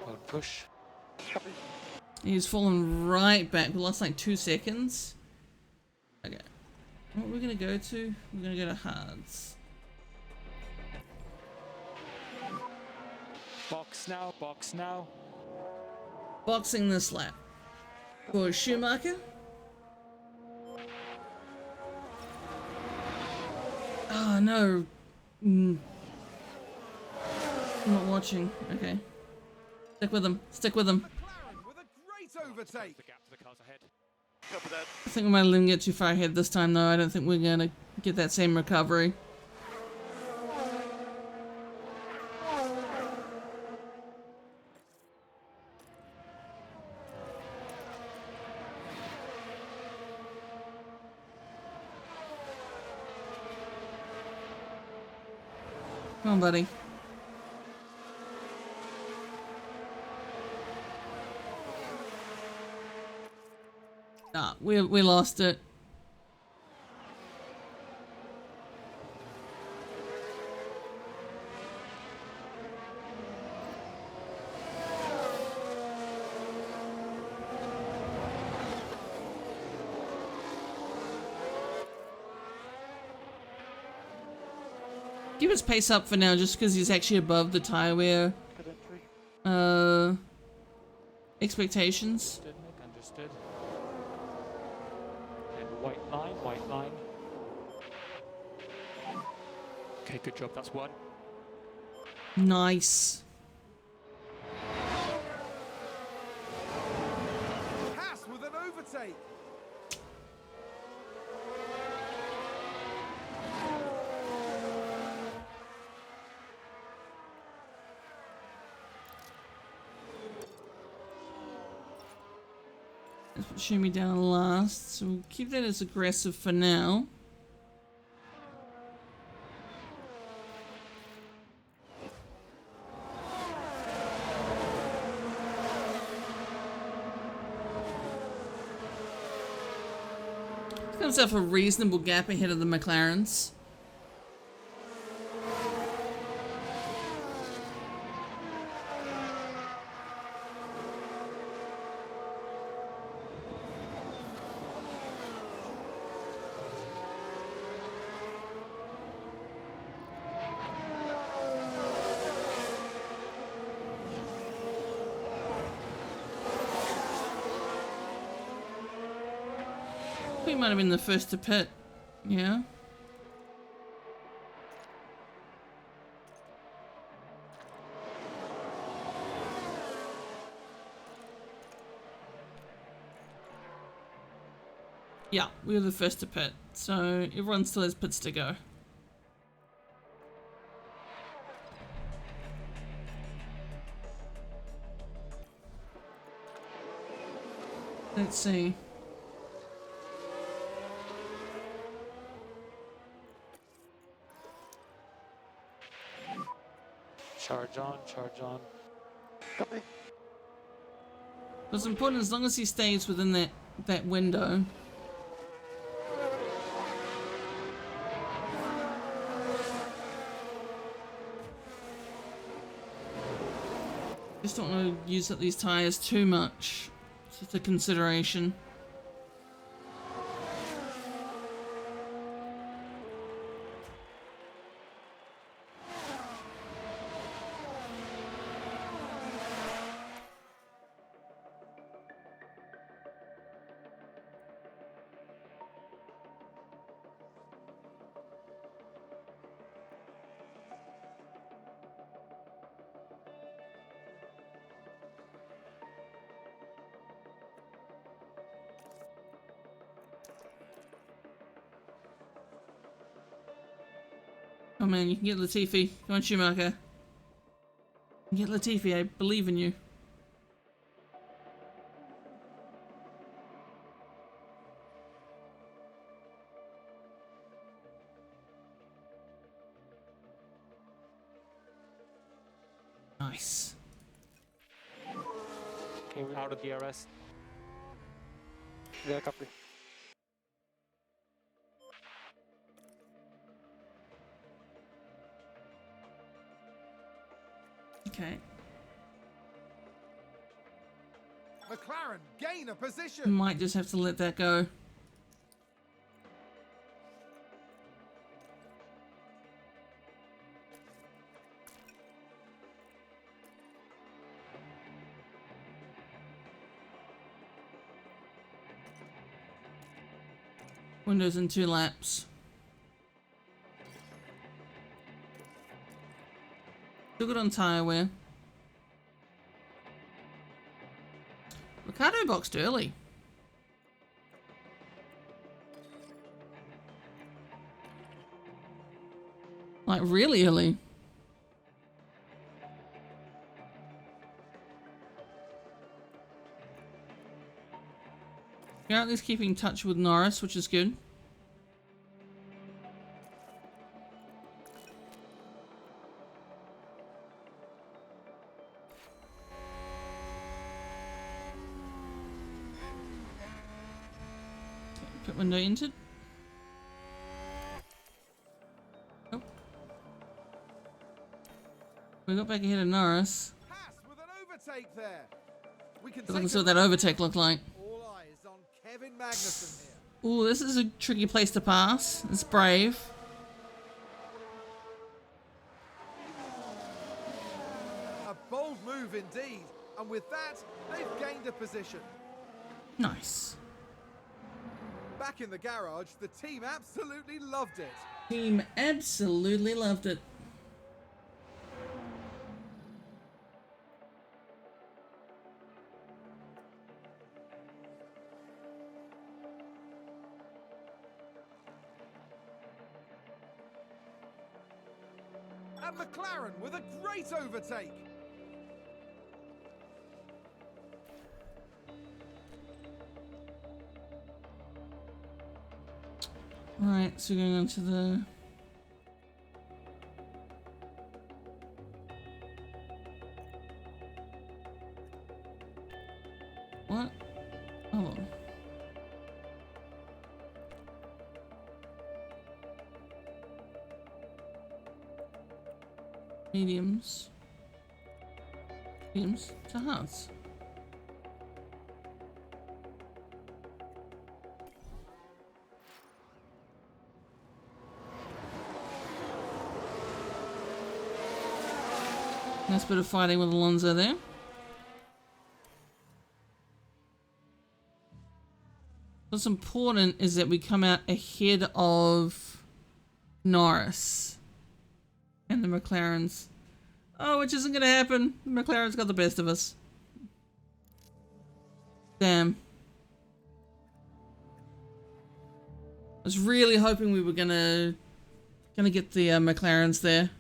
Mode push. He's fallen right back. We lost like 2 seconds. Okay. What we're gonna go to? We're gonna go to hards. Box now, box now. Boxing this lap. For Schumacher. Oh no. I'm not watching. Okay. Stick with him. Stick with him. McLaren with a great overtake. The gap to the cars ahead. Copy that. I think we might let him get too far ahead this time though. I don't think we're gonna get that same recovery. Come on, buddy. Nah, we lost it. Give his pace up for now, just because he's actually above the tire wear expectations. Understood, Nick, understood. And white line, white line. Okay, good job. That's one. Nice. Haas with an overtake. That's what shoot me down last, so we'll keep that as aggressive for now. Comes up a reasonable gap ahead of the McLarens. We might have been the first to pit, yeah. Yeah, we were the first to pit, so everyone still has pits to go. Let's see. Charge on, charge on. Copy. It's important as long as he stays within that window. Just don't want to use up these tires too much. It's just a consideration. Oh man, you can get Latifi. Come on, Schumacher. You can get Latifi, I believe in you. Nice. Okay, we're out of DRS. There, copy. Okay. McLaren gain a position. Might just have to let that go. Windows in 2 laps. Still good on tyre wear. Ricardo boxed early. Like really early. You're at least keeping touch with Norris, which is good. Pit window entered. Oh. We got back ahead of Norris. Haas with an overtake there. We can Let's take see what a that overtake looked like. all eyes on Kevin Magnussen here. Ooh, this is a tricky place to pass. It's brave. A bold move indeed, and with that, they've gained a position. Nice. Back in the garage, the team absolutely loved it. Team absolutely loved it. And McLaren with a great overtake. Right, so we're going on to the... What? Hold on. Mediums to hearts. Nice bit of fighting with Alonso there. What's important is that we come out ahead of Norris and the McLarens. Oh, which isn't going to happen. The McLaren's got the best of us. Damn. I was really hoping we were gonna get the McLarens there.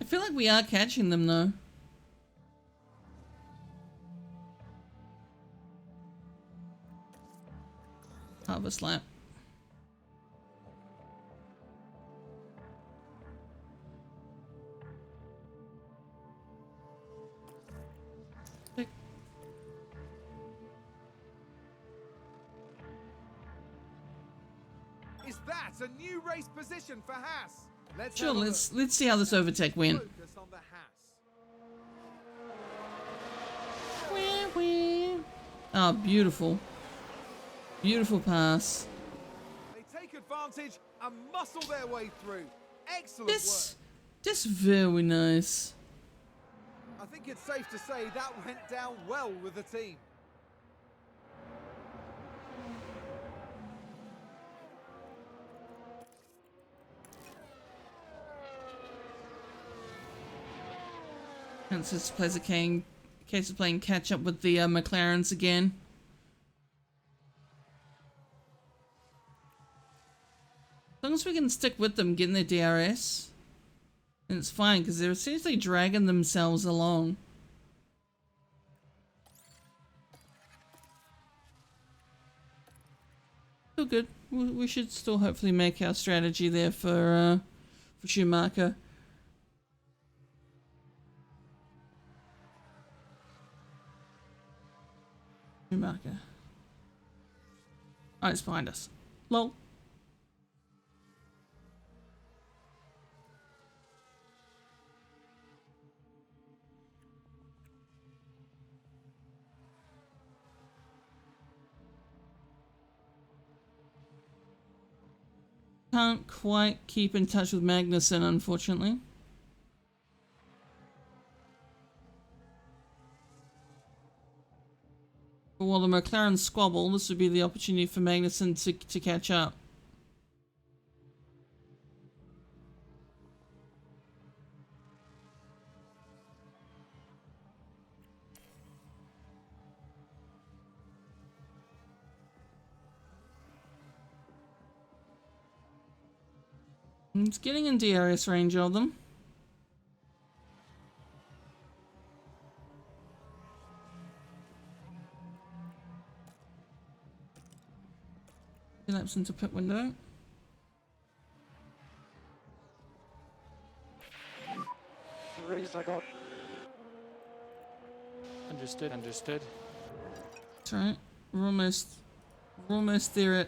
I feel like we are catching them though. Harvest lap. Is that a new race position for Haas? Sure, let's see how this overtake went. Focus on the Haas. Wee, wee. Oh, beautiful. Beautiful pass. They take advantage and muscle their way through. Excellent This very nice. work. I think it's safe to say that went down well with the team. Hence this plays a case of playing catch up with the McLarens again. As long as we can stick with them getting their DRS, then it's fine because they're essentially dragging themselves along. Still good. We should still hopefully make our strategy there for Schumacher. Schumacher. Oh, it's behind us. Lol. Can't quite keep in touch with Magnussen, unfortunately. But while the McLaren squabble, this would be the opportunity for Magnussen to catch up. It's getting in DRS range of them. Laps into pit window. Race I got. Understood, understood. That's right. We're almost there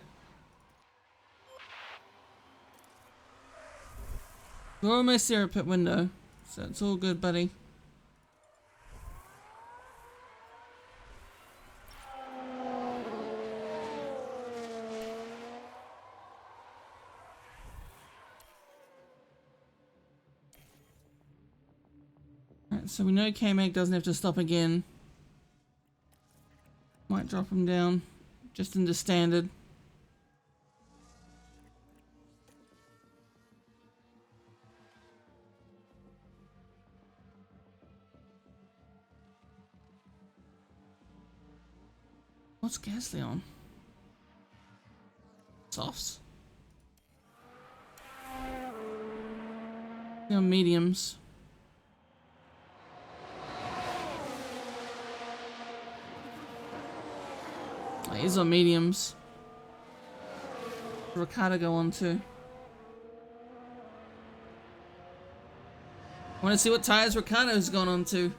We're almost there at pit window. So it's all good, buddy. Alright, so we know K-Mag doesn't have to stop again. Might drop him down just into standard. What's Gasly on? Softs. They're on mediums. Oh, he's on mediums. Ricardo go on too. Want to see what tires Ricardo's gone on to.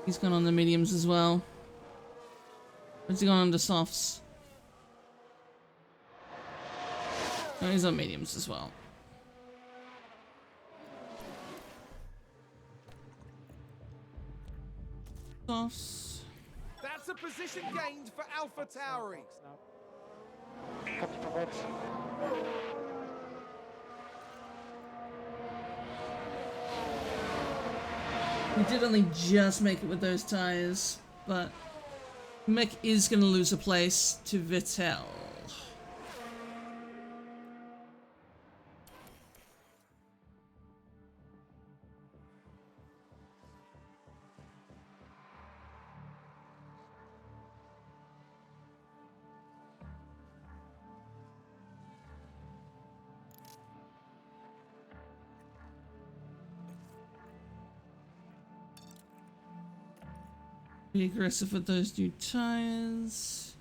He's gone on the mediums as well. What's he gone on to softs? No, he's on mediums as well. Softs. That's a position gained for Alpha Tauri. Copy for box. We did only just make it with those tires, but Mick is going to lose a place to Vettel. Be aggressive with those new tires.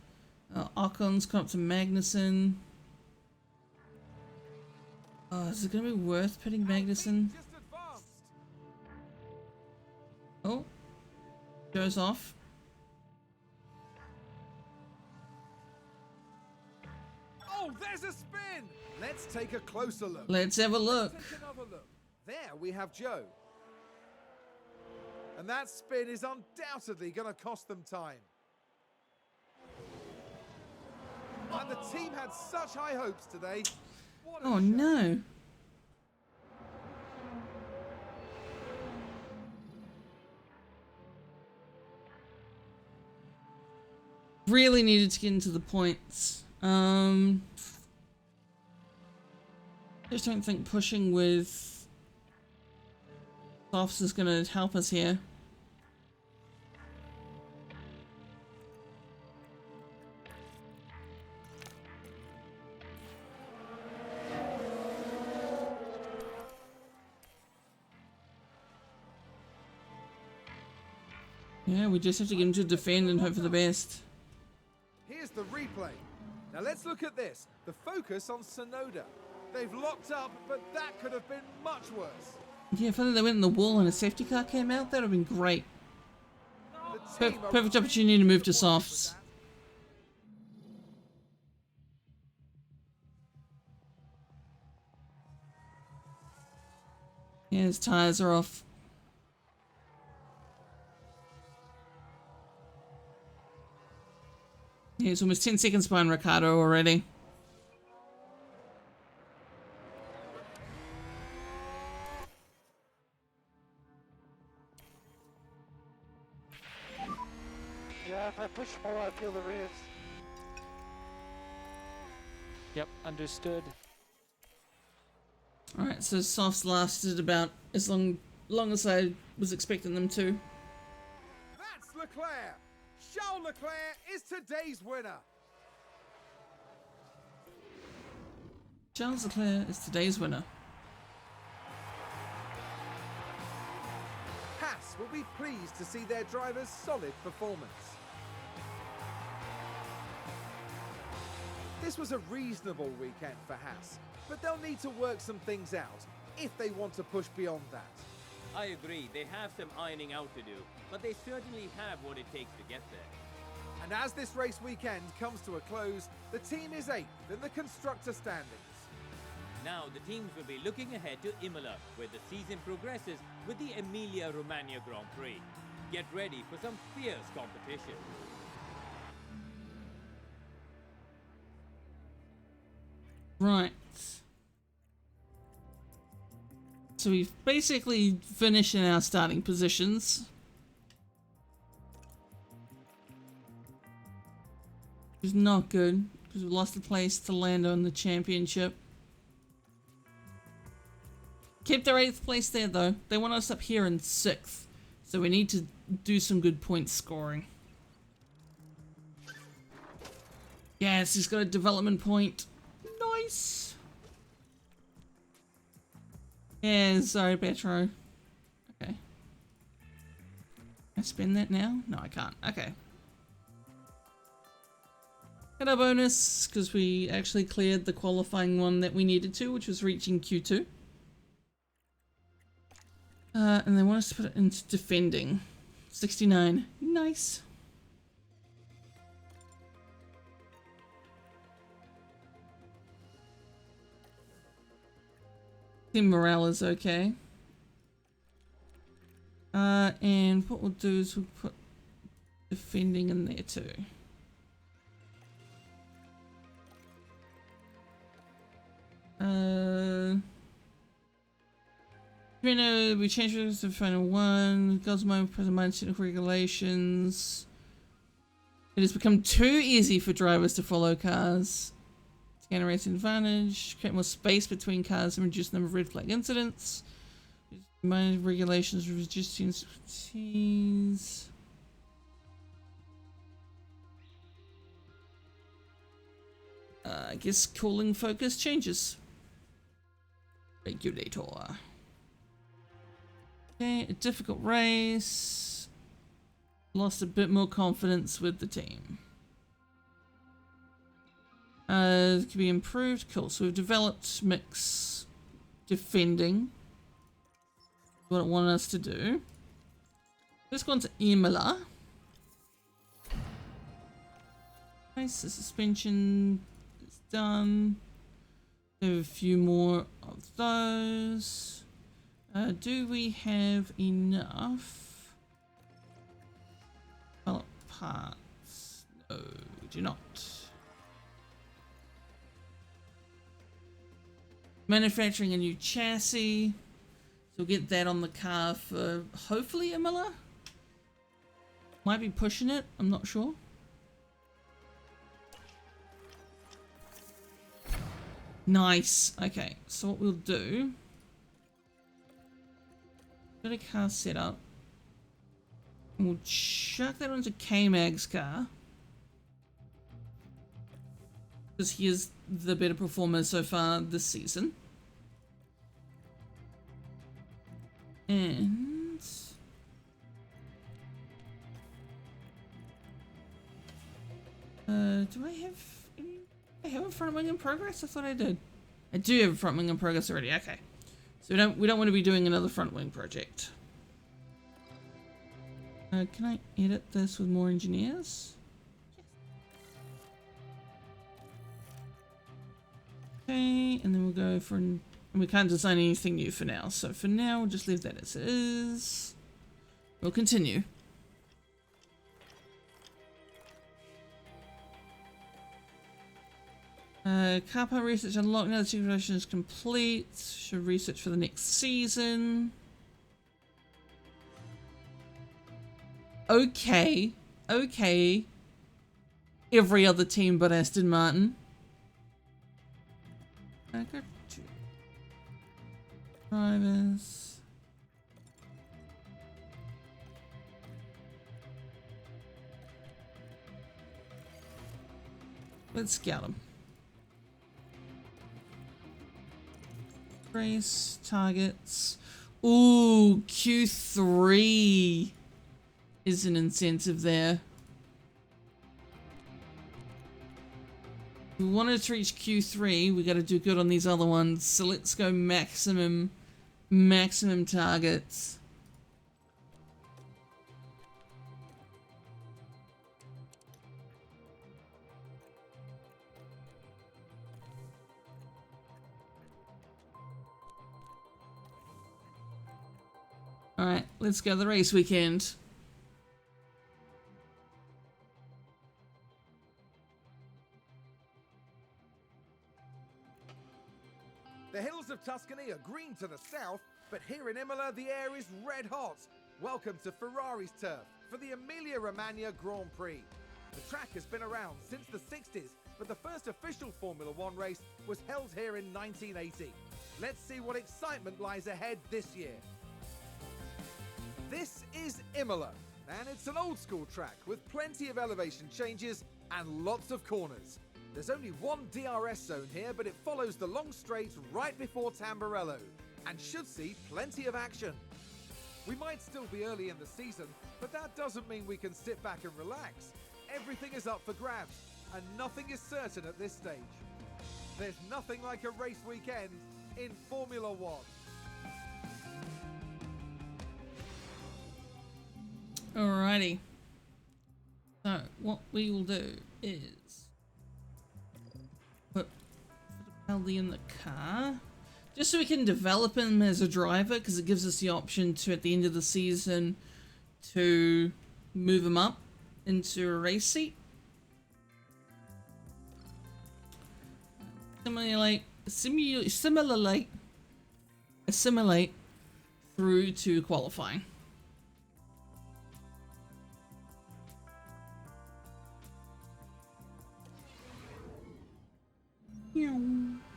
Ocon's come up to Magnussen. Is it going to be worth pitting Magnussen? Just advanced. Oh, goes off. Oh, there's a spin. Let's take a closer look. Let's have a look. Take another look. There we have Joe. And that spin is undoubtedly going to cost them time. And the team had such high hopes today. What a Oh shame. no. Really needed to get into the points. Just don't think pushing with softs is going to help us here. Yeah, we just have to get him to defend and hope for the best. Here's the replay. Now let's look at this. The focus on Sonoda. They've locked up, but that could have been much worse. Yeah, if only they went in the wall and a safety car came out, that would have been great. The team are Perfect really opportunity to move to disappointed with softs. that. Yeah, his tires are off. Yeah, it's almost 10 seconds behind Ricardo already. Yeah, if I push more, I feel the rears. Yep, understood. Alright, so softs lasted about as long as I was expecting them to. That's Leclerc. Charles Leclerc is today's winner. Charles Leclerc is today's winner. Haas will be pleased to see their driver's solid performance. This was a reasonable weekend for Haas, but they'll need to work some things out if they want to push beyond that. I agree, they have some ironing out to do, but they certainly have what it takes to get there. And as this race weekend comes to a close, the team is 8th in the constructor standings. Now the teams will be looking ahead to Imola, where the season progresses with the Emilia-Romagna Grand Prix. Get ready for some fierce competition. Right. So we've basically finished in our starting positions. Which is not good, because we lost a place to land on the championship. Kept our 8th place there though. They want us up here in 6th. So we need to do some good point scoring. Yes, he's got a development point. Nice. Yeah, sorry, Petro. Okay. Can I spend that now? No, I can't. Okay. Got our bonus, because we actually cleared the qualifying one that we needed to, which was reaching Q2. And they want us to put it into defending. 69. Nice. Team morale is okay. And what we'll do is we'll put defending in there too. We changed it to final one. Girls mind present mind technical regulations. It has become too easy for drivers to follow cars. To gain a racing advantage, create more space between cars and reduce the number of red flag incidents. Mind regulations reduce expertise. I guess calling focus changes. Regulator. Okay, a difficult race. Lost a bit more confidence with the team. It can be improved. Cool. So we've developed mix defending. What it wanted us to do. Let's go on to Imola. Nice. The suspension is done. We have a few more of those. Do we have enough parts? No, we do not. Manufacturing a new chassis. So we'll get that on the car for hopefully Imola. Might be pushing it, I'm not sure. Nice. Okay, so what we'll do. Got a car set up. And we'll chuck that onto K-Mag's car. Because he is the better performer so far this season. And do I have any? I have a front wing in progress? I thought I did. I do have a front wing in progress already. Okay. So we don't want to be doing another front wing project. Can I edit this with more engineers? Yes. Okay, and then we'll go for and we can't design anything new for now. So for now, we'll just leave that as it is. We'll continue. Car part research unlocked. Now the simulation is complete. Should research for the next season. Okay. Okay. Every other team but Aston Martin. I got 2 drivers. Let's scout them. Race targets. Ooh, Q3 is an incentive there. We wanted to reach Q3, we got to do good on these other ones. So let's go maximum targets. Alright, let's go to the race weekend. The hills of Tuscany are green to the south, But here in Imola, the air is red hot. Welcome to Ferrari's turf for the Emilia-Romagna Grand Prix. The track has been around since the 60s, but the first official Formula One race was held here in 1980. Let's see what excitement lies ahead this year. This is Imola, and it's an old school track with plenty of elevation changes and lots of corners. There's only one DRS zone here, but it follows the long straight right before Tamburello and should see plenty of action. We might still be early in the season, but that doesn't mean we can sit back and relax. Everything is up for grabs, and nothing is certain at this stage. There's nothing like a race weekend in Formula One. Alrighty. So what we will do is put Fittipaldi in the car, just so we can develop him as a driver, because it gives us the option to, at the end of the season, to move him up into a race seat. Assimilate through to qualifying.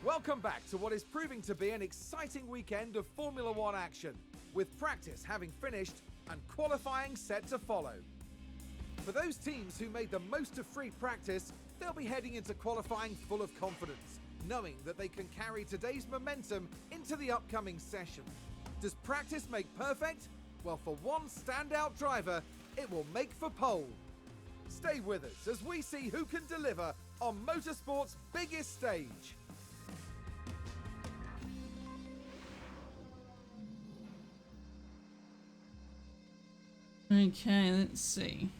Welcome back to what is proving to be an exciting weekend of Formula One action, with practice having finished and qualifying set to follow. For those teams who made the most of free practice, they'll be heading into qualifying full of confidence, knowing that they can carry today's momentum into the upcoming session. Does practice make perfect? Well, for one standout driver, it will make for pole. Stay with us as we see who can deliver on motorsport's biggest stage. Okay, let's see.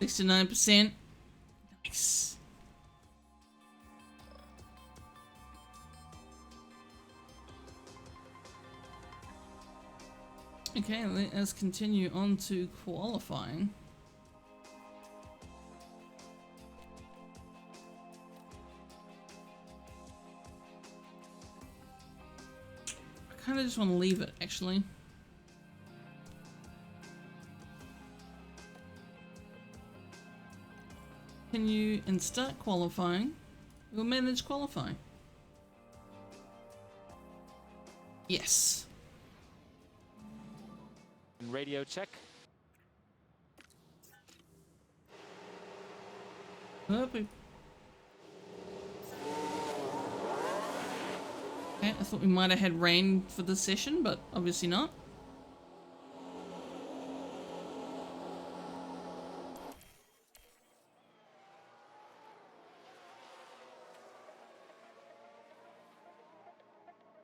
$69%. Nice. Okay, let us continue on to qualifying. I kind of just want to leave it, actually. Continue and start qualifying. We'll manage qualifying. Yes. Radio check. Okay, I thought we might have had rain for this session, but obviously not.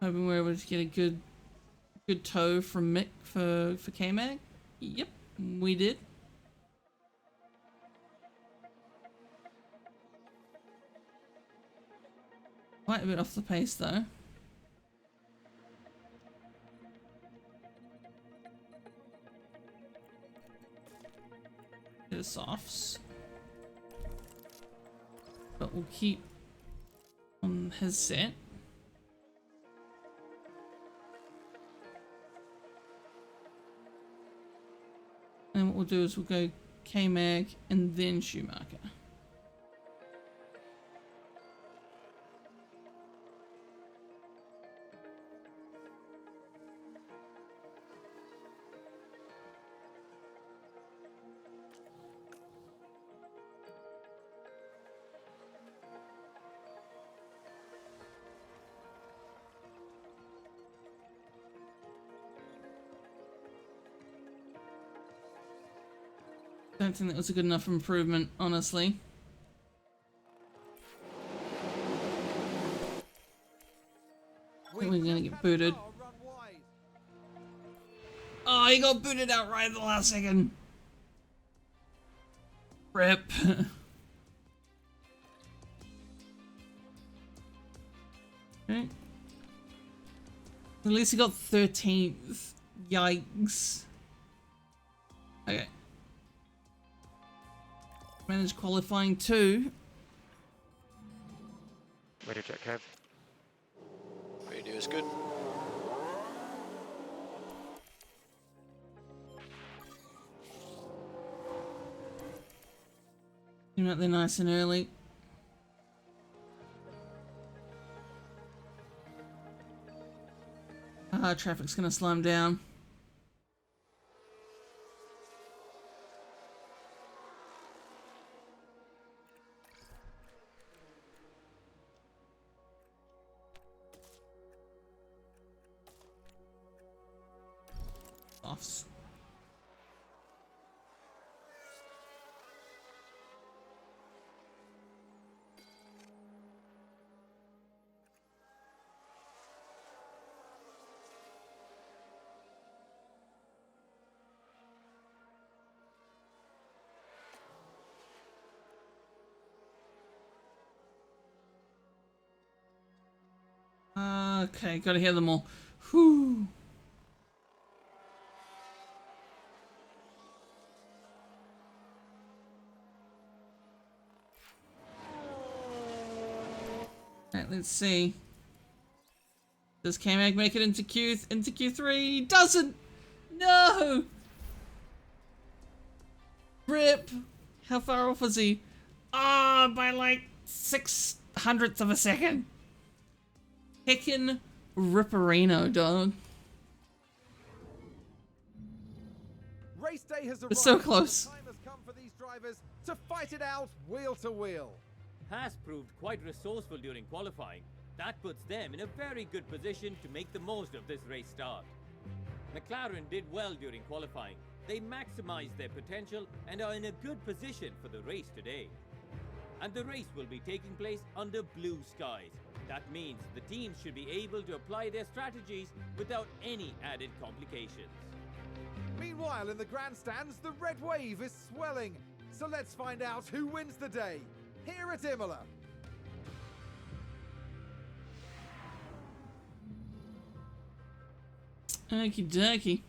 Hoping we're able to get a good tow from Mick for K-Mag. Yep, we did. Quite a bit off the pace though. Bit of softs. But we'll keep on his set. And what we'll do is we'll go K-Mag and then Schumacher. Don't think that was a good enough improvement, honestly. I think we're gonna get booted. Oh, he got booted out right at the last second. Rip. Okay. At least he got 13th. Yikes. Okay. Managed qualifying 2. Radio check, Kev. Radio is good. Came out there nice and early. Traffic's gonna slow him down. Offs. Okay, gotta hear them all. Whew. Alright, let's see. Does K-Mag make it into Q3? Doesn't! No! Rip! How far off was he? Ah, by like 6/100ths of a second. Heckin' Ripperino, dog. Race day has arrived. It's so close. Time has come for these drivers to fight it out wheel to wheel. Haas proved quite resourceful during qualifying. That puts them in a very good position to make the most of this race start. McLaren did well during qualifying. They maximized their potential and are in a good position for the race today. And the race will be taking place under blue skies. That means the teams should be able to apply their strategies without any added complications. Meanwhile, in the grandstands, the red wave is swelling. So let's find out who wins the day here at Imola. Okie dokie.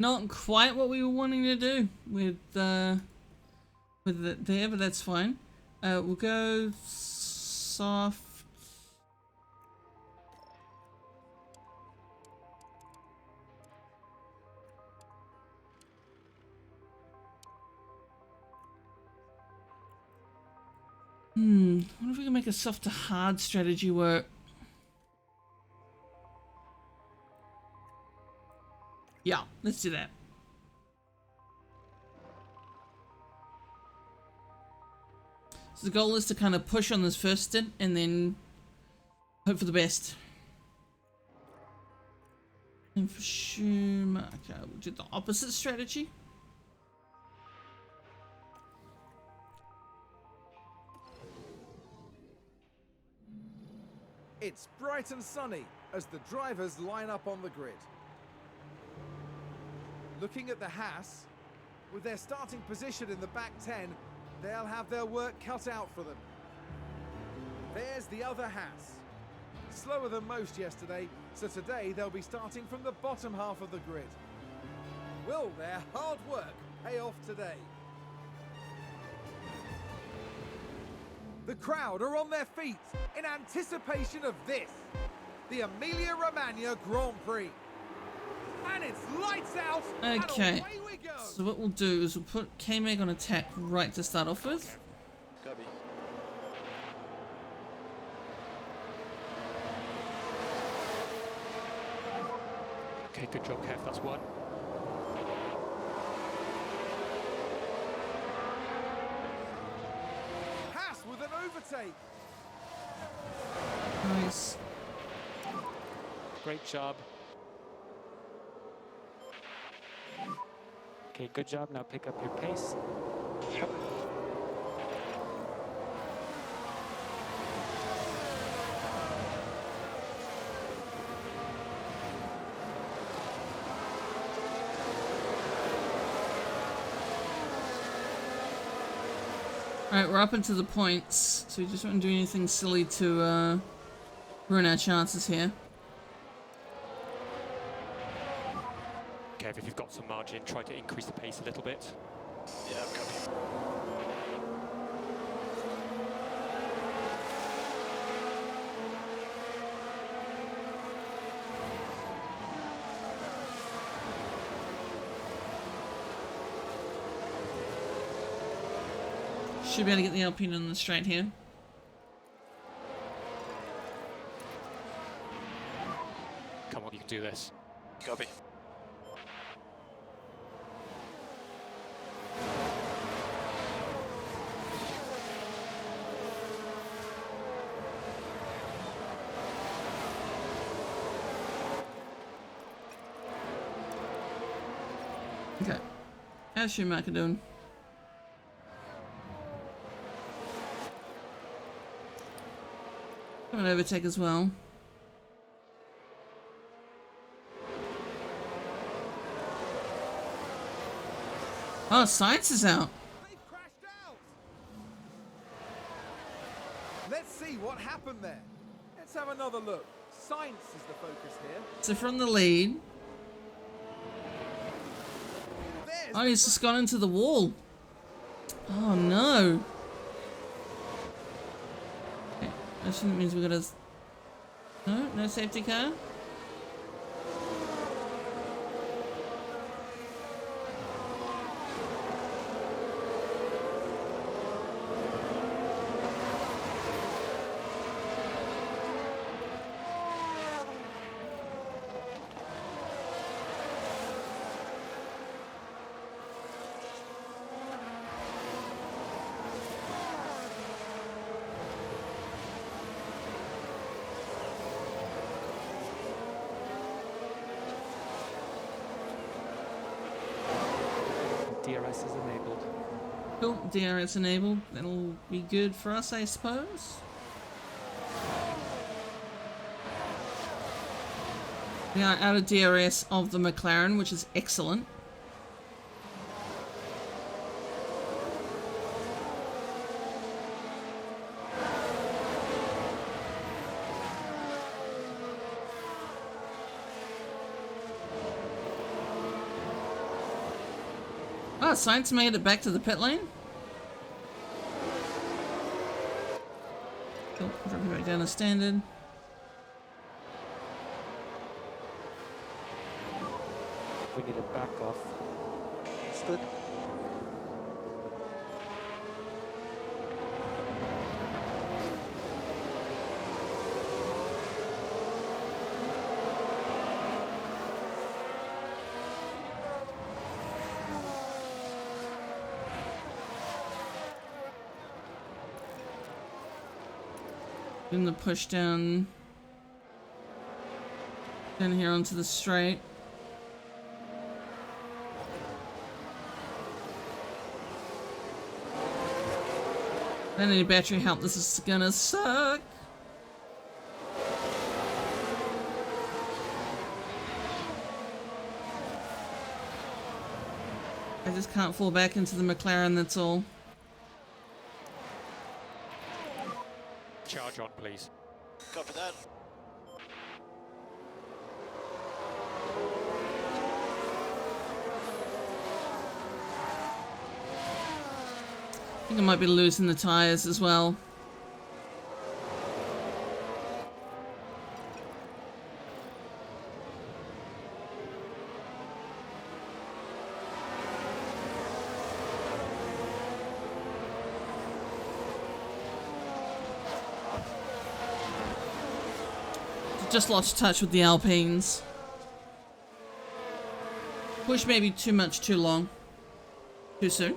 Not quite what we were wanting to do with it there, but that's fine. We'll go soft. I wonder if we can make a soft to hard strategy work. Yeah, let's do that. So the goal is to kind of push on this first stint and then hope for the best. And for Schumacher, okay, we'll do the opposite strategy. It's bright and sunny as the drivers line up on the grid. Looking at the Haas, with their starting position in the back 10, they'll have their work cut out for them. There's the other Haas. Slower than most yesterday, so today they'll be starting from the bottom half of the grid. Will their hard work pay off today? The crowd are on their feet in anticipation of this, the Emilia-Romagna Grand Prix. And it's lights out, Okay, and away we go. so what we'll do is we'll put K-Mag on attack right to start off with. Copy. Okay, good job, Kev. That's one. Haas with an overtake. Nice. Great job. Okay, good job. Now pick up your pace. Yep. Alright, we're up into the points, so we just don't do anything silly to ruin our chances here. Kev, if you've got some margin, try to increase the pace a little bit. Yeah, copy. Should be able to get the Alpine on the straight here. Come on, you can do this. Copy. Okay. How's Schumacher doing? Got an overtake as well. Oh, Science is out. They've crashed out! Let's see what happened there. Let's have another look. Science is the focus here. So from the lead. There's Oh, he's just gone into the wall. Oh no. Okay, I assume that means we gotta. No safety car. DRS is enabled. Cool, DRS enabled. That'll be good for us, I suppose. We are out of DRS of the McLaren, which is excellent. Oh, Sainz made it back to the pit lane. Cool, drop it back down to standard. We need a back off. Understood. Doing the push down here onto the straight. I need battery help. This is gonna suck. I just can't fall back into the McLaren, that's all. Charge on, please. Copy that. I think I might be losing the tyres as well. Just lost touch with the Alpines. Push maybe too much too long. Too soon.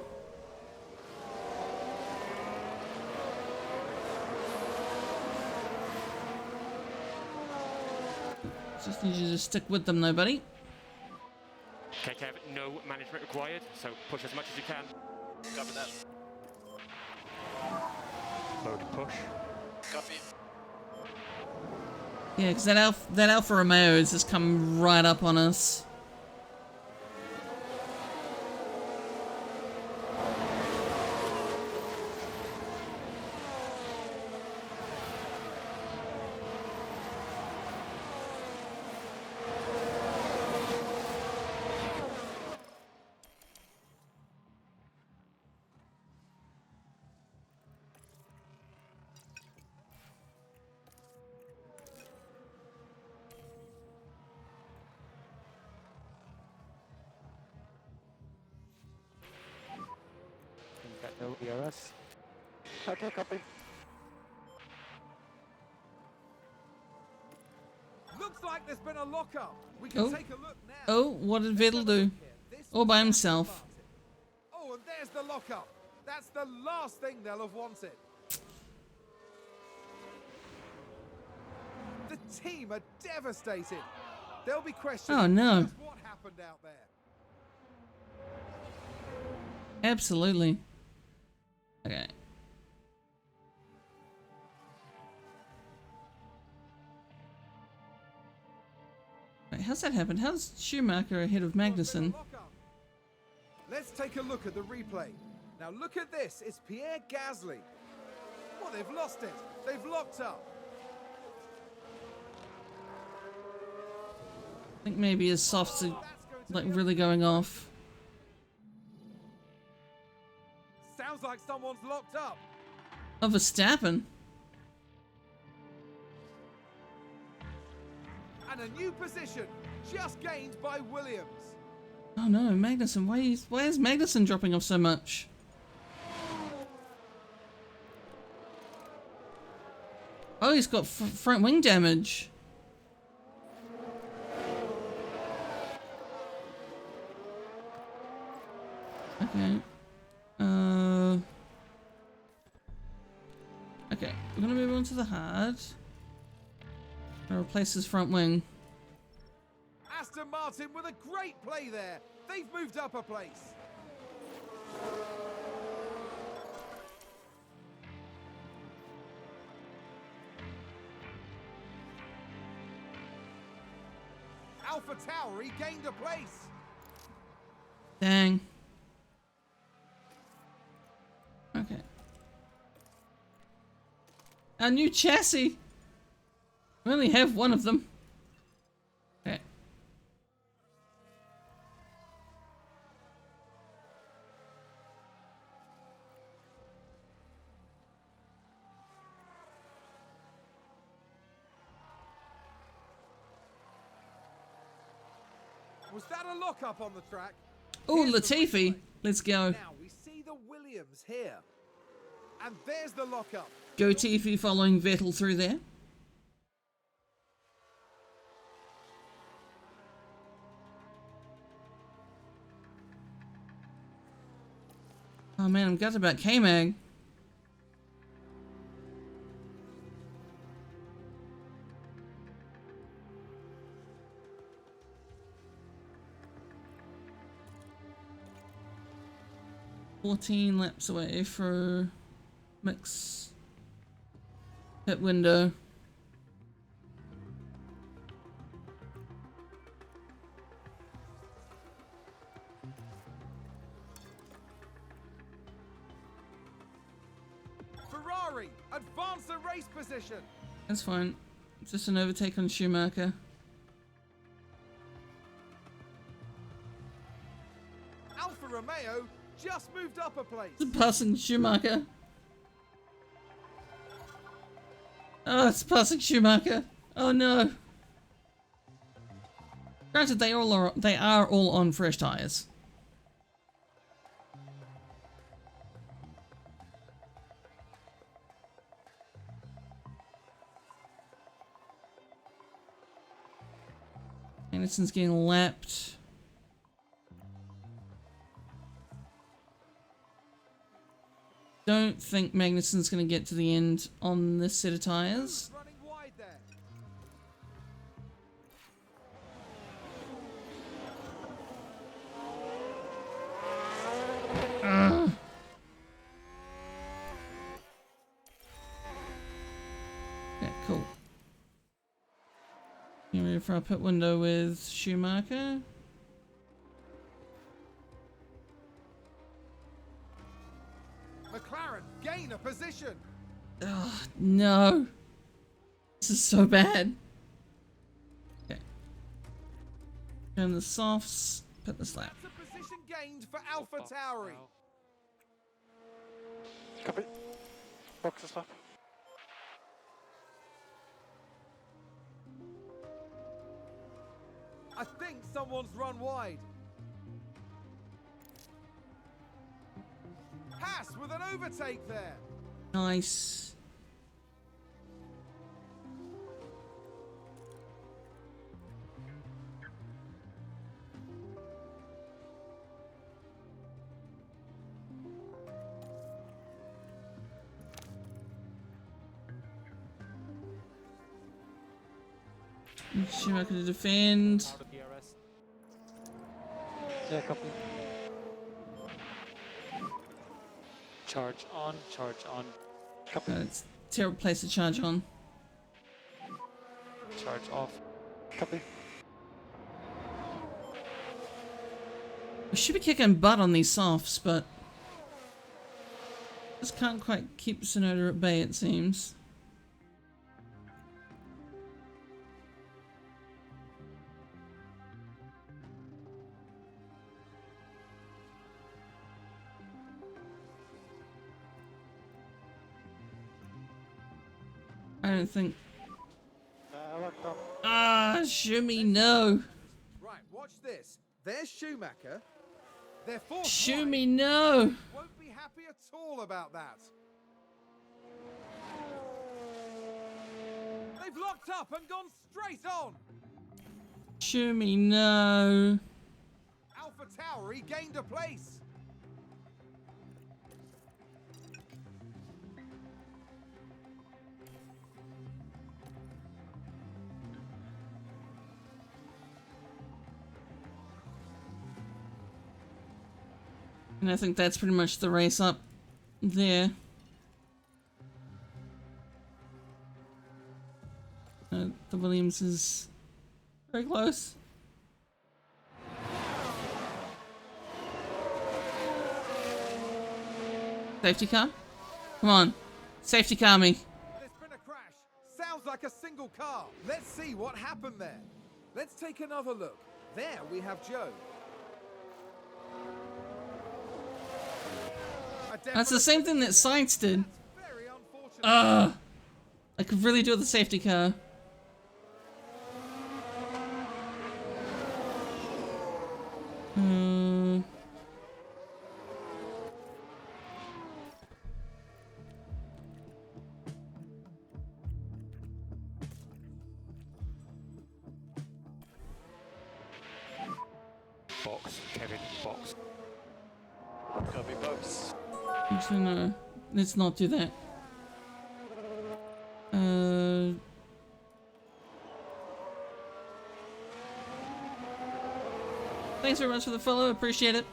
Just need you to stick with them though, buddy. Okay, Kev, no management required, so push as much as you can. Copy that. Mode push. Copy. Yeah, because that Alfa Romeo has just come right up on us. Got no DRS. Okay, copy. Looks like there's been a lockup. We can Oh. take a look now. Oh, what did Let's Vettel have a do? look here. This All by was Aston himself. Martin. Oh, and there's the lockup. That's the last thing they'll have wanted. The team are devastated. They'll be questioning Oh, no. just what happened out there. Absolutely. Okay. Wait, how's that happen? How's Schumacher ahead of Magnussen? Let's take a look at the replay. Now look at this. It's Pierre Gasly. Well, they've lost it. They've locked up. I think maybe his softs are That's going to like be a- really going off. Sounds like someone's locked up. Oh, Verstappen. And a new position just gained by Williams. Oh no, Magnussen. Why is Magnussen dropping off so much? Oh, he's got front wing damage. Okay. Okay, we're gonna move on to the hard. Gonna replace his front wing. Aston Martin with a great play there. They've moved up a place. Alpha Tauri gained a place. Dang. Okay. Our new chassis. We only have one of them. Okay. Was that a lockup on the track? Oh, Here's the Latifi. replay. Let's go. Now we see the Williams here. And there's the lockup. Go Tiffy following Vettel through there. Oh man, I'm gutted about K-Mag. $14 laps away for mix pit window. Ferrari advance the race position. That's fine. Just an overtake on Schumacher. Alfa Romeo just moved up a place. It's passing Schumacher. Oh, it's passing Schumacher. Oh no. Granted, they are all on fresh tires. Anderson's getting lapped. Don't think Magnussen's going to get to the end on this set of tires. Running wide there. Okay, cool. Getting ready for our pit window with Schumacher. McLaren gain a position. Oh, no. This is so bad. Okay. Turn the softs, put this lap. That's a position gained for Alpha Tauri. Copy. Boxes lap. I think someone's run wide. Haas with an overtake there. Nice. Schumacher to defend. Out of DRS. Yeah, copy. Charge on, charge on. It's a terrible place to charge on. Charge off. Copy. We should be kicking butt on these softs, but just can't quite keep Sonoda at bay, it seems. I don't think. Locked up. Ah, Shumi, no. Right, watch this. There's Schumacher. They're fourth. Shumi, no. Won't be happy at all about that. They've locked up and gone straight on. Shumi, no. Alpha Tower regained a place. And I think that's pretty much the race up there. The Williams is very close. Safety car? Come on. Safety car me. There's been a crash. Sounds like a single car. Let's see what happened there. Let's take another look. There we have Joe. That's the same thing that Sainz did. Very unfortunate. I could really do with the safety car. Box, Kevin, box. Copy box. Actually, no. Let's not do that. Thanks very much for the follow. Appreciate it.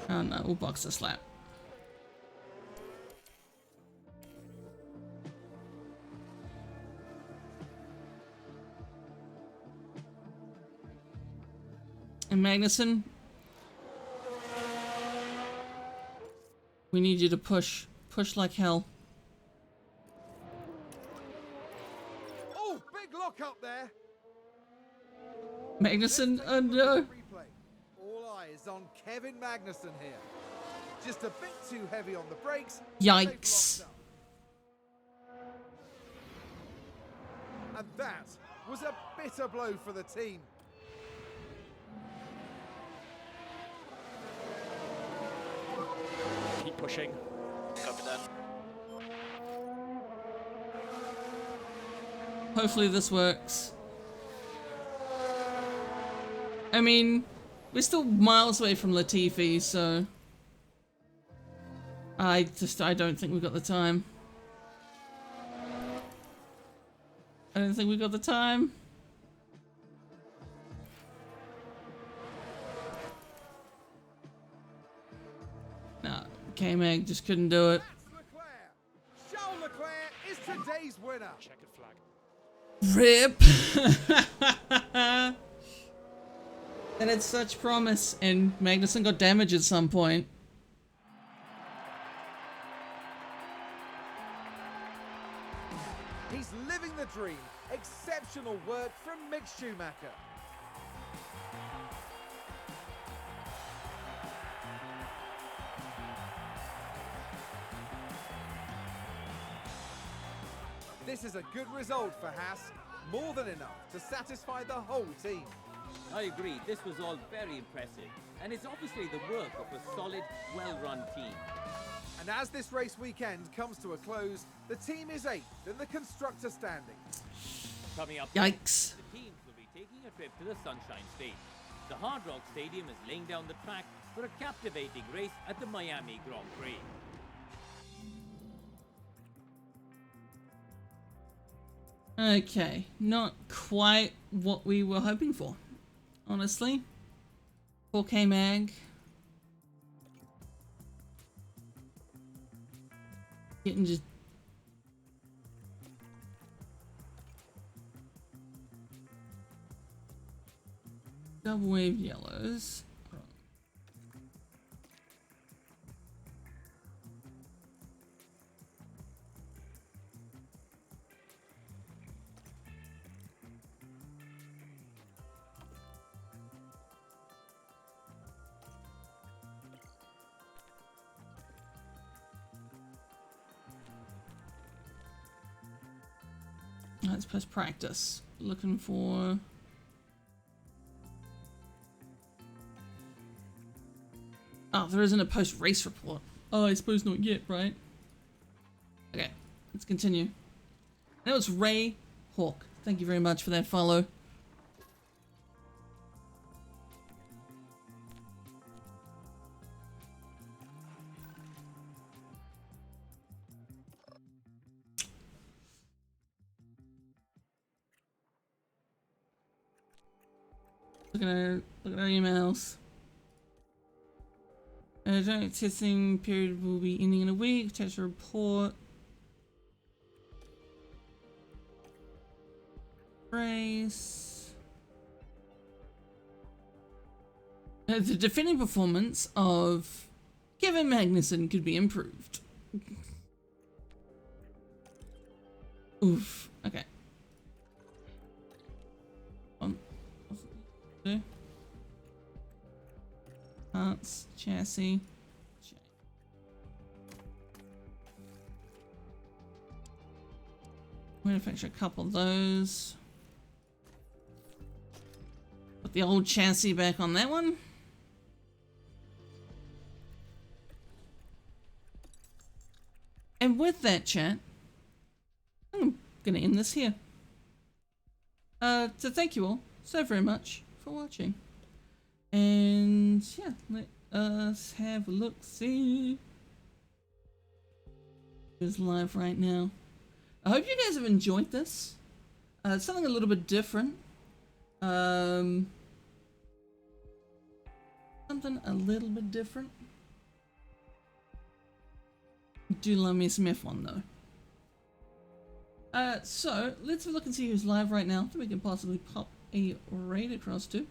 Oh no, we'll box this lap. And Magnussen, we need you to push. Push like hell. Oh, big lock up there. Magnussen, oh no. Replay. All eyes on Kevin Magnussen here. Just a bit too heavy on the brakes. Yikes. They've locked up. And that was a bitter blow for the team. Keep pushing. Copy that. Hopefully this works. I mean, we're still miles away from Latifi, so I don't think we've got the time. I don't think we've got the time. Nah, K-Mag just couldn't do it. That's Leclerc. Charles Leclerc is today's winner. Checkered flag. RIP! And it's such promise, and Magnussen got damaged at some point. He's living the dream. Exceptional work from Mick Schumacher. This is a good result for Haas. More than enough to satisfy the whole team. I agree, this was all very impressive, and it's obviously the work of a solid, well-run team. And as this race weekend comes to a close, the team is 8th in the constructor standings. Coming up Yikes. next, the teams will be taking a trip to the Sunshine State. The Hard Rock Stadium is laying down the track for a captivating race at the Miami Grand Prix. Okay, not quite what we were hoping for, honestly. 4K mag. Getting just double wave yellows. Let's post practice. Looking for oh, there isn't a post race report. Oh, I suppose not yet, right? Okay, let's continue. That was Ray Hawk. Thank you very much for that follow. Look at our emails. Joint testing period will be ending in a week. Test report. Race. The defending performance of Kevin Magnussen could be improved. Oof. Okay. Parts, chassis. Manufacture a couple of those. Put the old chassis back on that one. And with that, chat, I'm gonna end this here. So thank you all so very much for watching. And yeah, let us have a look. See, it's live right now. I hope you guys have enjoyed this. Something a little bit different. Something a little bit different. Do love me some F1 though. So let's have a look and see who's live right now that we can possibly pop a raid across to.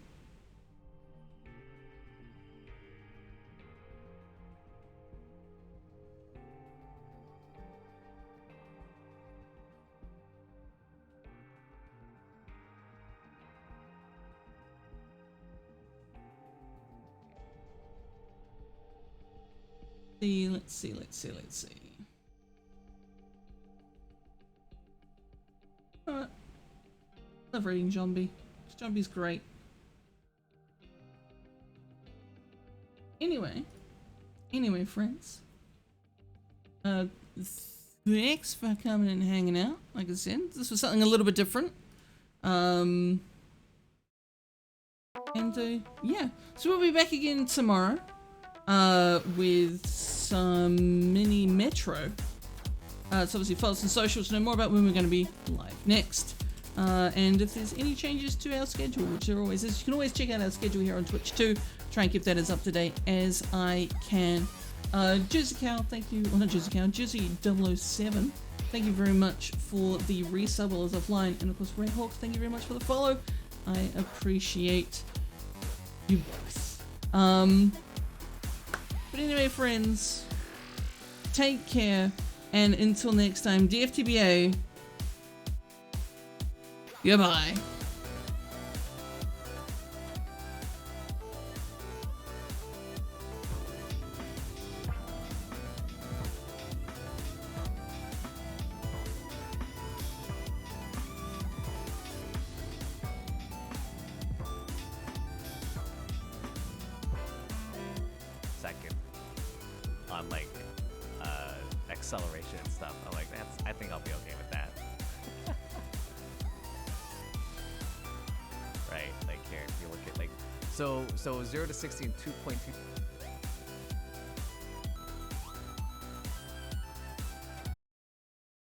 Let's see. Alright. Love reading Zombie. Zombie's great. Anyway, friends. Thanks for coming and hanging out. Like I said, this was something a little bit different. And yeah, so we'll be back again tomorrow. With some mini Metro. So obviously follow us on socials to know more about when we're going to be live next. And if there's any changes to our schedule, which there always is, you can always check out our schedule here on Twitch too. Try and keep that as up to date as I can. Jersey Cow, thank you. Well, not Jersey Cow, Jersey 007. Thank you very much for the resub while I was offline. And of course, Ray Hawk, thank you very much for the follow. I appreciate you both. But anyway, friends, take care, and until next time, DFTBA, goodbye. on like acceleration and stuff. I'm like, I think I'll be okay with that. Right, like here, if you look at like, so 0 to 60 in 2.2.